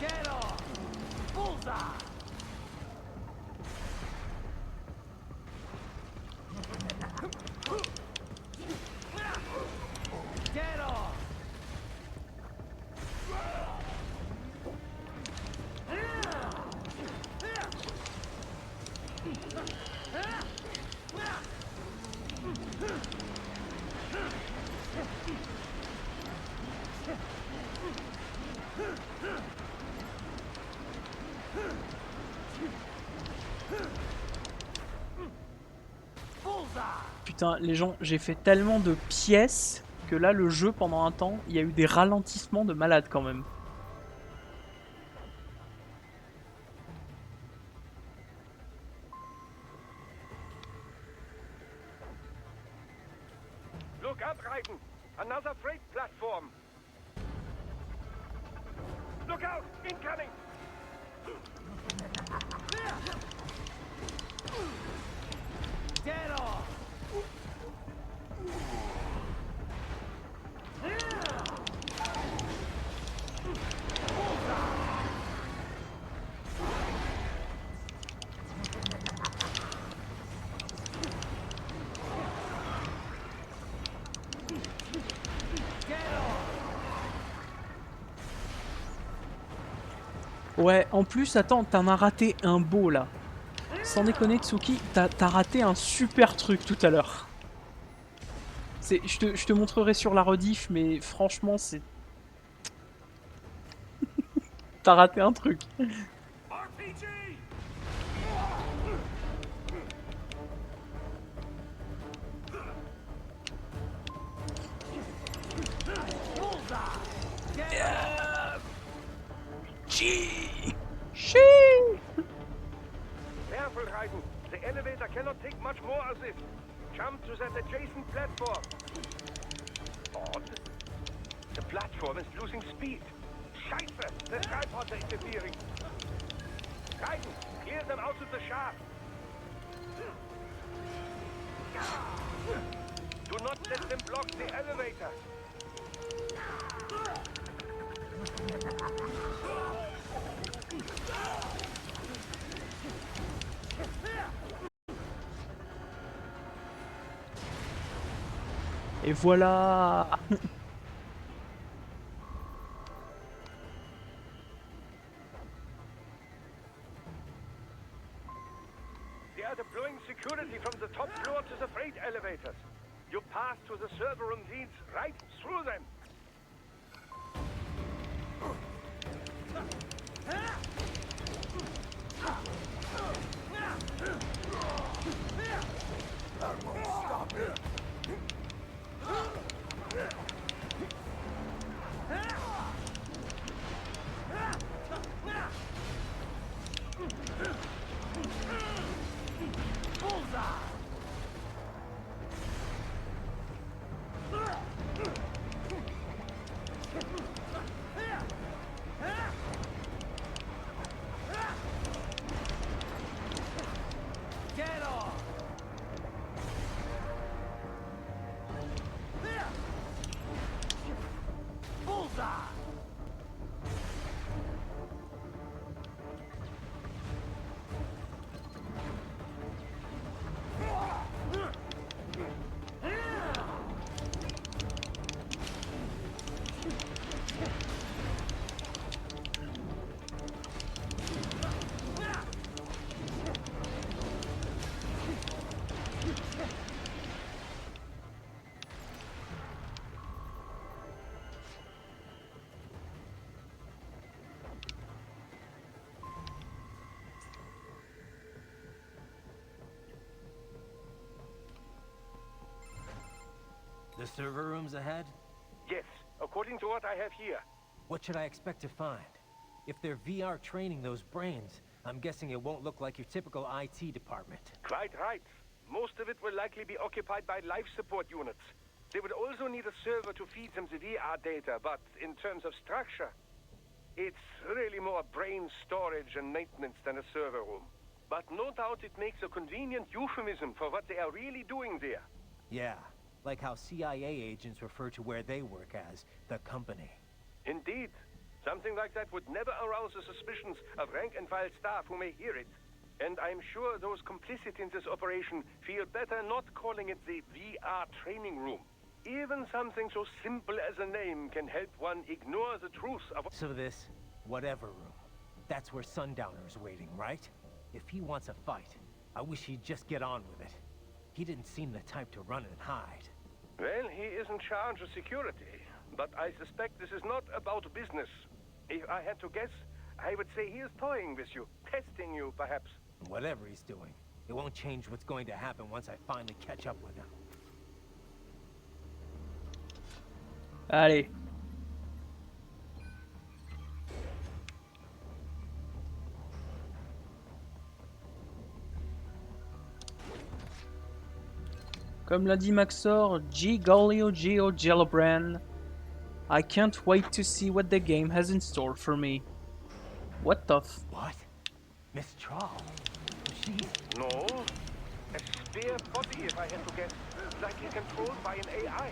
Get off! Bullseye! Get off! Putain, les gens, j'ai fait tellement de pièces que là, le jeu, pendant un temps, il y a eu des ralentissements de malade quand même. Look up, Raiden! Another freight platform! Look out! Incoming! Get off! Get off! Ouais, en plus, attends, t'en as raté un beau, là. Sans déconner, Tsuki, t'as raté un super truc tout à l'heure. Je te montrerai sur la rediff, mais franchement, c'est... T'as raté un truc. Careful, Raiden. The elevator cannot take much more assist. Jump to that adjacent platform. Odd. The platform is losing speed. Scheiße! The tripods are interfering. Raiden, clear them out of the shaft. Do not let them block the elevator. Et voilà. They are deploying security from the top floor to the freight elevators. Your path to the server room leads right through them. Stop it! Get off! Bullseye! The server room's ahead? Yes, according to what I have here. What should I expect to find? If they're VR training those brains, I'm guessing it won't look like your typical IT department. Quite right. Most of it will likely be occupied by life support units. They would also need a server to feed them the VR data, but in terms of structure, it's really more brain storage and maintenance than a server room. But no doubt it makes a convenient euphemism for what they are really doing there. Yeah, like how CIA agents refer to where they work as the company. Indeed. Something like that would never arouse the suspicions of rank-and-file staff who may hear it. And I'm sure those complicit in this operation feel better not calling it the VR training room. Even something so simple as a name can help one ignore the truth of... So this, whatever room, that's where Sundowner's waiting, right? If he wants a fight, I wish he'd just get on with it. He didn't seem the type to run and hide. Well, he is in charge of security, but I suspect this is not about business. If I had to guess, I would say he is toying with you, testing you, perhaps. Whatever he's doing, it won't change what's going to happen once I finally catch up with him. Allez. Comme l'a dit Maxor, G Golio Geo Gelobran. I can't wait to see what the game has in store for me. What the f... What? Miss Trawl? She... No. A spare body, if I had to guess. Likely controlled by an AI.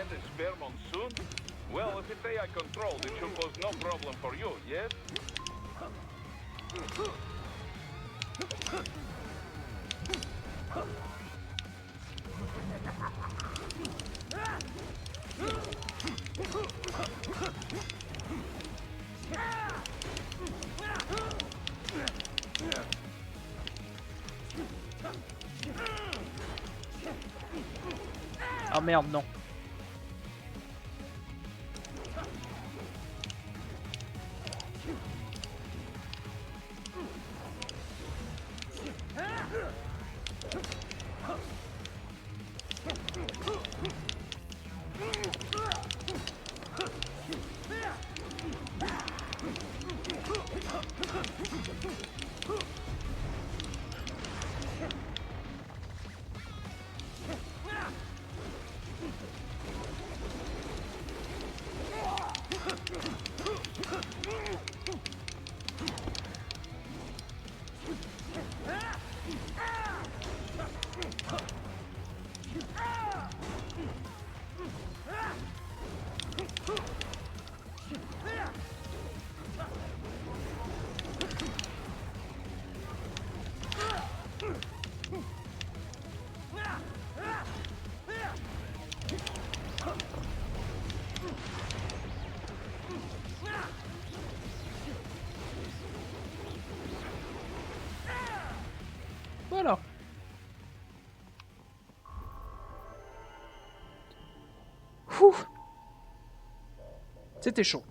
and a spare monsoon? Well, if it's AI controlled, it should pose no problem for you, yes? Ah merde, non. Voilà. Ouh. C'était chaud.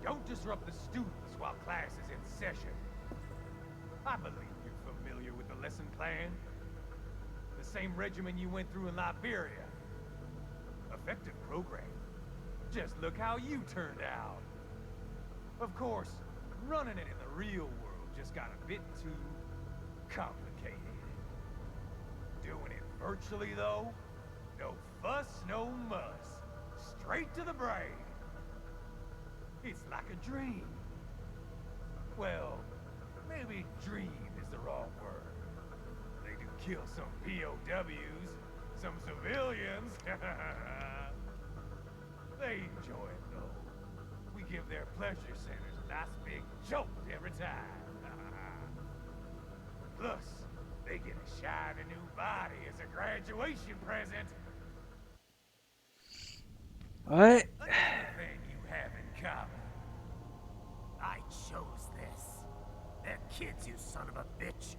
Don't disrupt the students while class is in session. I believe you're familiar with the lesson plan. The same regimen you went through in Liberia. Effective program. Just look how you turned out. Of course, running it in the real world just got a bit too complicated. Doing it virtually, though, no fuss, no muss. Straight to the brain. It's like a dream. Well, maybe dream is the wrong word. They do kill some POWs, some civilians. They enjoy it, though. We give their pleasure centers a nice big jolt every time. Plus, they get a shiny new body as a graduation present. Ouais. Another thing you have in common. I chose this. They're kids, you son of a bitch.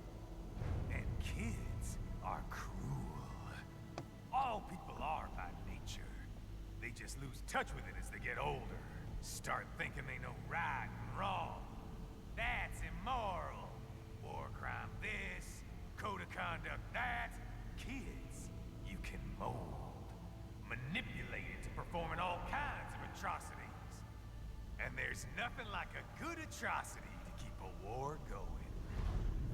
And kids are cruel. All people are by nature. They just lose touch with it as they get older. Start thinking they know right and wrong. That's immoral. War crime this, code of conduct that. Kids, you can mold, manipulate it to performing all kinds of atrocities. And there's nothing like a good atrocity to keep a war going.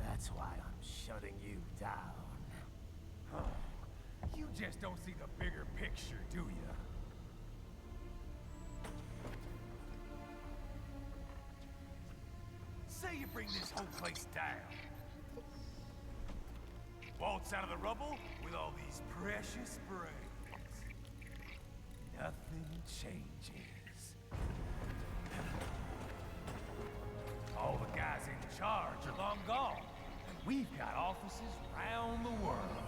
That's why I'm shutting you down. You just don't see the bigger picture, do you? Say you bring this whole place down. Waltz out of the rubble with all these precious brains. Nothing changes. All the guys in charge are long gone. We've got offices around the world.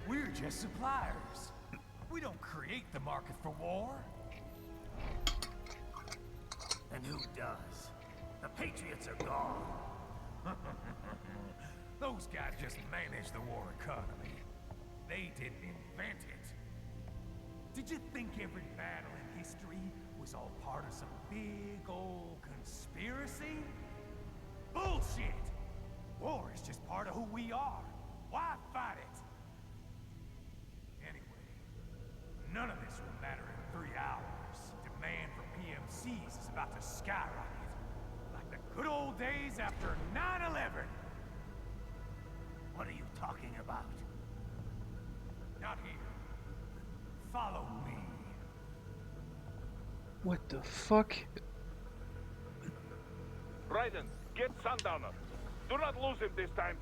We're just suppliers. We don't create the market for war. And who does? The Patriots are gone. Those guys just manage the war economy. They didn't invent it. Did you think every battle in history was all part of some big old conspiracy? Bullshit! War is just part of who we are. Why fight it? Anyway, none of this will matter in 3 hours. Demand for PMCs is about to skyrocket. Like the good old days after 9/11. What are you talking about? Not here. Follow me. What the fuck? Raiden, get Sundowner. Do not lose him this time.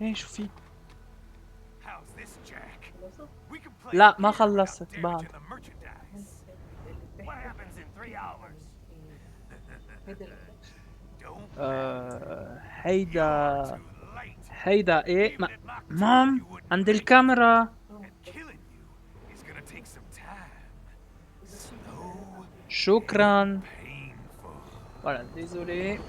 ايه شوفي How's this, Jack? We can play لا ما here without خلصت بعد. damaging the merchandise. What happens in 3 hours? هيدا ايه مام عند الكاميرا. It's gonna take some time. Slow. شكرا. Voilà, désolé.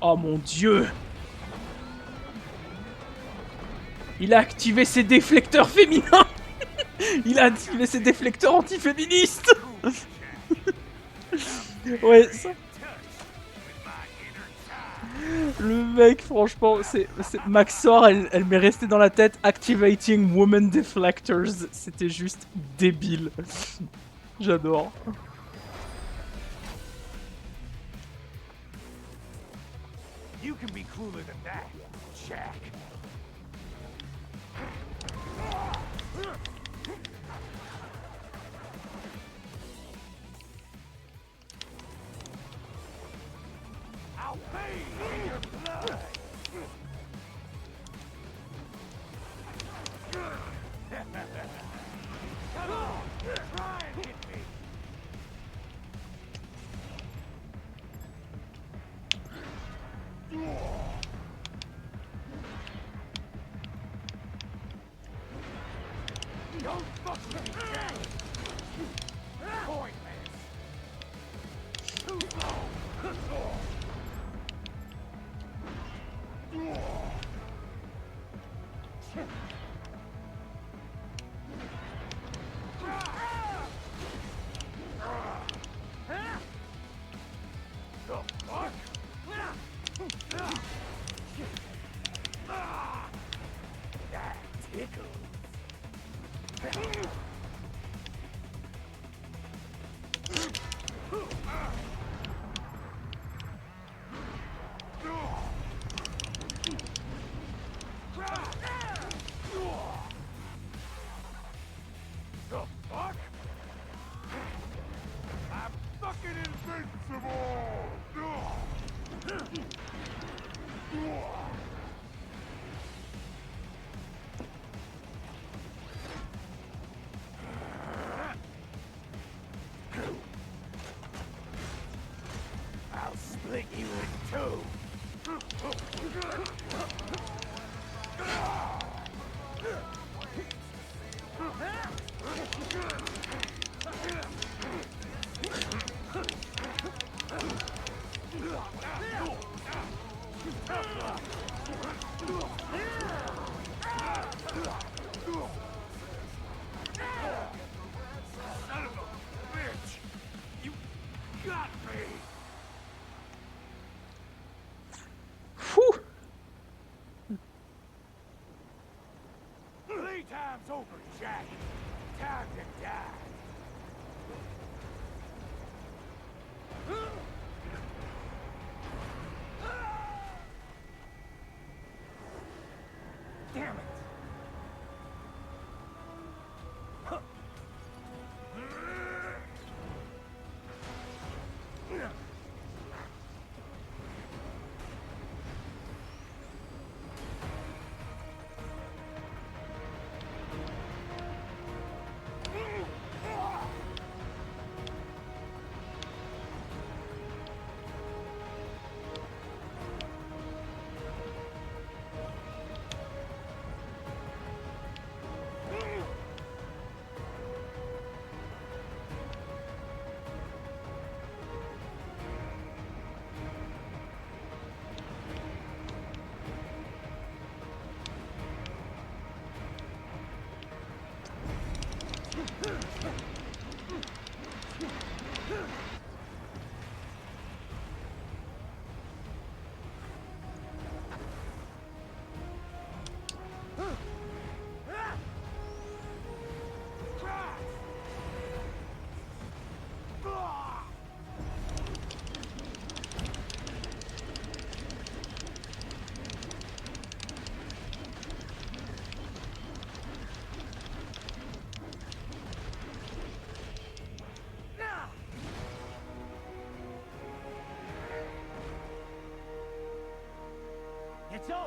Oh mon dieu! Il a activé ses déflecteurs féminins! Il a activé ses déflecteurs antiféministes! Ouais, ça... Le mec, franchement, c'est Maxor, elle m'est restée dans la tête. Activating woman deflectors. C'était juste débile. J'adore. You can be cooler than that, Jack. I'll pay in your blood. Come on, try and hit me. Don't fuck with me, Jack. Pointless. Too slow. That tickles. The fuck? I'm fucking invincible! I'll split you in two. Son of a bitch! You got me! Phew. Playtime's over, Jack. Time to die. Damn it.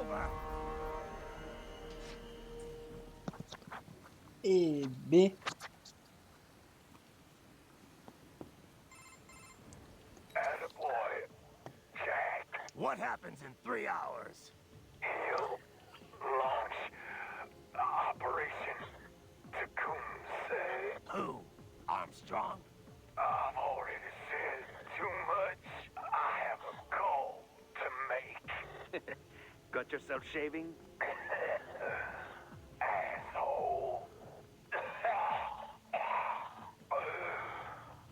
over. Et B. Attaboy, Jack. What happens in 3 hours? He'll launch Operation Tecumseh. Who? Armstrong? I've already said too much. I have a call to make. Got yourself shaving? Asshole.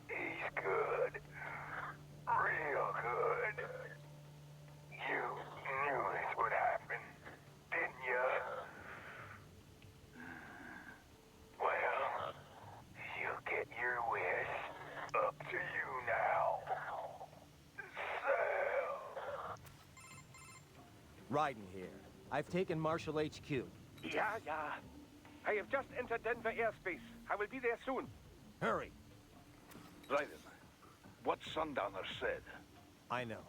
He's good. Real good. You knew this would happen, didn't you? Well, you get your wish. Up to you now. Sal. Ryden here. I've taken Marshall HQ. Yeah. I have just entered Denver airspace. I will be there soon. Hurry. Ryden, what Sundowner said. I know.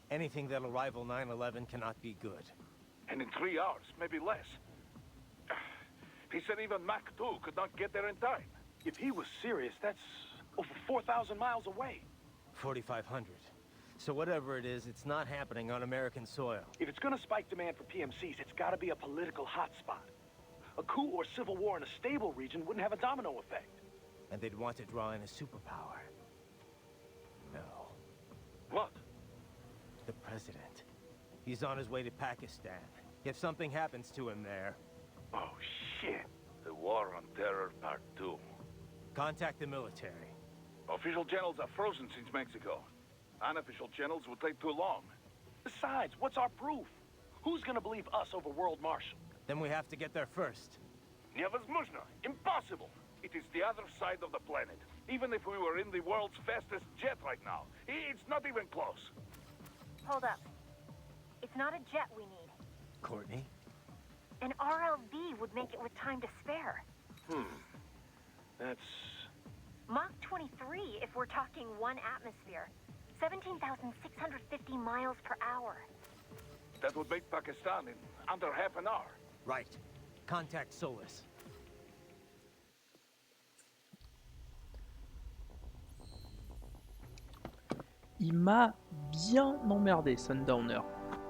Anything that'll rival 9/11 cannot be good. And in 3 hours, maybe less. He said even Mach 2 could not get there in time. If he was serious, that's over 4,000 miles away. 4,500. So whatever it is, it's not happening on American soil. If it's gonna spike demand for PMCs, it's gotta be a political hotspot. A coup or civil war in a stable region wouldn't have a domino effect. And they'd want to draw in a superpower. No. What? The president. He's on his way to Pakistan. If something happens to him there... Oh, shit. The War on Terror Part 2. Contact the military. Official channels are frozen since Mexico. Unofficial channels would take too long. Besides, what's our proof? Who's gonna believe us over World Marshal? Then we have to get there first. Невозможно. Impossible. It is the other side of the planet. Even if we were in the world's fastest jet right now, it's not even close. Hold up. It's not a jet we need. Courtney? An RLV would make it with time to spare. That's... Mach 23 if we're talking 1 atmosphere. 17,650 miles per hour. That would make Pakistan in under half an hour. Right. Contact Solus. Il m'a bien emmerdé, Sundowner.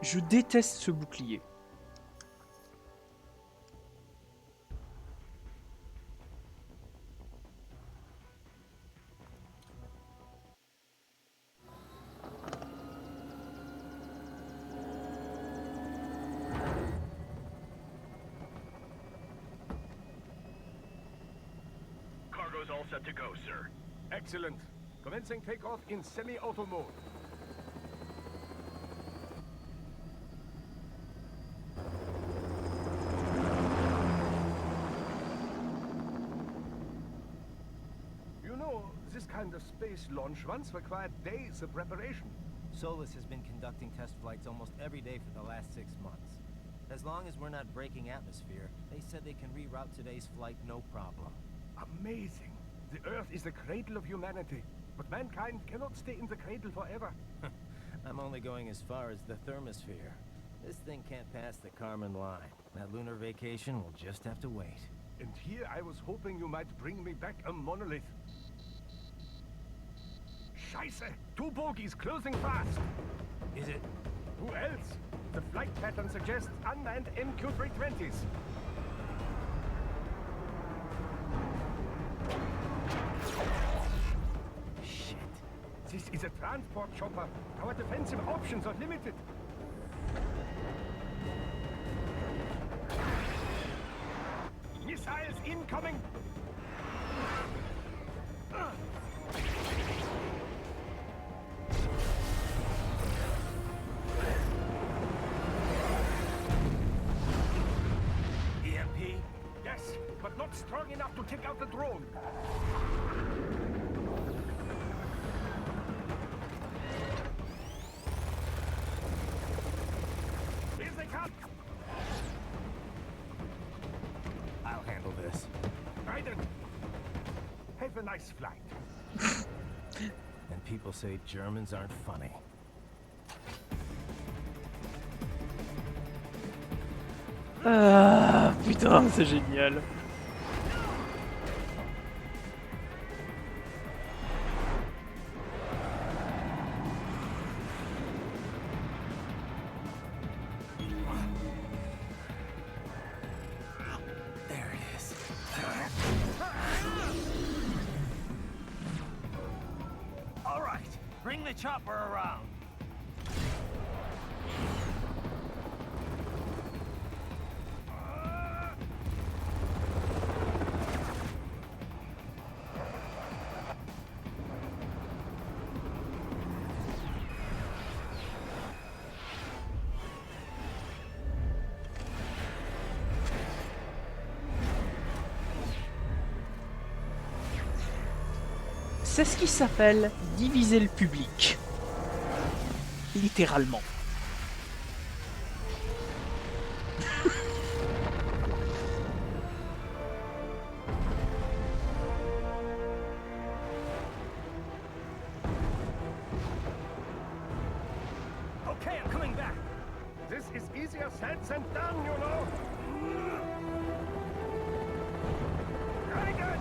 Je déteste ce bouclier. Cargo's all set to go, sir. Excellent. Commencing takeoff in semi-auto mode. You know, this kind of space launch once required days of preparation. Solus has been conducting test flights almost every day for the last 6 months. As long as we're not breaking atmosphere, they said they can reroute today's flight no problem. Amazing. The Earth is the cradle of humanity, but mankind cannot stay in the cradle forever. I'm only going as far as the thermosphere. This thing can't pass the Kármán line. That lunar vacation will just have to wait. And here I was hoping you might bring me back a monolith. Scheiße! 2 bogies closing fast! Is it? Who else? The flight pattern suggests unmanned MQ-320s. Shit. This is a transport chopper. Our defensive options are limited. Missiles incoming! EMP? Yes, but not strong enough to take out the drone. Here they come! I'll handle this. Raiden, have a nice flight. And people say Germans aren't funny. Ah, putain, c'est génial. There it is. All right, bring the chopper around. C'est ce qui s'appelle diviser le public. Littéralement. Okay, I'm coming back. This is easier said than done, you know. Very good.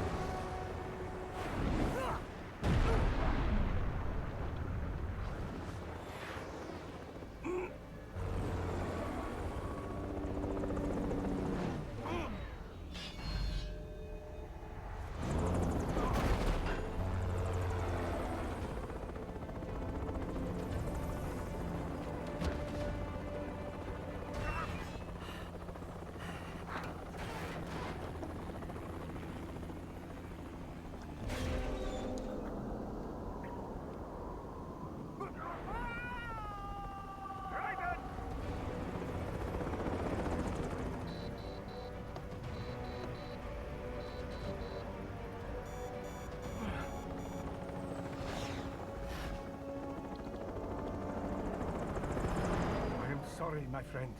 I am sorry, my friend.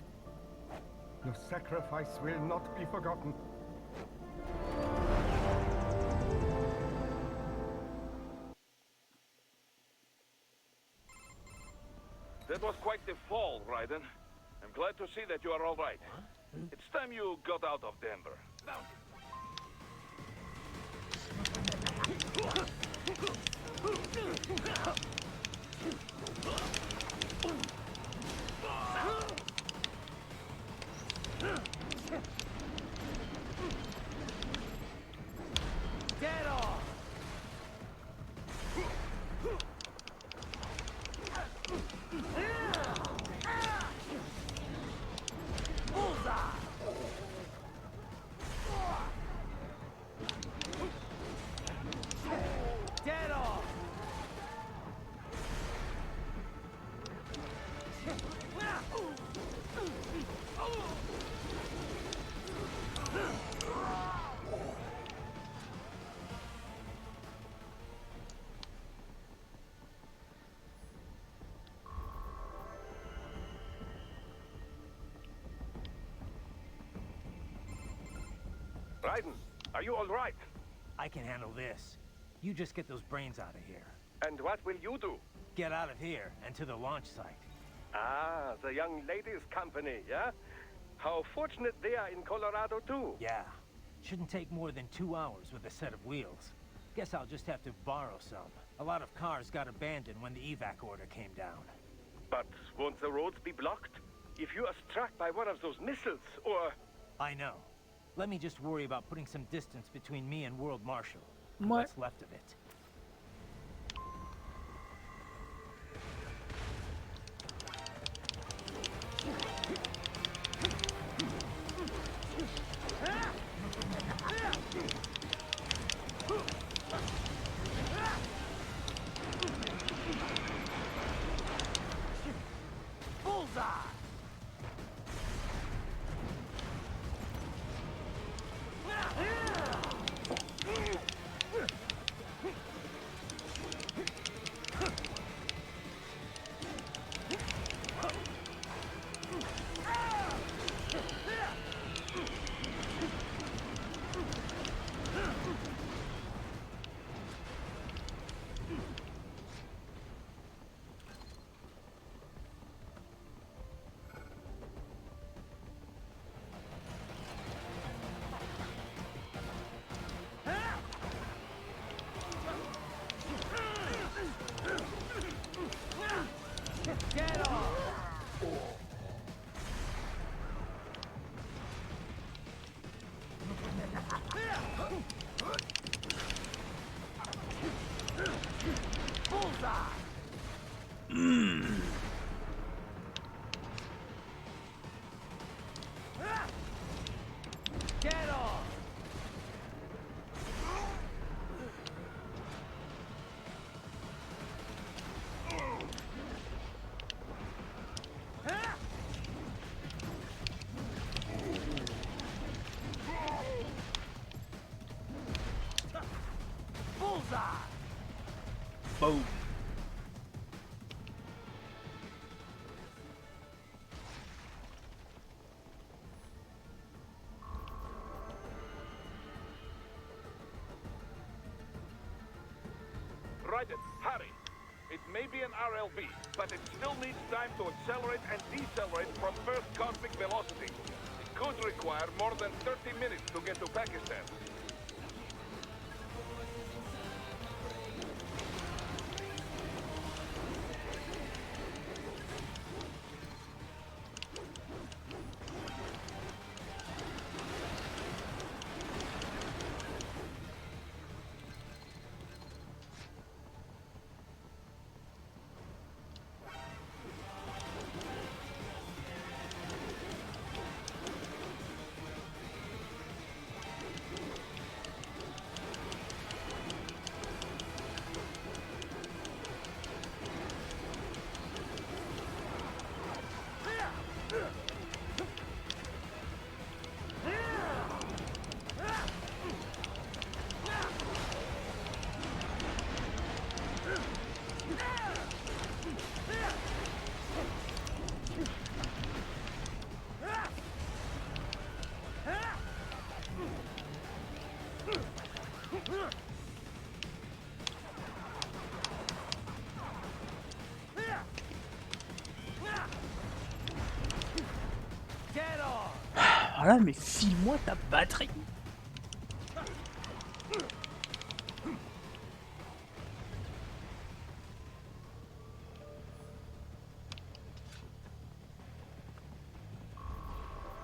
Your sacrifice will not be forgotten. That was quite the fall, Raiden. I'm glad to see that you are all right. It's time you got out of Denver. Get off! Bullseye! Get off! Raiden, are you all right? I can handle this. You just get those brains out of here. And what will you do? Get out of here and to the launch site. Ah, the young ladies' company, yeah? How fortunate they are in Colorado, too. Yeah. Shouldn't take more than 2 hours with a set of wheels. Guess I'll just have to borrow some. A lot of cars got abandoned when the evac order came down. But won't the roads be blocked? If you are struck by one of those missiles, or... I know. Let me just worry about putting some distance between me and World Marshal. What? What's left of it. Bullseye! Get off! Bullseye! Boom. Rediff, hurry. It may be an RLV, but it still needs time to accelerate and decelerate from first cosmic velocity. It could require more than 30 minutes to get to Pakistan. Voilà, mais file-moi ta batterie.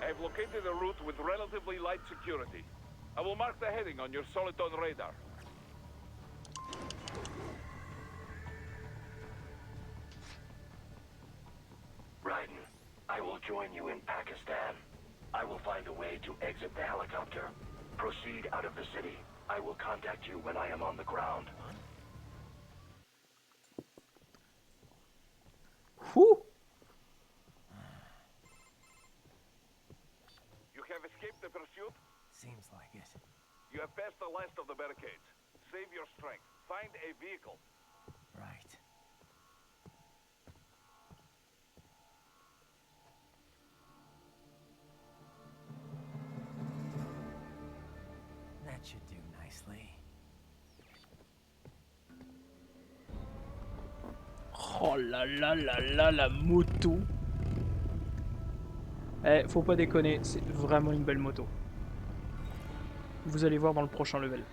I've located a route with relatively light security. I will mark the heading on your Soliton radar. Raiden, I will join you in Pakistan. I will find a way to exit the helicopter. Proceed out of the city. I will contact you when I am on the ground. Whew. You have escaped the pursuit? Seems like it. You have passed the last of the barricades. Save your strength. Find a vehicle. Right. That should do nicely. Oh là là là là, la moto. Eh, faut pas déconner, c'est vraiment une belle moto. Vous allez voir dans le prochain level.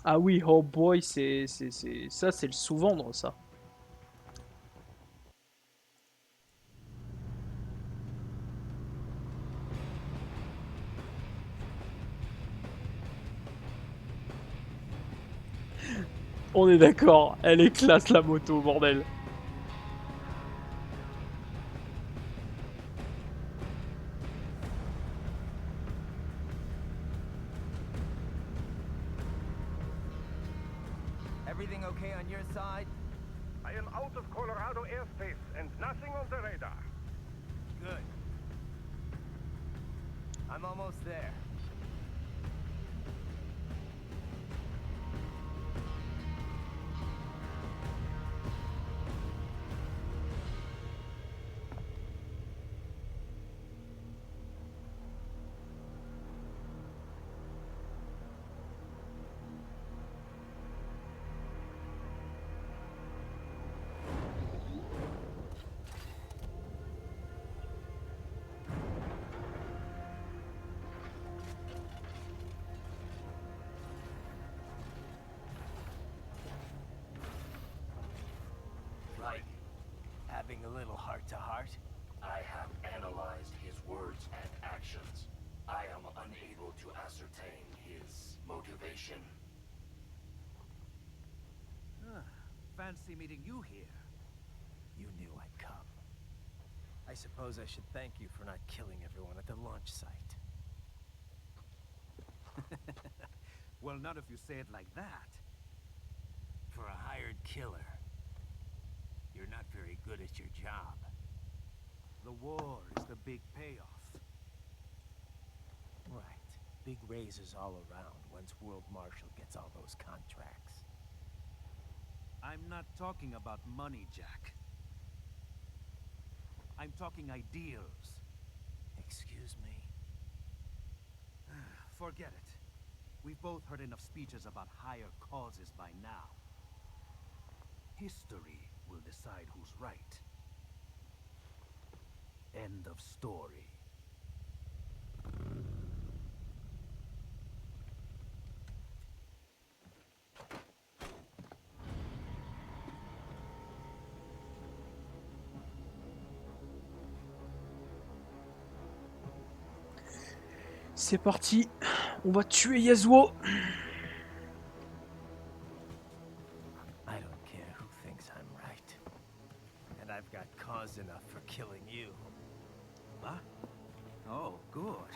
Ah oui, oh boy, ça c'est le sous-vendre ça. On est d'accord, elle est classe la moto, bordel. Everything okay on your side? I am out of Colorado airspace and nothing on the radar. Good. I'm almost there. having a little heart-to-heart? I have analyzed his words and actions. I am unable to ascertain his motivation. Fancy meeting you here. You knew I'd come. I suppose I should thank you for not killing everyone at the launch site. Well, not if you say it like that. For a hired killer, you're not very good at your job. The war is the big payoff. Right. Big raises all around once World Marshal gets all those contracts. I'm not talking about money, Jack. I'm talking ideals. Excuse me? Forget it. We've both heard enough speeches about higher causes by now. History will decide who's right. End of story. C'est parti, on va tuer Yasuo. I don't care who thinks I'm right. And I've got cause enough for killing you. Huh? Oh, good.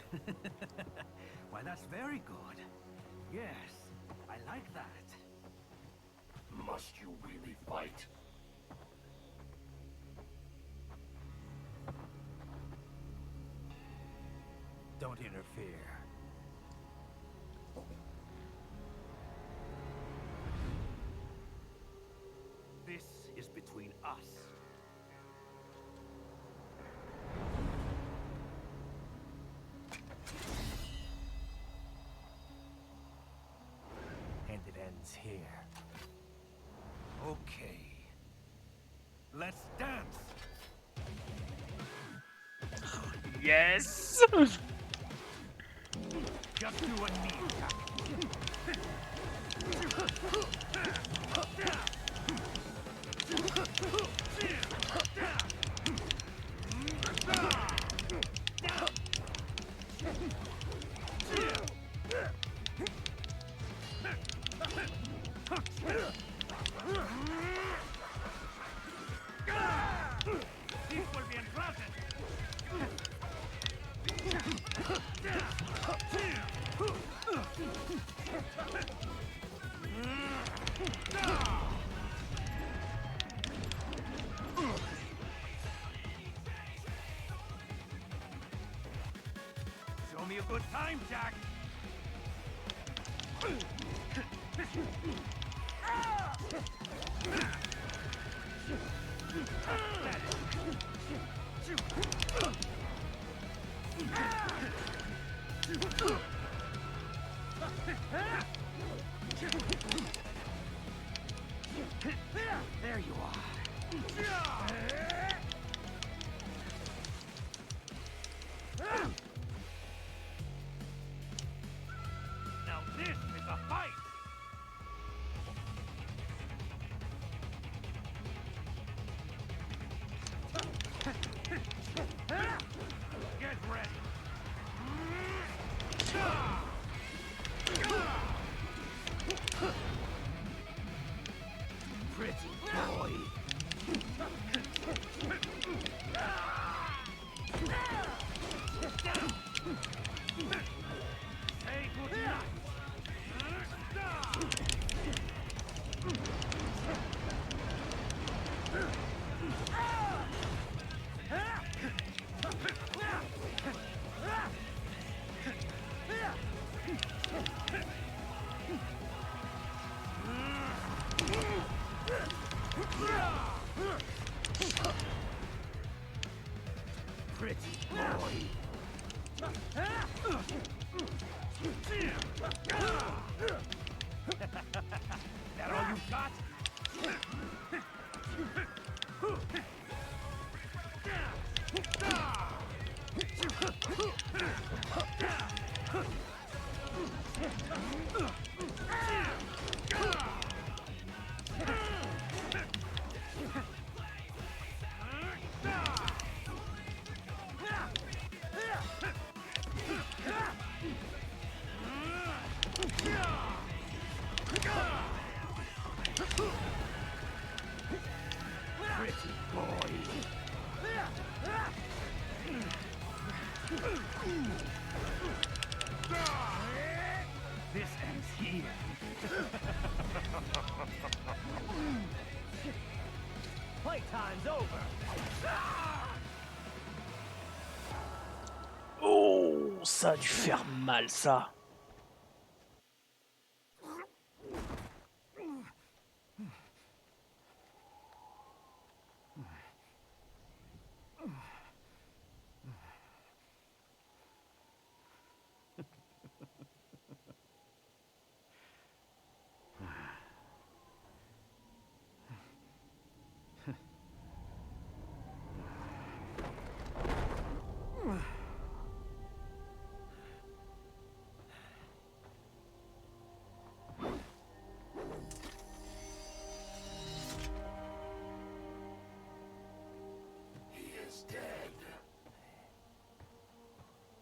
Why, that's very good. Yes, I like that. Must you really fight? Don't interfere. This is between us. And it ends here. Okay. Let's dance! Yes! Just you and me, Jack. Show me a good time, Jack. There you are. Now this is a fight! Get ready! Pretty boy! Say goodnight! Playtime's over. Oh, ça a dû faire mal, ça. He is dead.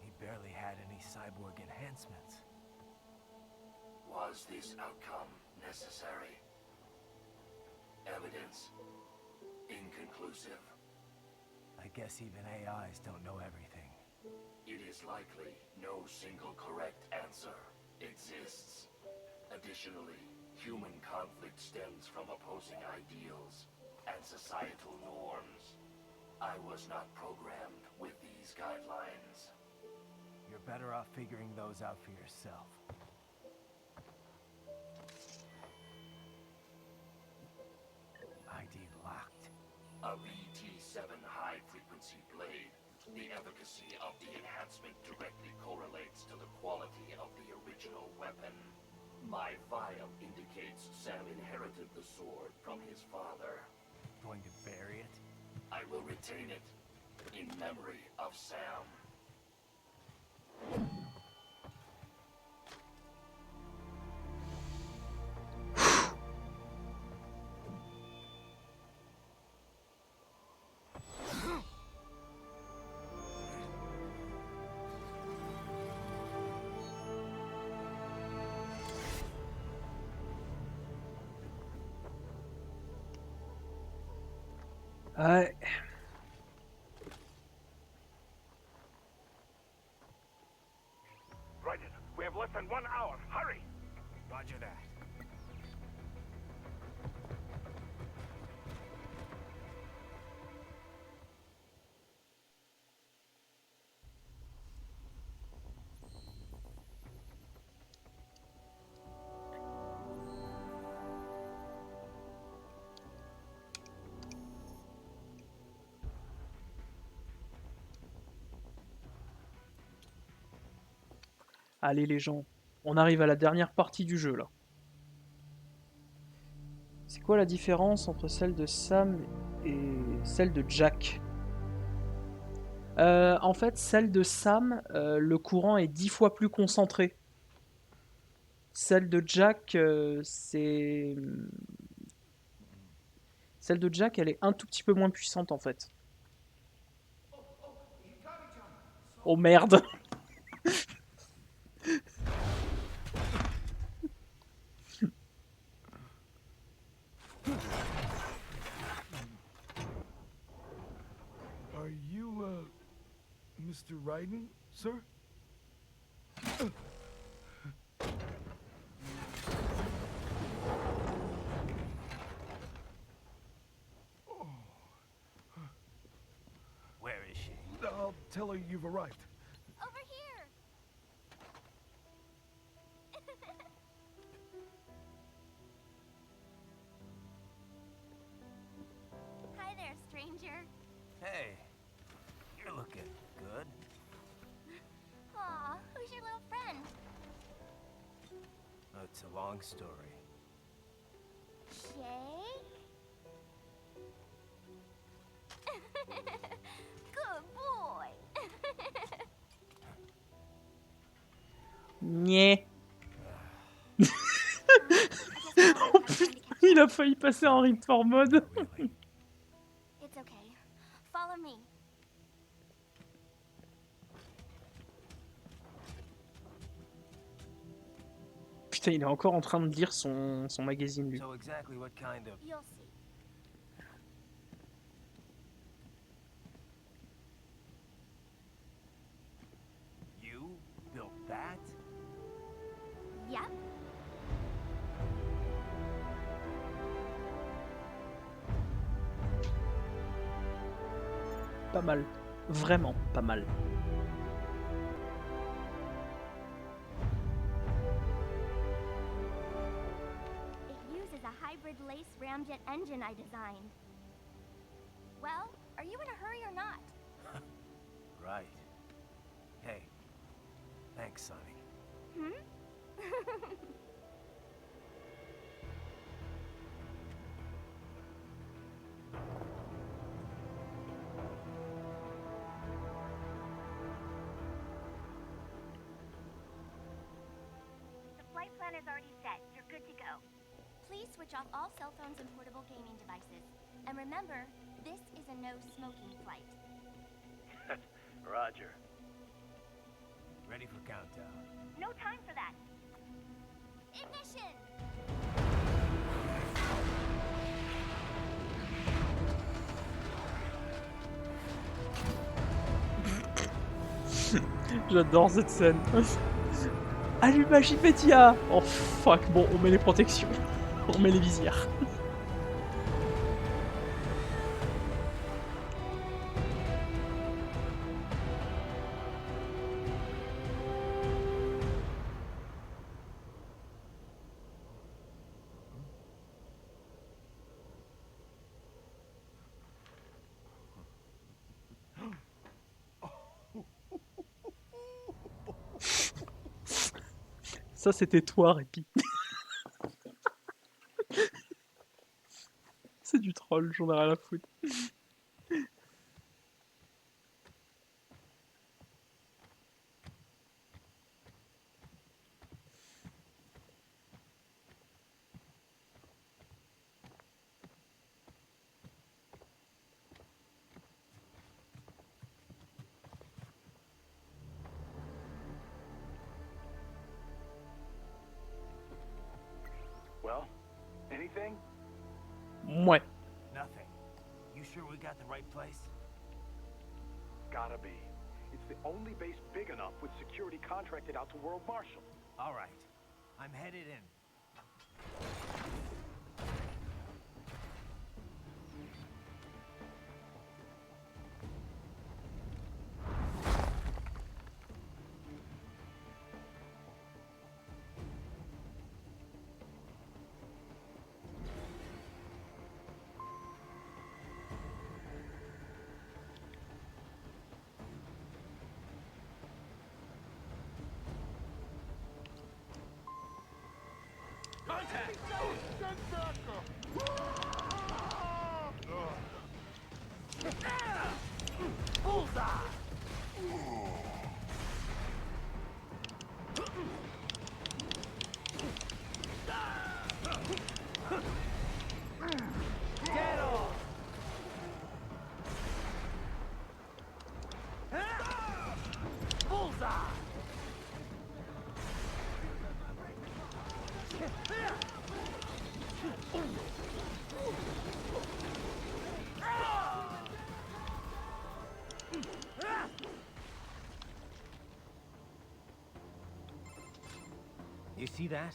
He barely had any cyborg enhancements. Was this outcome necessary? Evidence inconclusive. I guess even AIs don't know everything. It is likely no single correct answer exists. Additionally, human conflict stems from opposing ideals and societal norms. I was not programmed with these guidelines. You're better off figuring those out for yourself. ID locked. A VT7 high-frequency blade. The efficacy of the enhancement directly correlates to the quality of the original weapon. My vial indicates Sam inherited the sword from his father. Going to bury it? I will retain it in memory of Sam. Ouais. Rediff, we have less than 1 hour. Hurry! Roger that. Allez les gens, on arrive à la dernière partie du jeu là. C'est quoi la différence entre celle de Sam et celle de Jack? En fait, celle de Sam, le courant est 10 fois plus concentré. Celle de Jack, Celle de Jack, elle est un tout petit peu moins puissante en fait. Oh merde! Are you, Mr. Ryden, sir? Where is she? I'll tell her you've arrived. Over here! Hi there, stranger. Hey, you're looking good. Aw, who's your little friend? Oh, it's a long story. Jake? Good boy. Nyeh. Oh putain, il a failli passer en Rediff mode. It's okay. Follow me. Putain, il est encore en train de lire son magazine lui. So exactly what kind of... You'll see. You built that? Yep. pas mal. Vraiment pas mal. It uses a hybrid lace ramjet engine I designed. Well, are you in a hurry or not? Right. Hey, thanks, Sonny. Hmm? The flight plan is already set. You're good to go. Please switch off all cell phones and portable gaming devices. And remember, this is a no-smoking flight. Roger. Ready for countdown. No time for that. Ignition! J'adore cette scène. Allumage immédiat. Oh fuck, bon, on met les protections. On met les visières. Ça, c'était toi, Répi. C'est du troll, j'en ai rien à foutre. Well, anything? Ouais. Nothing. You sure we got the right place? Gotta be. It's the only base big enough with security contracted out to World Marshal. All right. I'm headed in. You see that?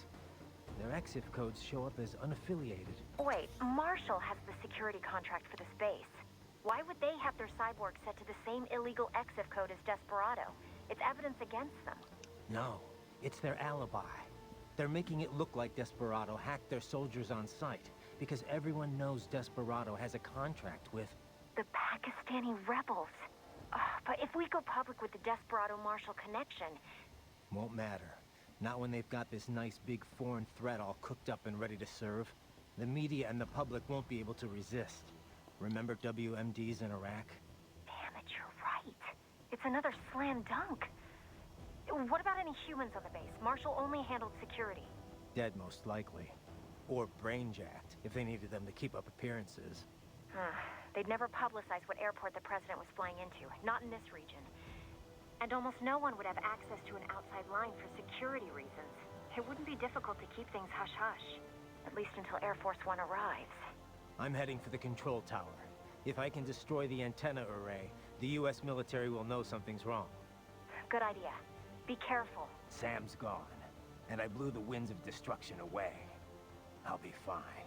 Their EXIF codes show up as unaffiliated. Wait, Marshall has the security contract for this base. Why would they have their cyborg set to the same illegal EXIF code as Desperado? It's evidence against them. No, it's their alibi. They're making it look like Desperado hacked their soldiers on sight, because everyone knows Desperado has a contract with... The Pakistani rebels. But if we go public with the Desperado-Marshall connection... Won't matter. Not when they've got this nice big foreign threat all cooked up and ready to serve. The media and the public won't be able to resist. Remember WMDs in Iraq? Damn it, you're right. It's another slam dunk. What about any humans on the base? Marshall only handled security. Dead, most likely. Or brain-jacked, if they needed them to keep up appearances. They'd never publicize what airport the president was flying into. Not in this region. And almost no one would have access to an outside line for security reasons. It wouldn't be difficult to keep things hush-hush. At least until Air Force One arrives. I'm heading for the control tower. If I can destroy the antenna array, the US military will know something's wrong. Good idea. Be careful. Sam's gone, and I blew the winds of destruction away. I'll be fine.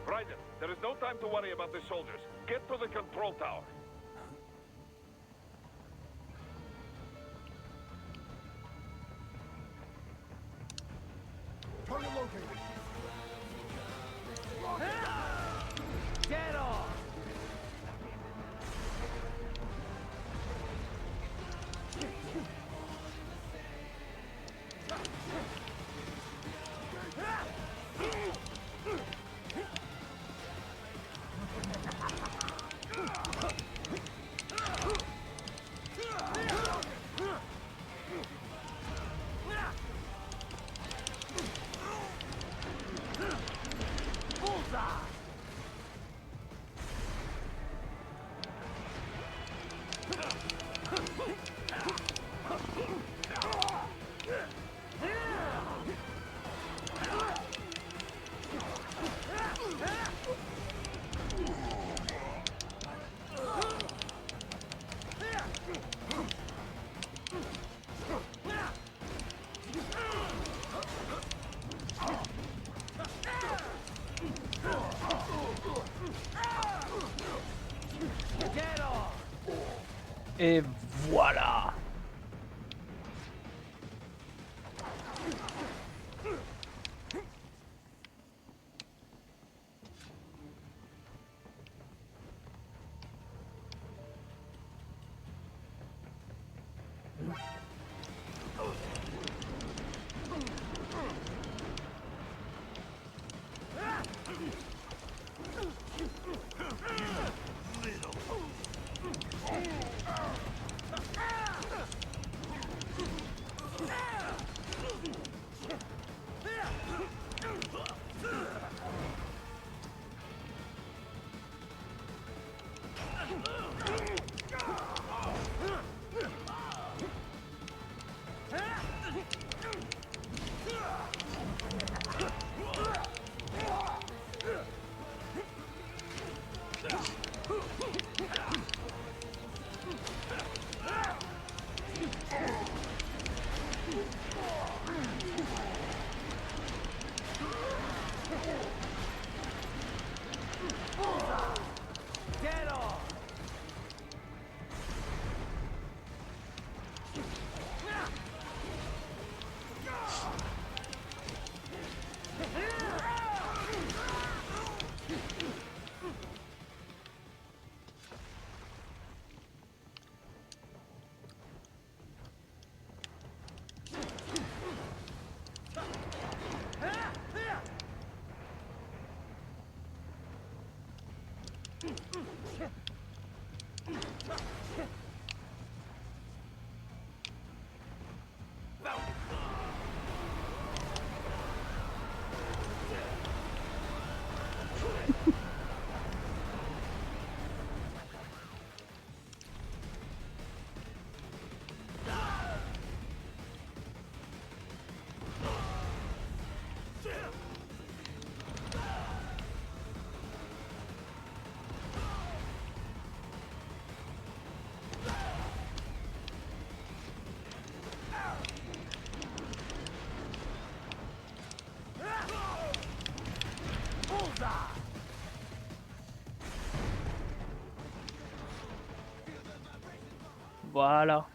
Rediff, there is no time to worry about the soldiers. Get to the control tower. Target located. Get off! Et voilà. Voilà.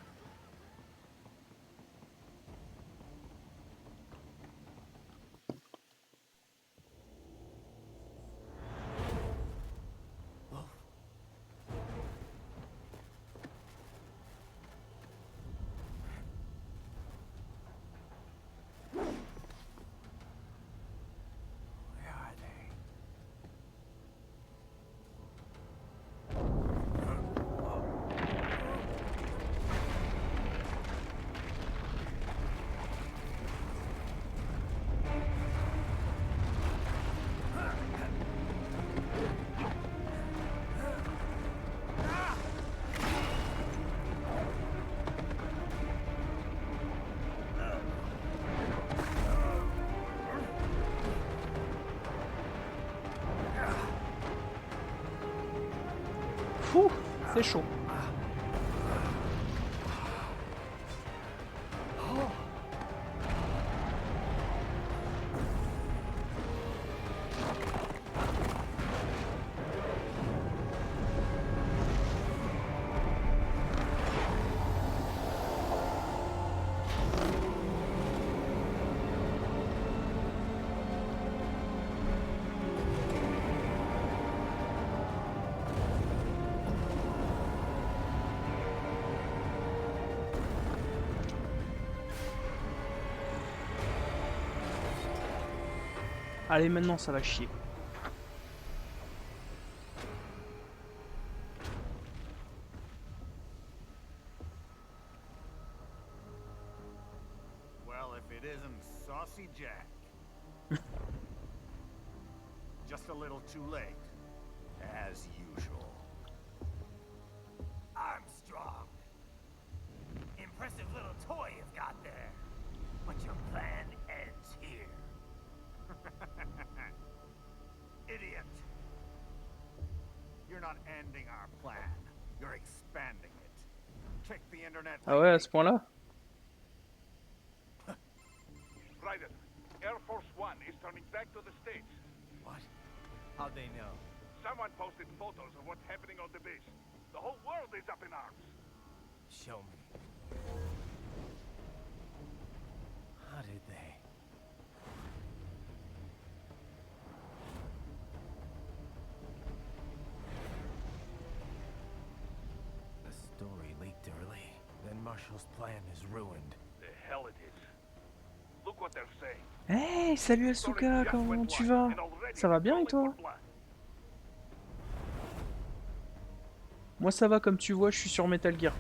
Fou, c'est chaud. Allez, maintenant ça va chier. Well, if it isn't Saucy Jack. Just a little too late, as usual. Armstrong. Impressive little toy you've got there. But your plan ends here. Idiot. You're not ending our plan. You're expanding it. Check the internet. Ah ouais, à ce point-là? Raiden, Air Force One is turning back to the States. What? How'd they know? Someone posted photos of what's happening on the base. The whole world is up in arms. Show me. How did they? The story leaked early. Then Marshall's plan is ruined. The hell it is. Look what they're saying. Hey, salut Asuka, comment tu vas? Ça va bien et toi? Moi ça va, comme tu vois, je suis sur Metal Gear.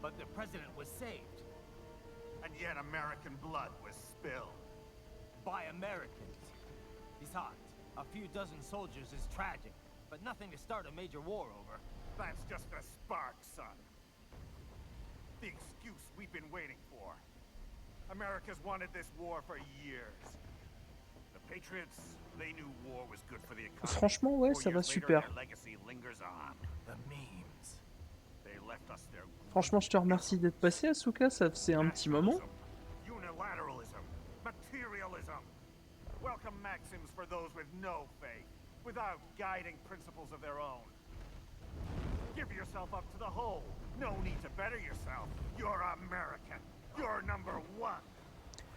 But the president was saved. And yet American blood was spilled. By Americans. Besides, a few dozen soldiers is tragic, but nothing to start a major war over. That's just a spark, son. The excuse we've been waiting for. America's wanted this war for years. The Patriots, they knew war was good for the economy. Franchement, ouais, ça va super. Their legacy lingers on. The memes. They left us their Franchement, je te remercie d'être passé, Asuka, ça faisait un petit moment. unilateralism, materialism. Welcome maxims for those with no faith, without guiding principles of their own. Give yourself up to the whole. No need to better yourself. You're American. You're number one.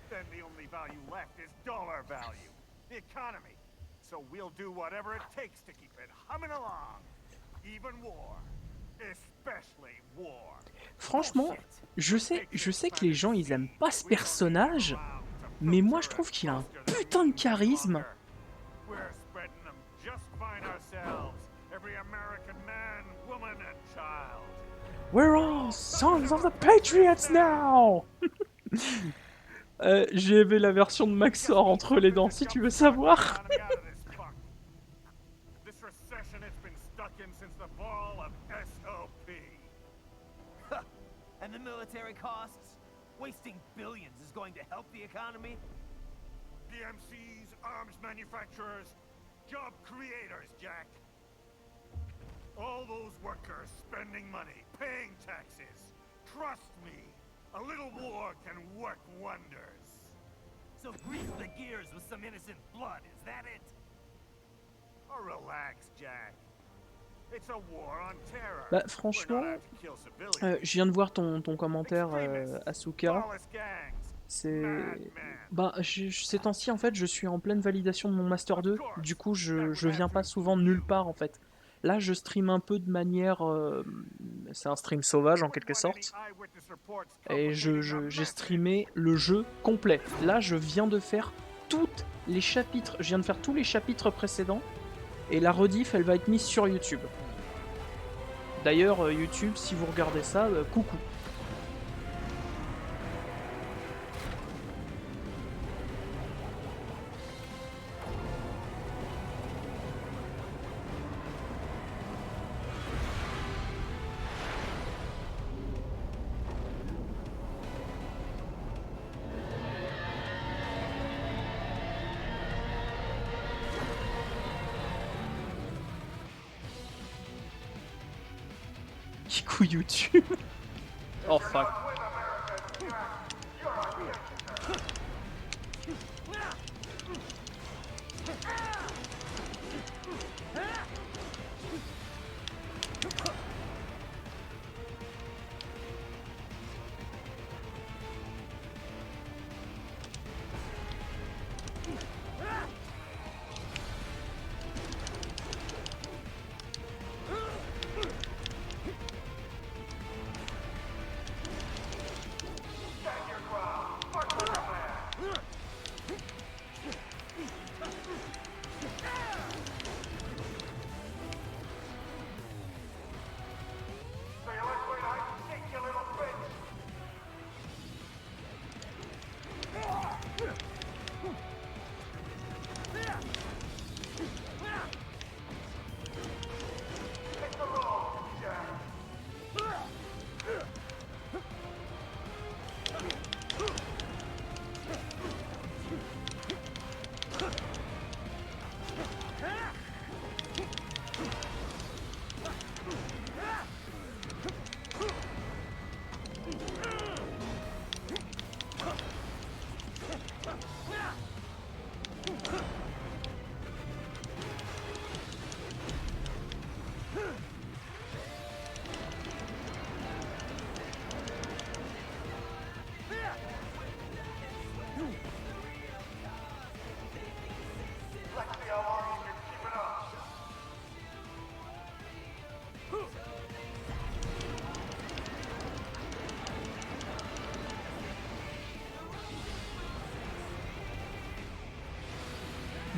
Then the only value left is dollar value, the economy. So we'll do whatever it takes to keep it humming along. Even war. Especially war. Franchement, je sais que les gens ils aiment pas ce personnage, mais moi je trouve qu'il a un putain de charisme. We're spreading them just fine ourselves. Every American man, woman, and child. We're all sons of the Patriots now. J'avais la version de Maxor entre les dents, si tu veux savoir. This recession has been stuck in since the fall of SOP. And the military costs? Wasting billions is going to help the economy? PMCs, arms manufacturers, job creators, Jack. All those workers spending money, paying taxes. Trust me, a little war can work wonders. So grease the gears with some innocent blood, is that it? Oh, relax, Jack. It's a war on terror. Bah franchement, je viens de voir ton commentaire, Asuka. C'est... Bah, ces temps-ci, en fait, je suis en pleine validation de mon Master 2. Du coup, je viens pas souvent de nulle part, en fait. Là, je stream un peu de manière... c'est un stream sauvage, en quelque sorte. Et j'ai streamé le jeu complet. Là, je viens de faire toutes les chapitres... Je viens de faire tous les chapitres précédents. Et la rediff, elle va être mise sur YouTube. D'ailleurs, YouTube, si vous regardez ça, coucou. Coup YouTube. Oh fuck.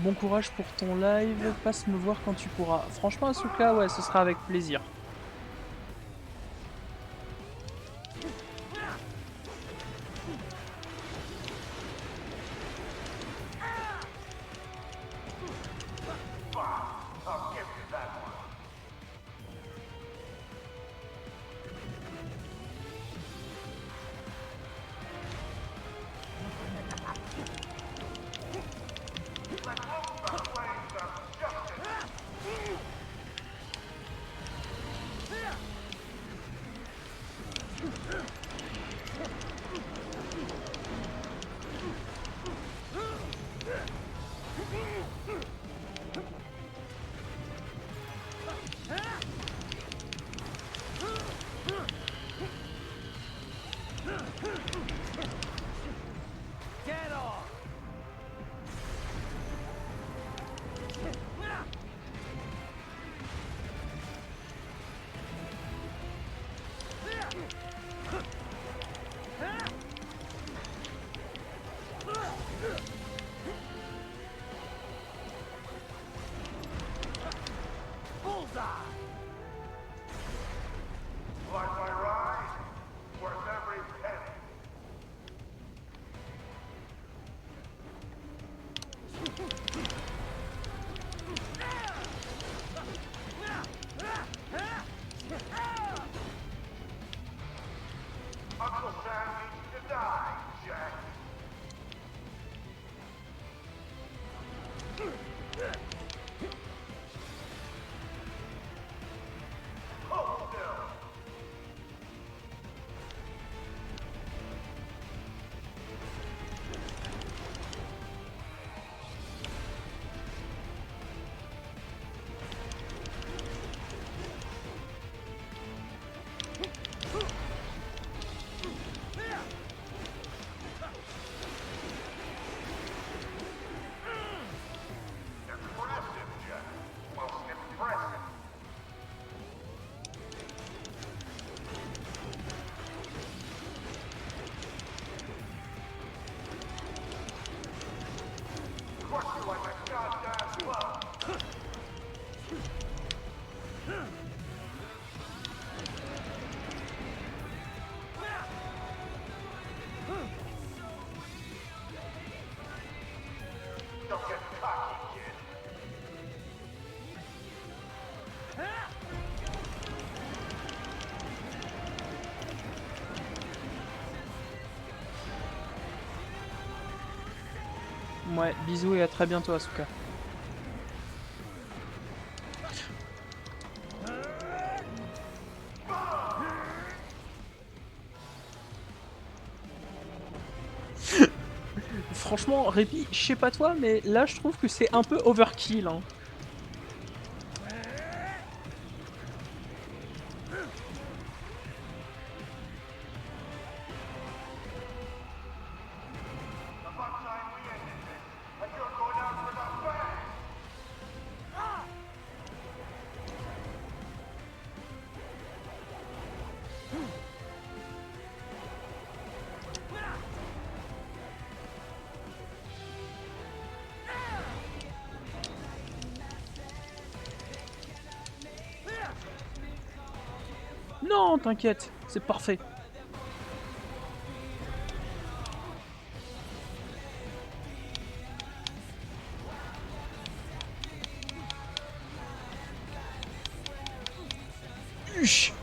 Bon courage pour ton live, passe me voir quand tu pourras. Franchement, Asuka, ouais, ce sera avec plaisir. I'll give you that one. Let's look the flames of justice. Get off! Bullseye! Like my ride? Worth every penny. Uncle Sam needs to die, Jack. Hold still. Impressive, Jack. Most impressive. Crush you like a goddamn bug. Don't get cocky, kid. Ouais, bisous et à très bientôt, Asuka. Franchement, Répi, je sais pas toi, mais là je trouve que c'est un peu overkill. Hein. About time we ended this, and you're going out for the bang! Non, t'inquiète, c'est parfait. Uch.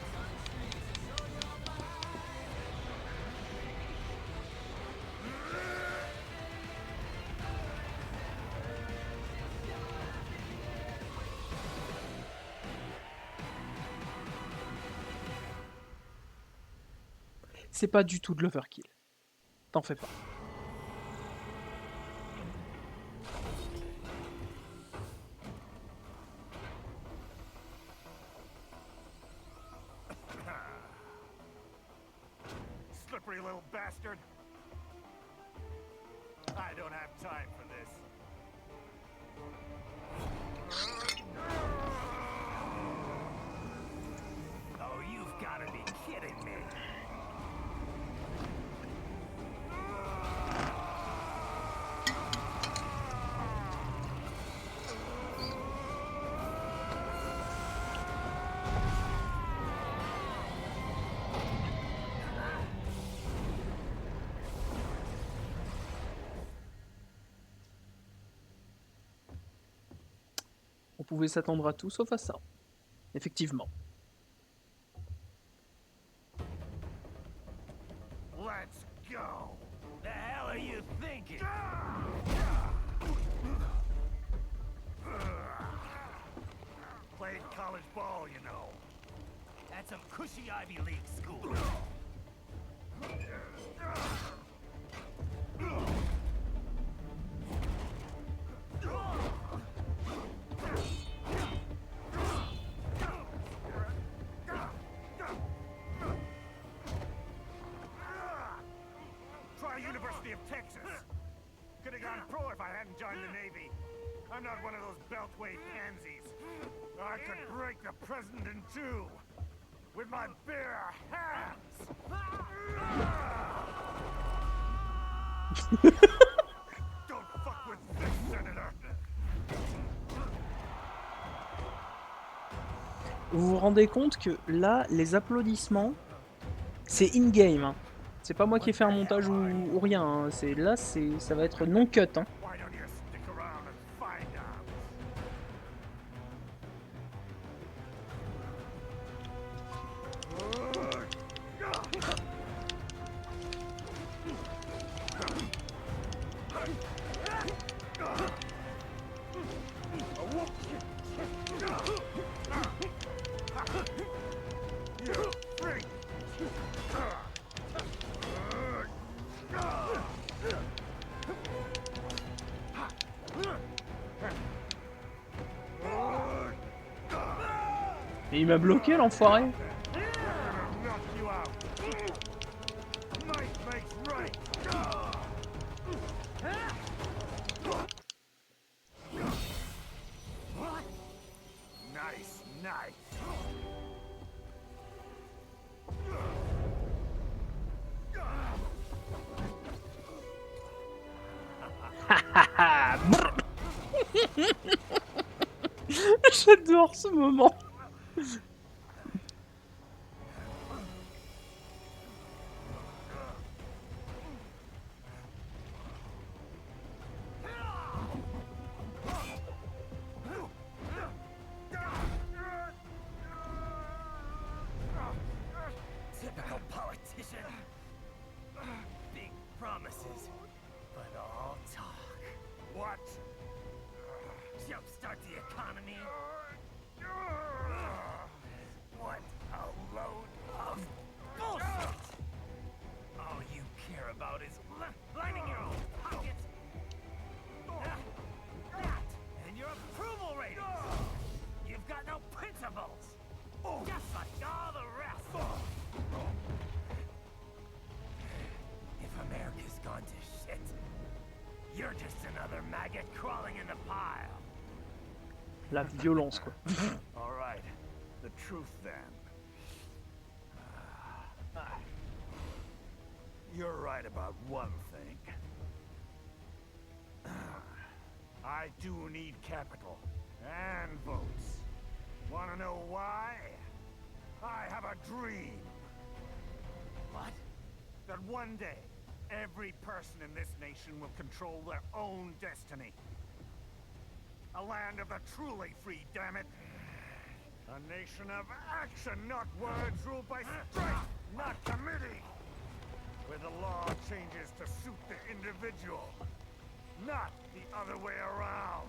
C'est pas du tout de l'overkill. T'en fais pas. Slippery little bastard. I don't have time for this. Oh, you've got to be kidding me. pouvait s'attendre à tout sauf à ça. Effectivement. Let's go. The hell are you thinking? Played college ball, you know. That's a cushy Ivy League school. Try University of Texas. Could have gone pro if I hadn't joined the Navy. I'm not one of those beltway pansies. I could break the president in two with my bare hands. Don't fuck with this, Senator. Vous vous rendez compte que là, les applaudissements, c'est in-game. Hein. C'est pas moi qui ai fait un montage ou rien. Hein. Là, ça va être non-cut. Hein. Why don't you stick around and find out? Et il m'a bloqué l'enfoiré. Nice, nice. J'adore ce moment. Typical politician. Big promises, but all talk. What? Jumpstart the economy? What a load of bullshit! All you care about is lining your own pockets. That and your approval ratings. You've got no principles. Just like all the rest. If America's gone to shit, you're just another maggot crawling in the pile. La violence, quoi. All right, the truth then. You're right about one thing. I do need capital and votes. Wanna know why? I have a dream. What? That one day, every person in this nation will control their own destiny. A land of the truly free, damn it. A nation of action, not words, ruled by strength, not committee. Where the law changes to suit the individual, not the other way around.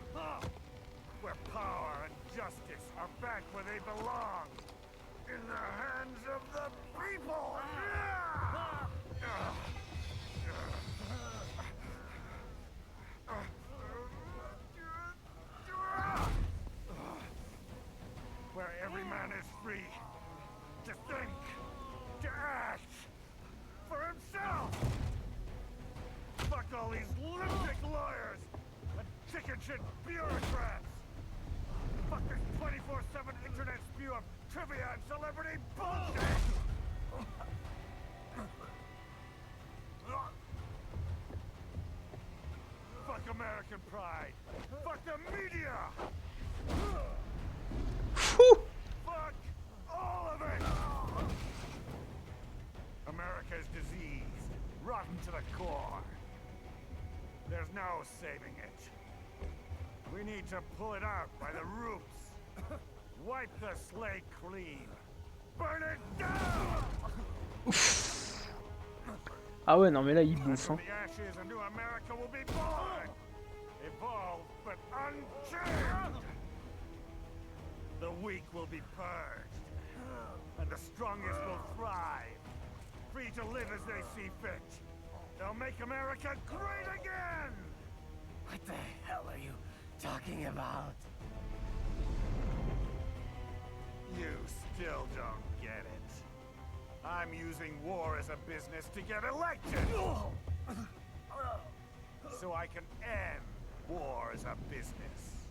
Where power and justice are back where they belong. In the hands of the people! Where every man is free to think, to act for himself! Fuck all these lipstick lawyers and chicken shit bureaucrats! Fuck this 24/7 internet spew of trivia and celebrity bullshit! Fuck American pride! Fuck the media! Fuck all of it! America's diseased, rotten to the core. There's no saving it. We need to pull it out by the roots. Wipe the slate clean. Burn it down. Ah ouais, non mais là il bouffe. Hein. The ashes, a new America will be born. Evolved but unchanged. The weak will be purged, and the strongest will thrive, free to live as they see fit. They'll make America great again! What the hell are you talking about? You still don't get it. I'm using war as a business to get elected! So I can end war as a business.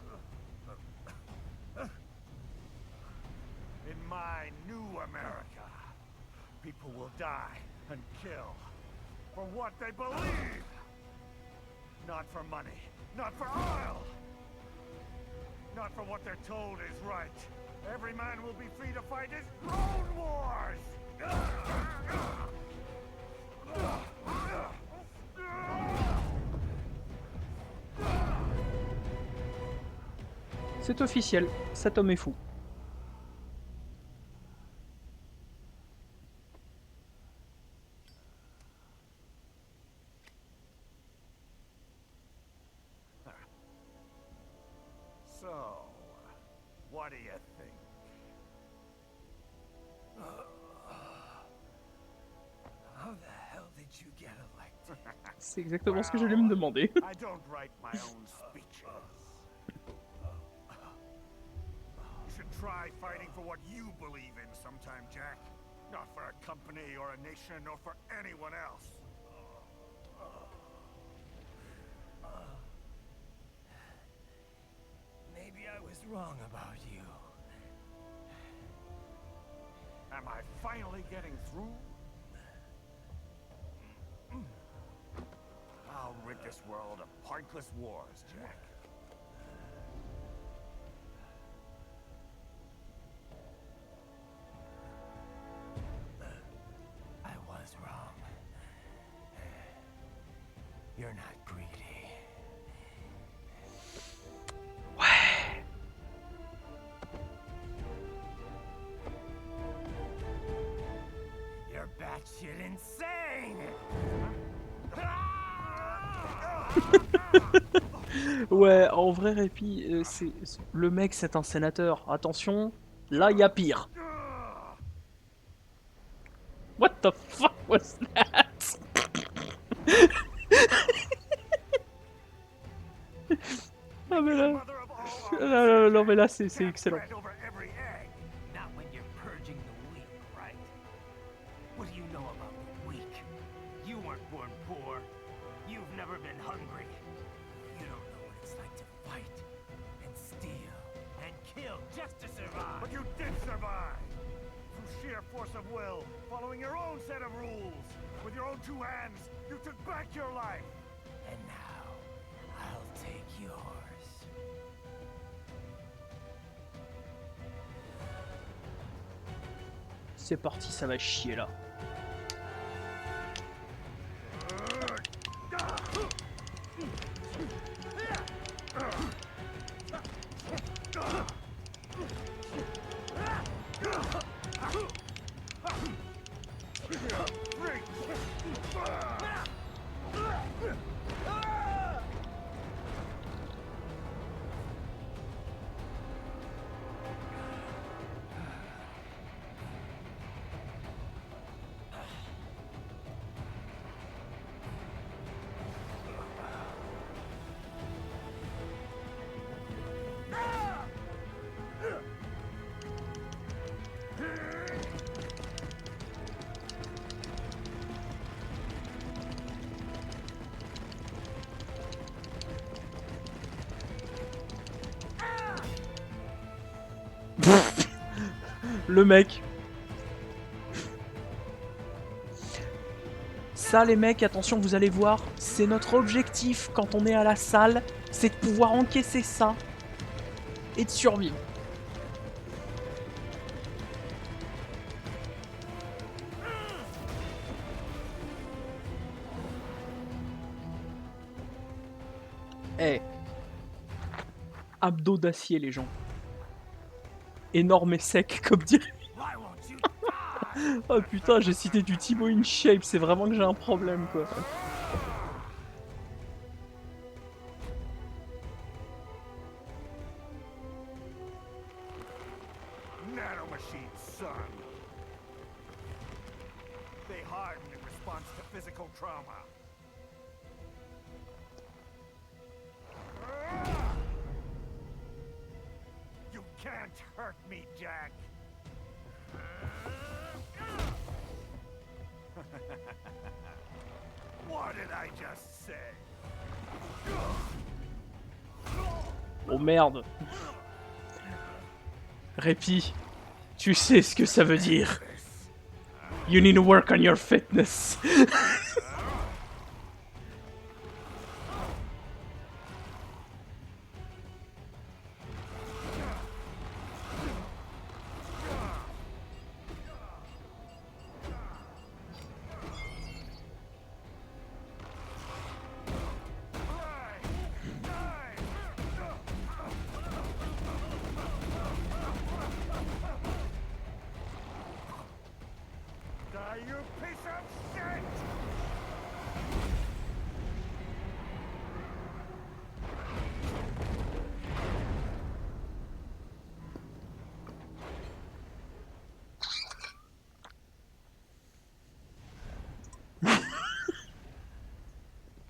In my new America, people will die and kill for what they believe. Not for money, not for oil, not for what they're told is right. Every man will be free to fight his own wars. C'est officiel, cet homme est fou. So, what do you think? How the hell did you get elected? C'est exactement ce que j'allais me demander. I don't write my own speeches. You should try fighting for what you believe in sometime, Jack. Not for a company or a nation or for anyone else. Maybe I was wrong about you. Am I finally getting through? I'll rid this world of pointless wars, Jack. I was wrong. You're not greedy. You're batshit insane! Ouais, en vrai répit, le mec c'est un sénateur. Attention, là il y a pire. What the fuck was that? Ah mais là, non mais là c'est excellent. Not when you're purging the weak, right? What do you know about the weak? You weren't born poor. You've never been hungry. You don't know what it's like to fight and steal and kill just to survive. But you did survive! Through sheer force of will, following your own set of rules. With your own two hands, you took back your life. And now, I'll take yours. C'est parti, ça va chier là. Le mec. Ça les mecs, attention, vous allez voir, c'est notre objectif quand on est à la salle, c'est de pouvoir encaisser ça et de survivre. Eh. abdos d'acier, les gens. Énorme et sec, comme dirait. Oh putain, j'ai cité du Timo in shape, c'est vraiment que j'ai un problème, quoi. Nanomachines, son. They harden in response to physical trauma. You can't hurt me, Jack. What did I just say? Oh merde. Répit, tu sais ce que ça veut dire. You need to work on your fitness. You piece of shit!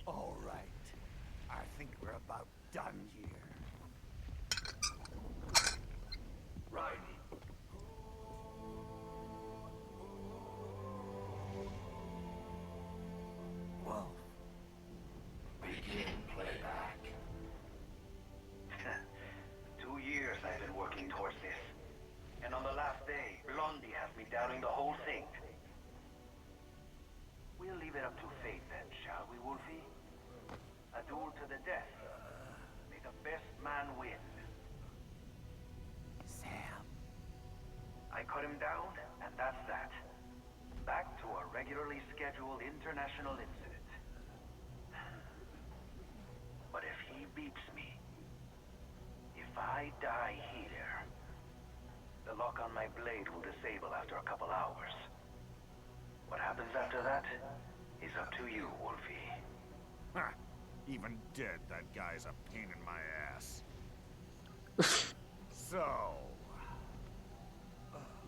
All right. I think we're about done here. Right. Whoa. Begin playback. 2 years I've been working towards this. And on the last day, Blondie has me doubting the whole thing. We'll leave it up to fate then, shall we, Wolfie? A duel to the death. May the best man win. Sam. I cut him down, and that's that. Back to a regularly scheduled international incident. But if he beats me, if I die here, the lock on my blade will disable after a couple hours. What happens after that is up to you, Wolfie. Huh. Even dead, that guy's a pain in my ass. So...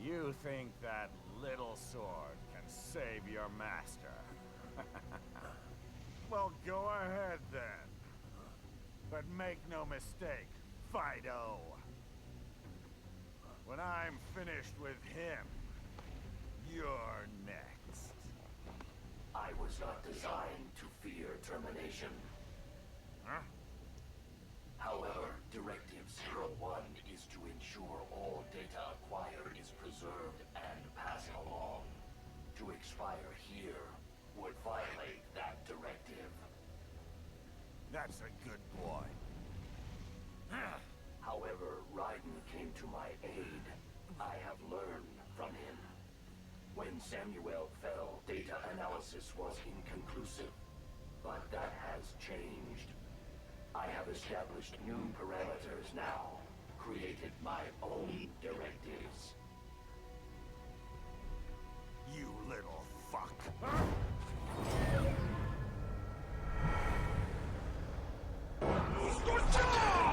you think that little sword can save your master? Well, go ahead then. But make no mistake, Fido. When I'm finished with him, you're next. I was not designed to fear termination. Huh? However, Directive 01 is to ensure all data acquired is preserved and passed along. To expire here would violate that directive. That's a good boy. However, Raiden came to my aid. I have learned from him. When Samuel fell, data analysis was inconclusive. But that has changed. I have established new parameters now. Created my own directives. You little fuck.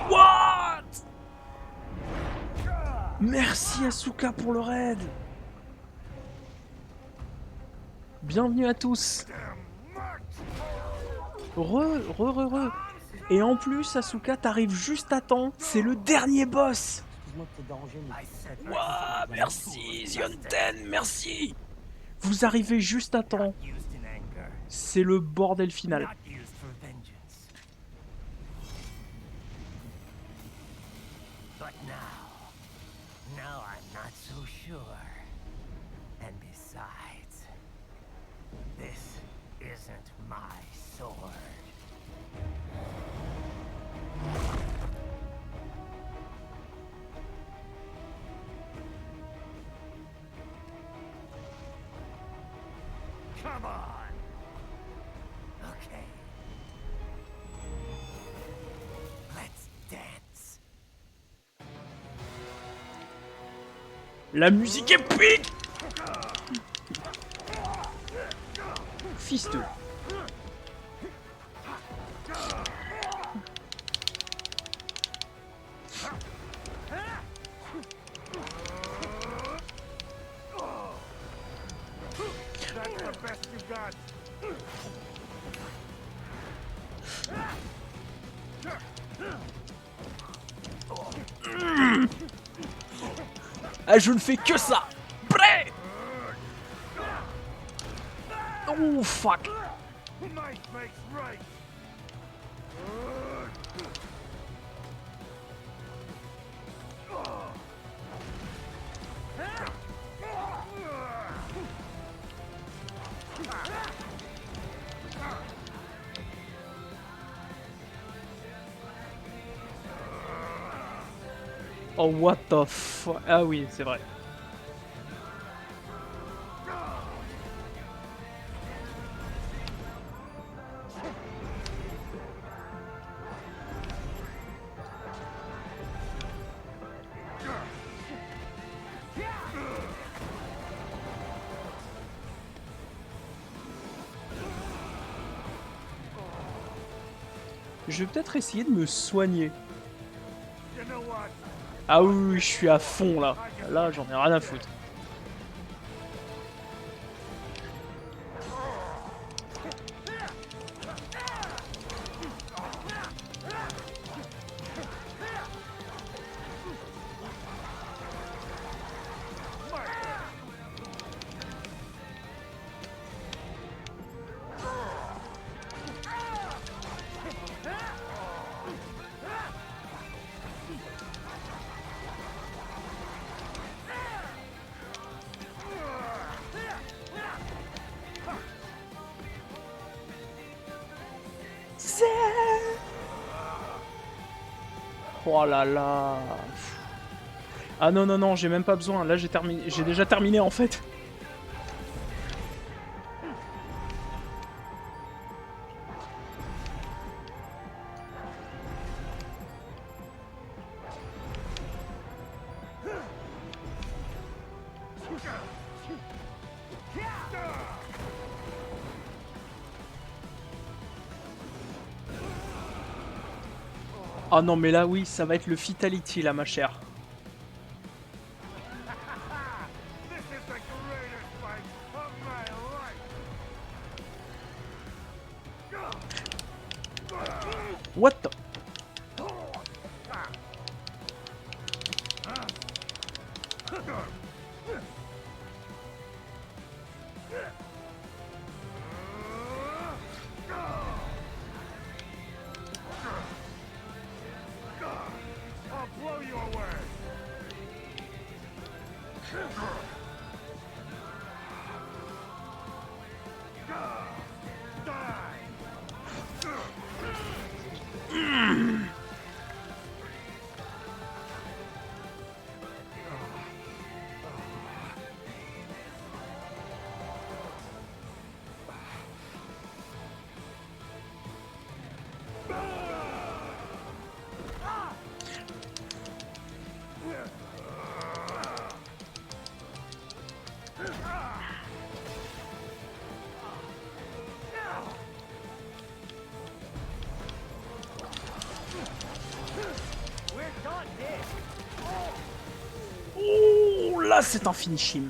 What? Merci Asuka pour le raid. Bienvenue à tous. Re. Et en plus, Asuka, t'arrives juste à temps. C'est le dernier boss. Wouah, merci, Zionten, merci. Vous arrivez juste à temps. C'est le bordel final. Now I'm not so sure. And besides, this isn't my sword. Come on! Okay. Let's dance. La musique épique. Fils de... Ah, je ne fais que ça. Prêt. Oh fuck. Oh what the fuck. Ah oui, c'est vrai. Je vais peut-être essayer de me soigner. Ah oui, je suis à fond là. Là, j'en ai rien à foutre. Oh là là. Ah non non non, j'ai même pas besoin. Là j'ai terminé, j'ai déjà terminé en fait. Ah non mais là oui, ça va être le fatality là ma chère. What the... Oh là c'est un finishing.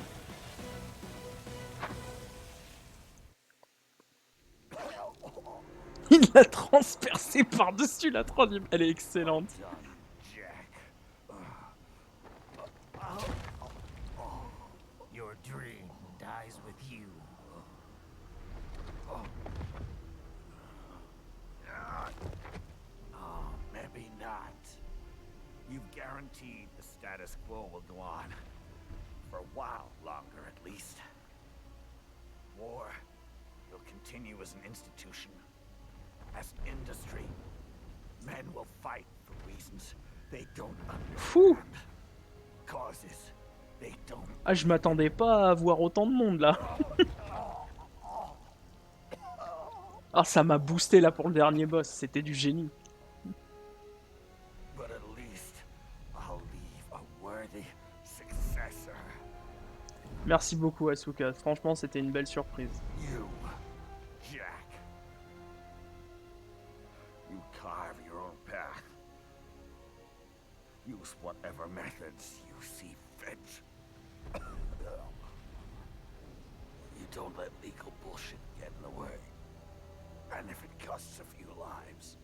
Il l'a transpercé par-dessus la troisième. Elle est excellente. Your dream dies with you. Oh, maybe not. You've guaranteed the status quo will go on. For a while longer, at least. War will continue as an institution, as an industry. Men will fight for reasons they don't understand. Causes they don't. Ah, je m'attendais pas à voir autant de monde là. Ah, ça m'a boosté là pour le dernier boss, c'était du génie. But at least I'll leave a worthy successor. Merci beaucoup, Asuka. Franchement, c'était une belle surprise. You, Jack. You carve your own path. Use whatever methods you see fit. You don't let legal bullshit get in the way. And if it costs a few lives,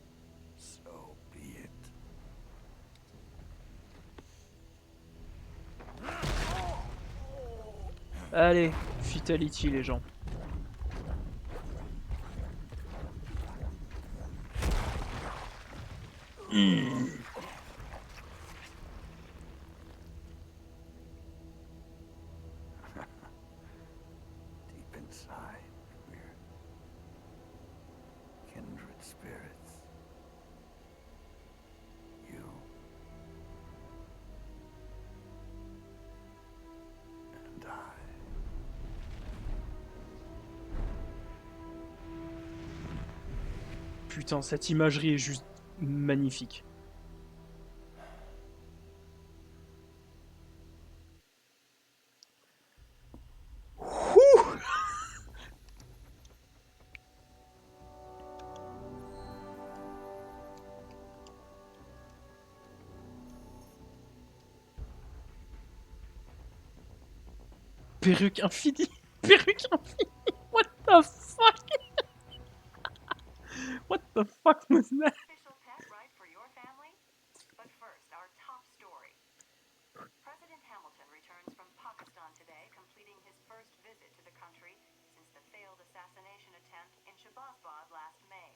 so be it. Allez, Fatality les gens. Deep inside, we're kindred spirits. You and I. Putain, cette imagerie est juste magnifique. Perruque infinie. Perruque infinie. What the fuck? What the fuck was that? Official pet right for your family? But first, our top story. President Hamilton returns from Pakistan today, completing his first visit to the country since the failed assassination attempt in Shahbazbad last May.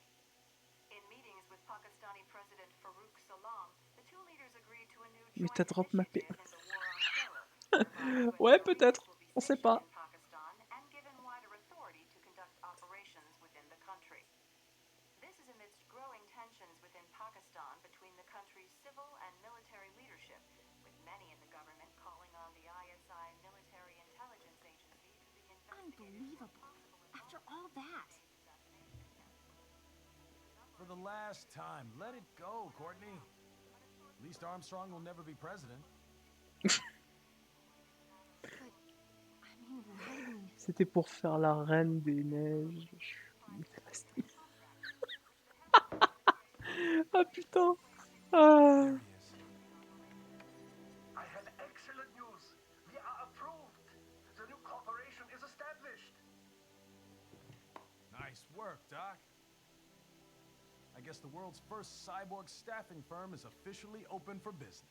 In meetings with Pakistani President Farooq Salam, the two leaders agreed to a new Mais joint t'as drop ma paix. initiative in the war on terror. Ouais, peut-être. On sait pas. In Pakistan and given wider authority to conduct operations within the country. This is amidst growing tensions within Pakistan between the country's civil and military leadership, with many in the government calling on the ISI military intelligence agency to be investigated. Unbelievable. After all that. For the last time, let it go, Courtney. At least Armstrong will never be president. C'était pour faire la reine des neiges. Je suis dévasté. Ah putain. Ah. I have excellent news. We are approved. The new corporation is established. Nice work, Doc. I guess the world's first cyborg staffing firm is officially open for business.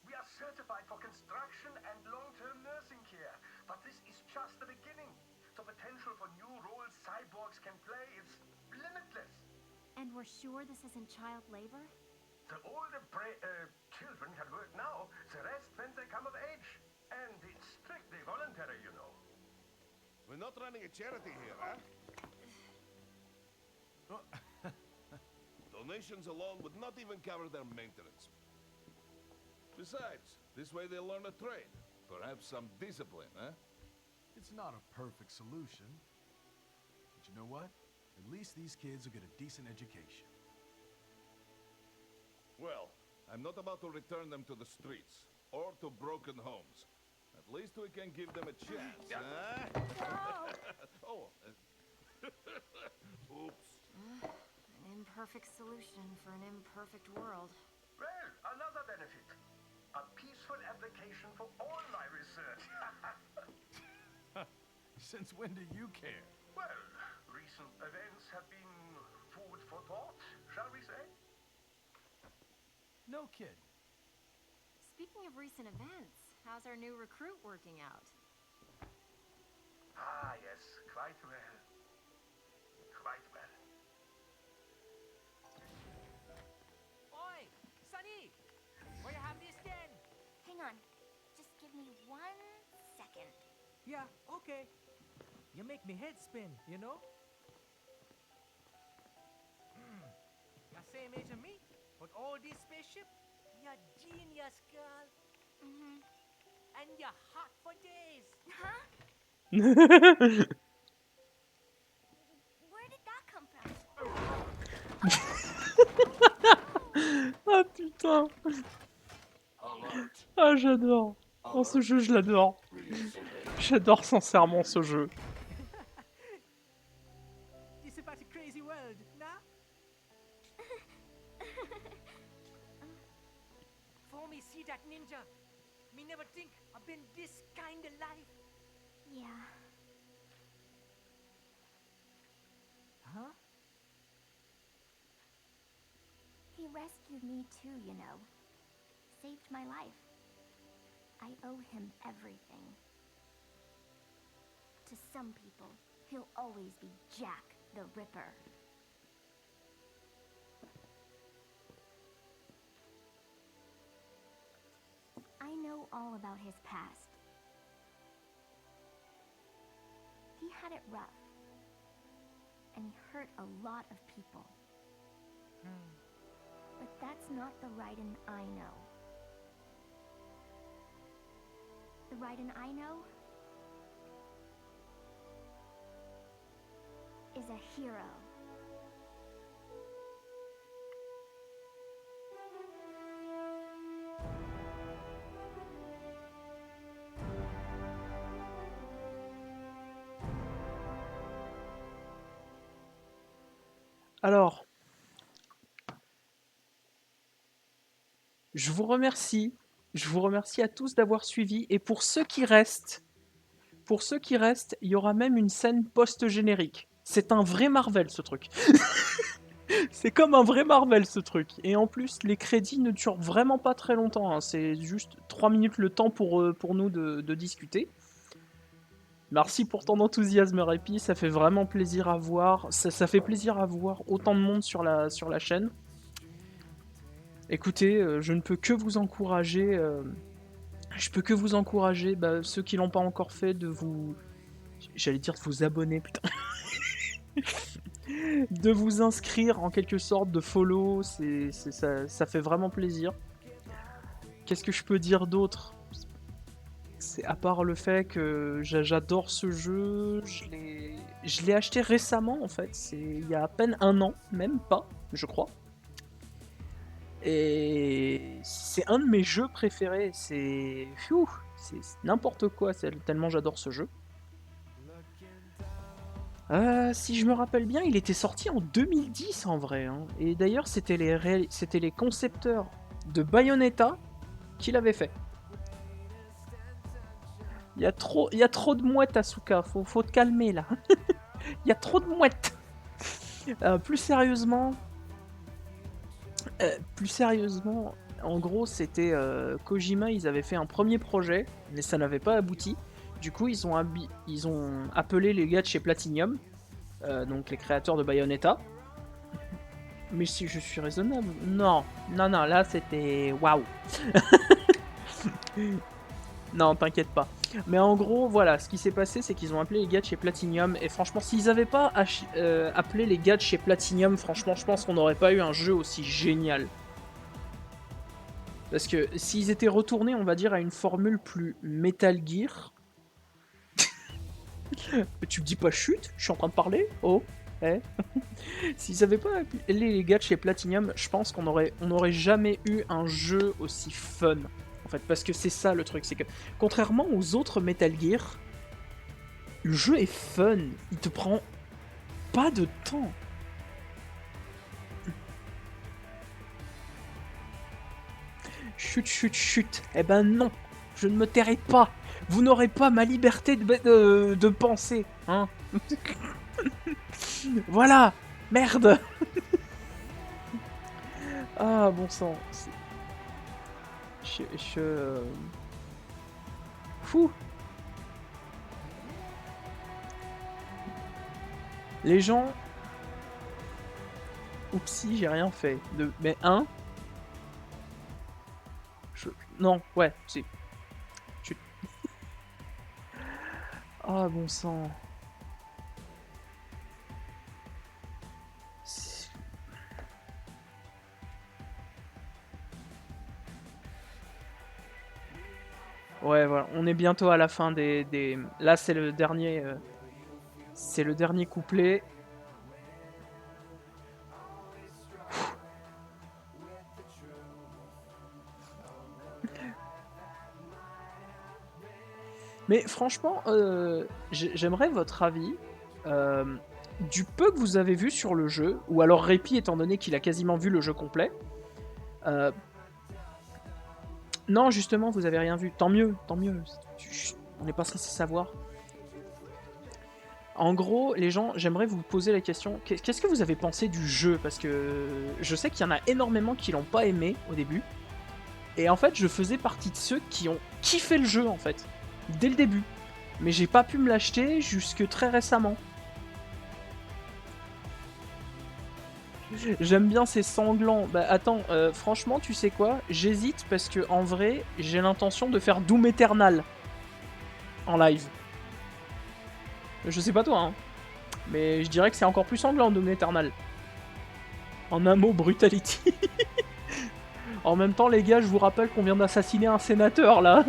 We are certified for construction and long-term nursing care, but this is just the beginning. The potential for new roles cyborgs can play is limitless. And we're sure this isn't child labor? The older children can work now, the rest when they come of age. And it's strictly voluntary, you know. We're not running a charity here, huh? Donations alone would not even cover their maintenance. Besides, this way they'll learn a trade. Perhaps some discipline, huh? It's not a perfect solution. But you know what? At least these kids will get a decent education. Well, I'm not about to return them to the streets or to broken homes. At least we can give them a chance, huh? Oh. Oops. An imperfect solution for an imperfect world. Well, another benefit. A peaceful application for all my research. Since when do you care? Well, recent events have been food for thought, shall we say? No kid. Speaking of recent events, how's our new recruit working out? Ah, yes, quite well. Quite well. Oi, Sonny! Where you have this then? Hang on. Just give me 1 second. Yeah, okay. You make me head spin, you know? You're same age as me, but all this spaceship, you're genius, girl. Mm-hmm. And you're hot for days. Huh? Where did that come from? Ah putain. Ah j'adore. Oh ce jeu je l'adore. J'adore sincèrement ce jeu. It's about a crazy world, nah? For me, see that ninja. Me never think I've been this kind of life. Yeah. Huh? He rescued me too, you know. Saved my life. I owe him everything. To some people, he'll always be Jack the Ripper. I know all about his past. He had it rough. And he hurt a lot of people. But that's not the Raiden I know. The Raiden I know is a hero. Alors, je vous remercie. Je vous remercie à tous d'avoir suivi. Et pour ceux qui restent, il y aura même une scène post-générique. C'est un vrai Marvel, ce truc. C'est comme un vrai Marvel, ce truc. Et en plus, les crédits ne durent vraiment pas très longtemps. Hein. C'est juste 3 minutes le temps pour nous de discuter. Merci pour ton enthousiasme, Répi. Ça fait vraiment plaisir à voir. Ça fait plaisir à voir autant de monde sur la chaîne. Écoutez, je ne peux que vous encourager... je peux que vous encourager, ceux qui l'ont pas encore fait, de vous... J'allais dire de vous abonner, putain. De vous inscrire en quelque sorte, de follow, ça fait vraiment plaisir. Qu'est-ce que je peux dire d'autre? C'est à part le fait que j'adore ce jeu, je l'ai acheté récemment en fait, c'est il y a à peine 1 an, même pas, je crois. Et c'est un de mes jeux préférés, c'est n'importe quoi, tellement j'adore ce jeu. Si je me rappelle bien, il était sorti en 2010 en vrai. Hein. Et d'ailleurs, c'était les concepteurs de Bayonetta qui l'avaient fait. Il y a trop de mouettes, Asuka. Faut te calmer là. Il y a trop de mouettes. Plus sérieusement, en gros, c'était Kojima. Ils avaient fait un premier projet, mais ça n'avait pas abouti. Du coup, ils ont appelé les gars de chez Platinum, donc les créateurs de Bayonetta. Mais si je suis raisonnable, non, là c'était waouh. Non, t'inquiète pas. Mais en gros, voilà, ce qui s'est passé, c'est qu'ils ont appelé les gars de chez Platinum. Et franchement, s'ils n'avaient pas appelé les gars de chez Platinum, franchement, je pense qu'on n'aurait pas eu un jeu aussi génial. Parce que s'ils étaient retournés, on va dire, à une formule plus Metal Gear... Tu me dis pas chute, je suis en train de parler. Oh, eh. S'ils n'avaient pas appelé les gars de chez Platinum, je pense qu'on aurait jamais eu un jeu aussi fun. En fait, parce que c'est ça le truc, c'est que contrairement aux autres Metal Gear, le jeu est fun, il te prend pas de temps. Chut. Eh ben non, je ne me tairai pas. Vous n'aurez pas ma liberté de penser, hein. Voilà, merde. Ah, bon sang. Fou. Les gens... Oupsie, j'ai rien fait. Mais un... Non, ouais, si. Chut. Ah, bon sang. Ouais, voilà, on est bientôt à la fin des... Là, c'est le dernier... c'est le dernier couplet. Mais franchement, j'aimerais votre avis. Du peu que vous avez vu sur le jeu, ou alors Répi étant donné qu'il a quasiment vu le jeu complet. Non, justement, vous avez rien vu. Tant mieux, tant mieux. On n'est pas censé savoir. En gros, les gens, j'aimerais vous poser la question, qu'est-ce que vous avez pensé du jeu? Parce que je sais qu'il y en a énormément qui l'ont pas aimé au début. Et en fait, je faisais partie de ceux qui ont kiffé le jeu, en fait. Dès le début. Mais j'ai pas pu me l'acheter jusque très récemment. J'aime bien ces sanglants. Bah attends, franchement, tu sais quoi? J'hésite parce que en vrai, j'ai l'intention de faire Doom Eternal en live. Je sais pas toi, hein. Mais je dirais que c'est encore plus sanglant, Doom Eternal. En un mot, brutality. En même temps, les gars, je vous rappelle qu'on vient d'assassiner un sénateur, là.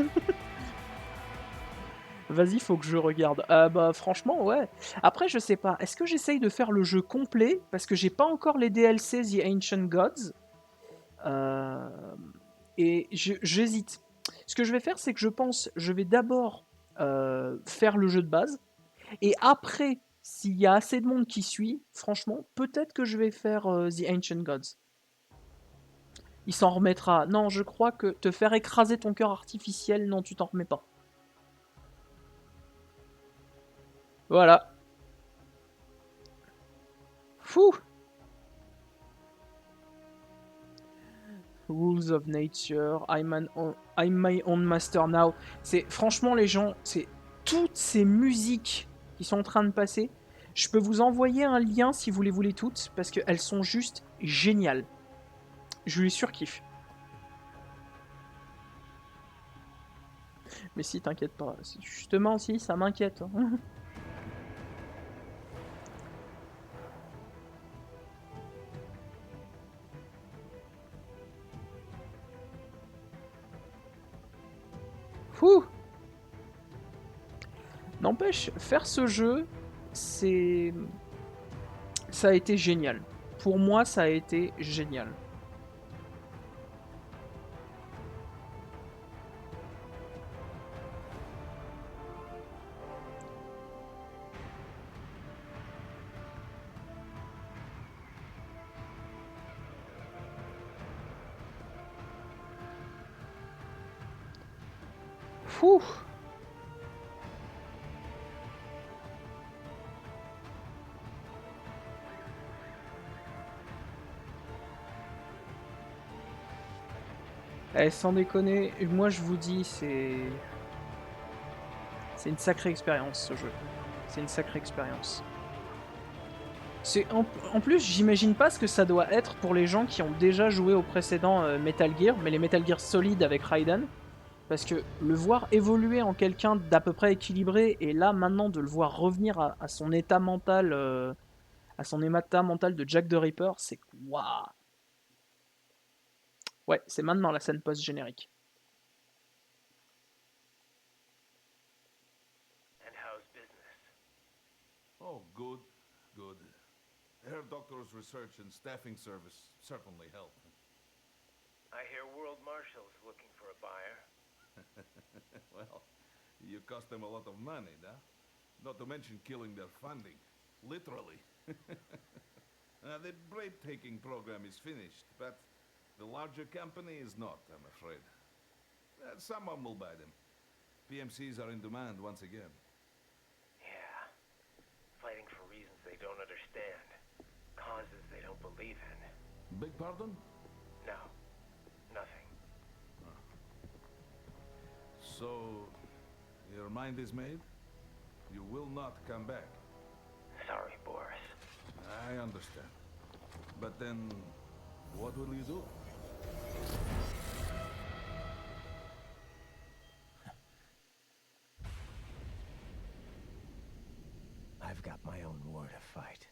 Vas-y, faut que je regarde. Bah, franchement, ouais. Après, je sais pas. Est-ce que j'essaye de faire le jeu complet? Parce que j'ai pas encore les DLC The Ancient Gods. Et j'hésite. Ce que je vais faire, c'est que je pense, je vais d'abord faire le jeu de base. Et après, s'il y a assez de monde qui suit, franchement, peut-être que je vais faire The Ancient Gods. Il s'en remettra. Non, je crois que te faire écraser ton cœur artificiel, non, tu t'en remets pas. Voilà. Fou. Rules of Nature, I'm my own master now. C'est franchement les gens, c'est toutes ces musiques qui sont en train de passer. Je peux vous envoyer un lien si vous les voulez toutes parce qu'elles sont juste géniales. Je les surkiffe. Mais si, t'inquiète pas. Justement, si, ça m'inquiète. Fou. N'empêche, faire ce jeu, c'est... Ça a été génial. Pour moi, ça a été génial. Fou. Eh, sans déconner, moi je vous dis, c'est une sacrée expérience ce jeu. C'est une sacrée expérience. En plus, j'imagine pas ce que ça doit être pour les gens qui ont déjà joué au précédent Metal Gear, mais les Metal Gear solides avec Raiden. Parce que le voir évoluer en quelqu'un d'à peu près équilibré, et là maintenant de le voir revenir à son état mental, de Jack the Ripper, c'est waouh. Ouais, c'est maintenant la scène post-générique. Oh, good, good. Herr Doctor's research and staffing service certainly help. I hear World Marshal's looking for a buyer. Well, you cost them a lot of money, no? Not to mention killing their funding. Literally. The break-taking program is finished, but the larger company is not, I'm afraid. Someone will buy them. PMCs are in demand once again. Yeah. Fighting for reasons they don't understand. Causes they don't believe in. Beg pardon? No. Nothing. So, your mind is made? You will not come back. Sorry, Boris. I understand. But then, what will you do? I've got my own war to fight.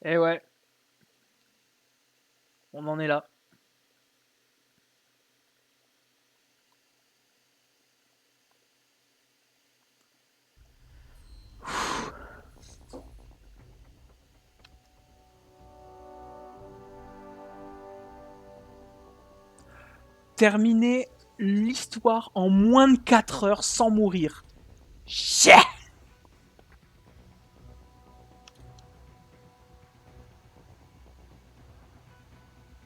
Eh ouais. On en est là. terminer l'histoire en moins de 4 heures sans mourir. Chais.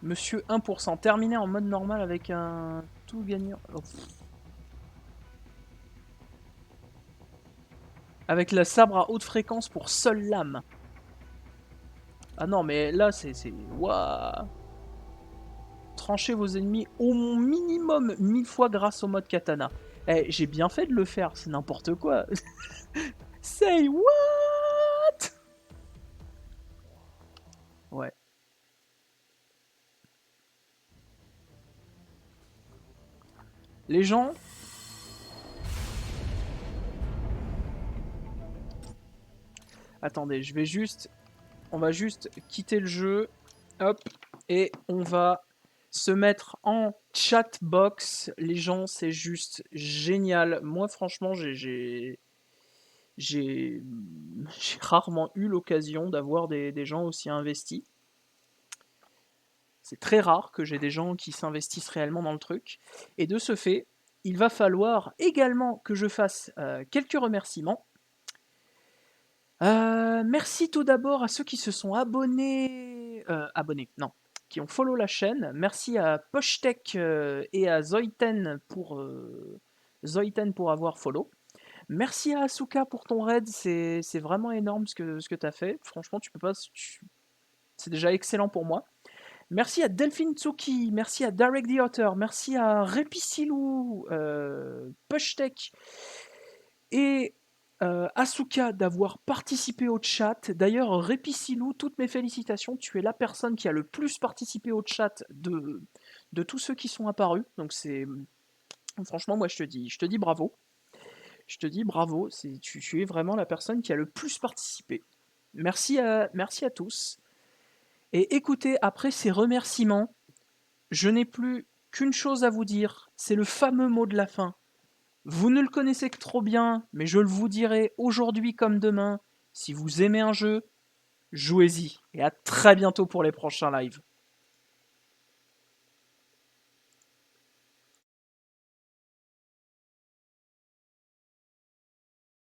Monsieur 1%, terminé en mode normal avec un tout gagnant. Oh. Avec la sabre à haute fréquence pour seule lame. Ah non, mais là, c'est... Waouh. Tranchez vos ennemis au minimum 1000 fois grâce au mode katana. Eh, j'ai bien fait de le faire, c'est n'importe quoi. Say what? Ouais. Les gens... Attendez, je vais juste... On va juste quitter le jeu. Hop. Et on va se mettre en chatbox. Les gens, c'est juste génial. Moi, franchement, j'ai rarement eu l'occasion d'avoir des gens aussi investis. C'est très rare que j'ai des gens qui s'investissent réellement dans le truc. Et de ce fait, il va falloir également que je fasse quelques remerciements. Merci tout d'abord à ceux qui se sont abonnés. Non. Qui ont follow la chaîne. Merci à Poshtech et à Zoiten pour avoir follow. Merci à Asuka pour ton raid, c'est vraiment énorme ce que tu as fait. Franchement, tu peux pas. C'est déjà excellent pour moi. Merci à Delphine Tsuki, merci à Direct the Author, merci à Repisilou, Pushtech et Asuka d'avoir participé au chat. D'ailleurs, Repisilou, toutes mes félicitations, tu es la personne qui a le plus participé au chat de tous ceux qui sont apparus. Donc c'est franchement, moi je te dis bravo. Je te dis bravo, tu es vraiment la personne qui a le plus participé. Merci à tous. Et écoutez, après ces remerciements, je n'ai plus qu'une chose à vous dire, c'est le fameux mot de la fin. Vous ne le connaissez que trop bien, mais je le vous dirai aujourd'hui comme demain. Si vous aimez un jeu, jouez-y. Et à très bientôt pour les prochains lives.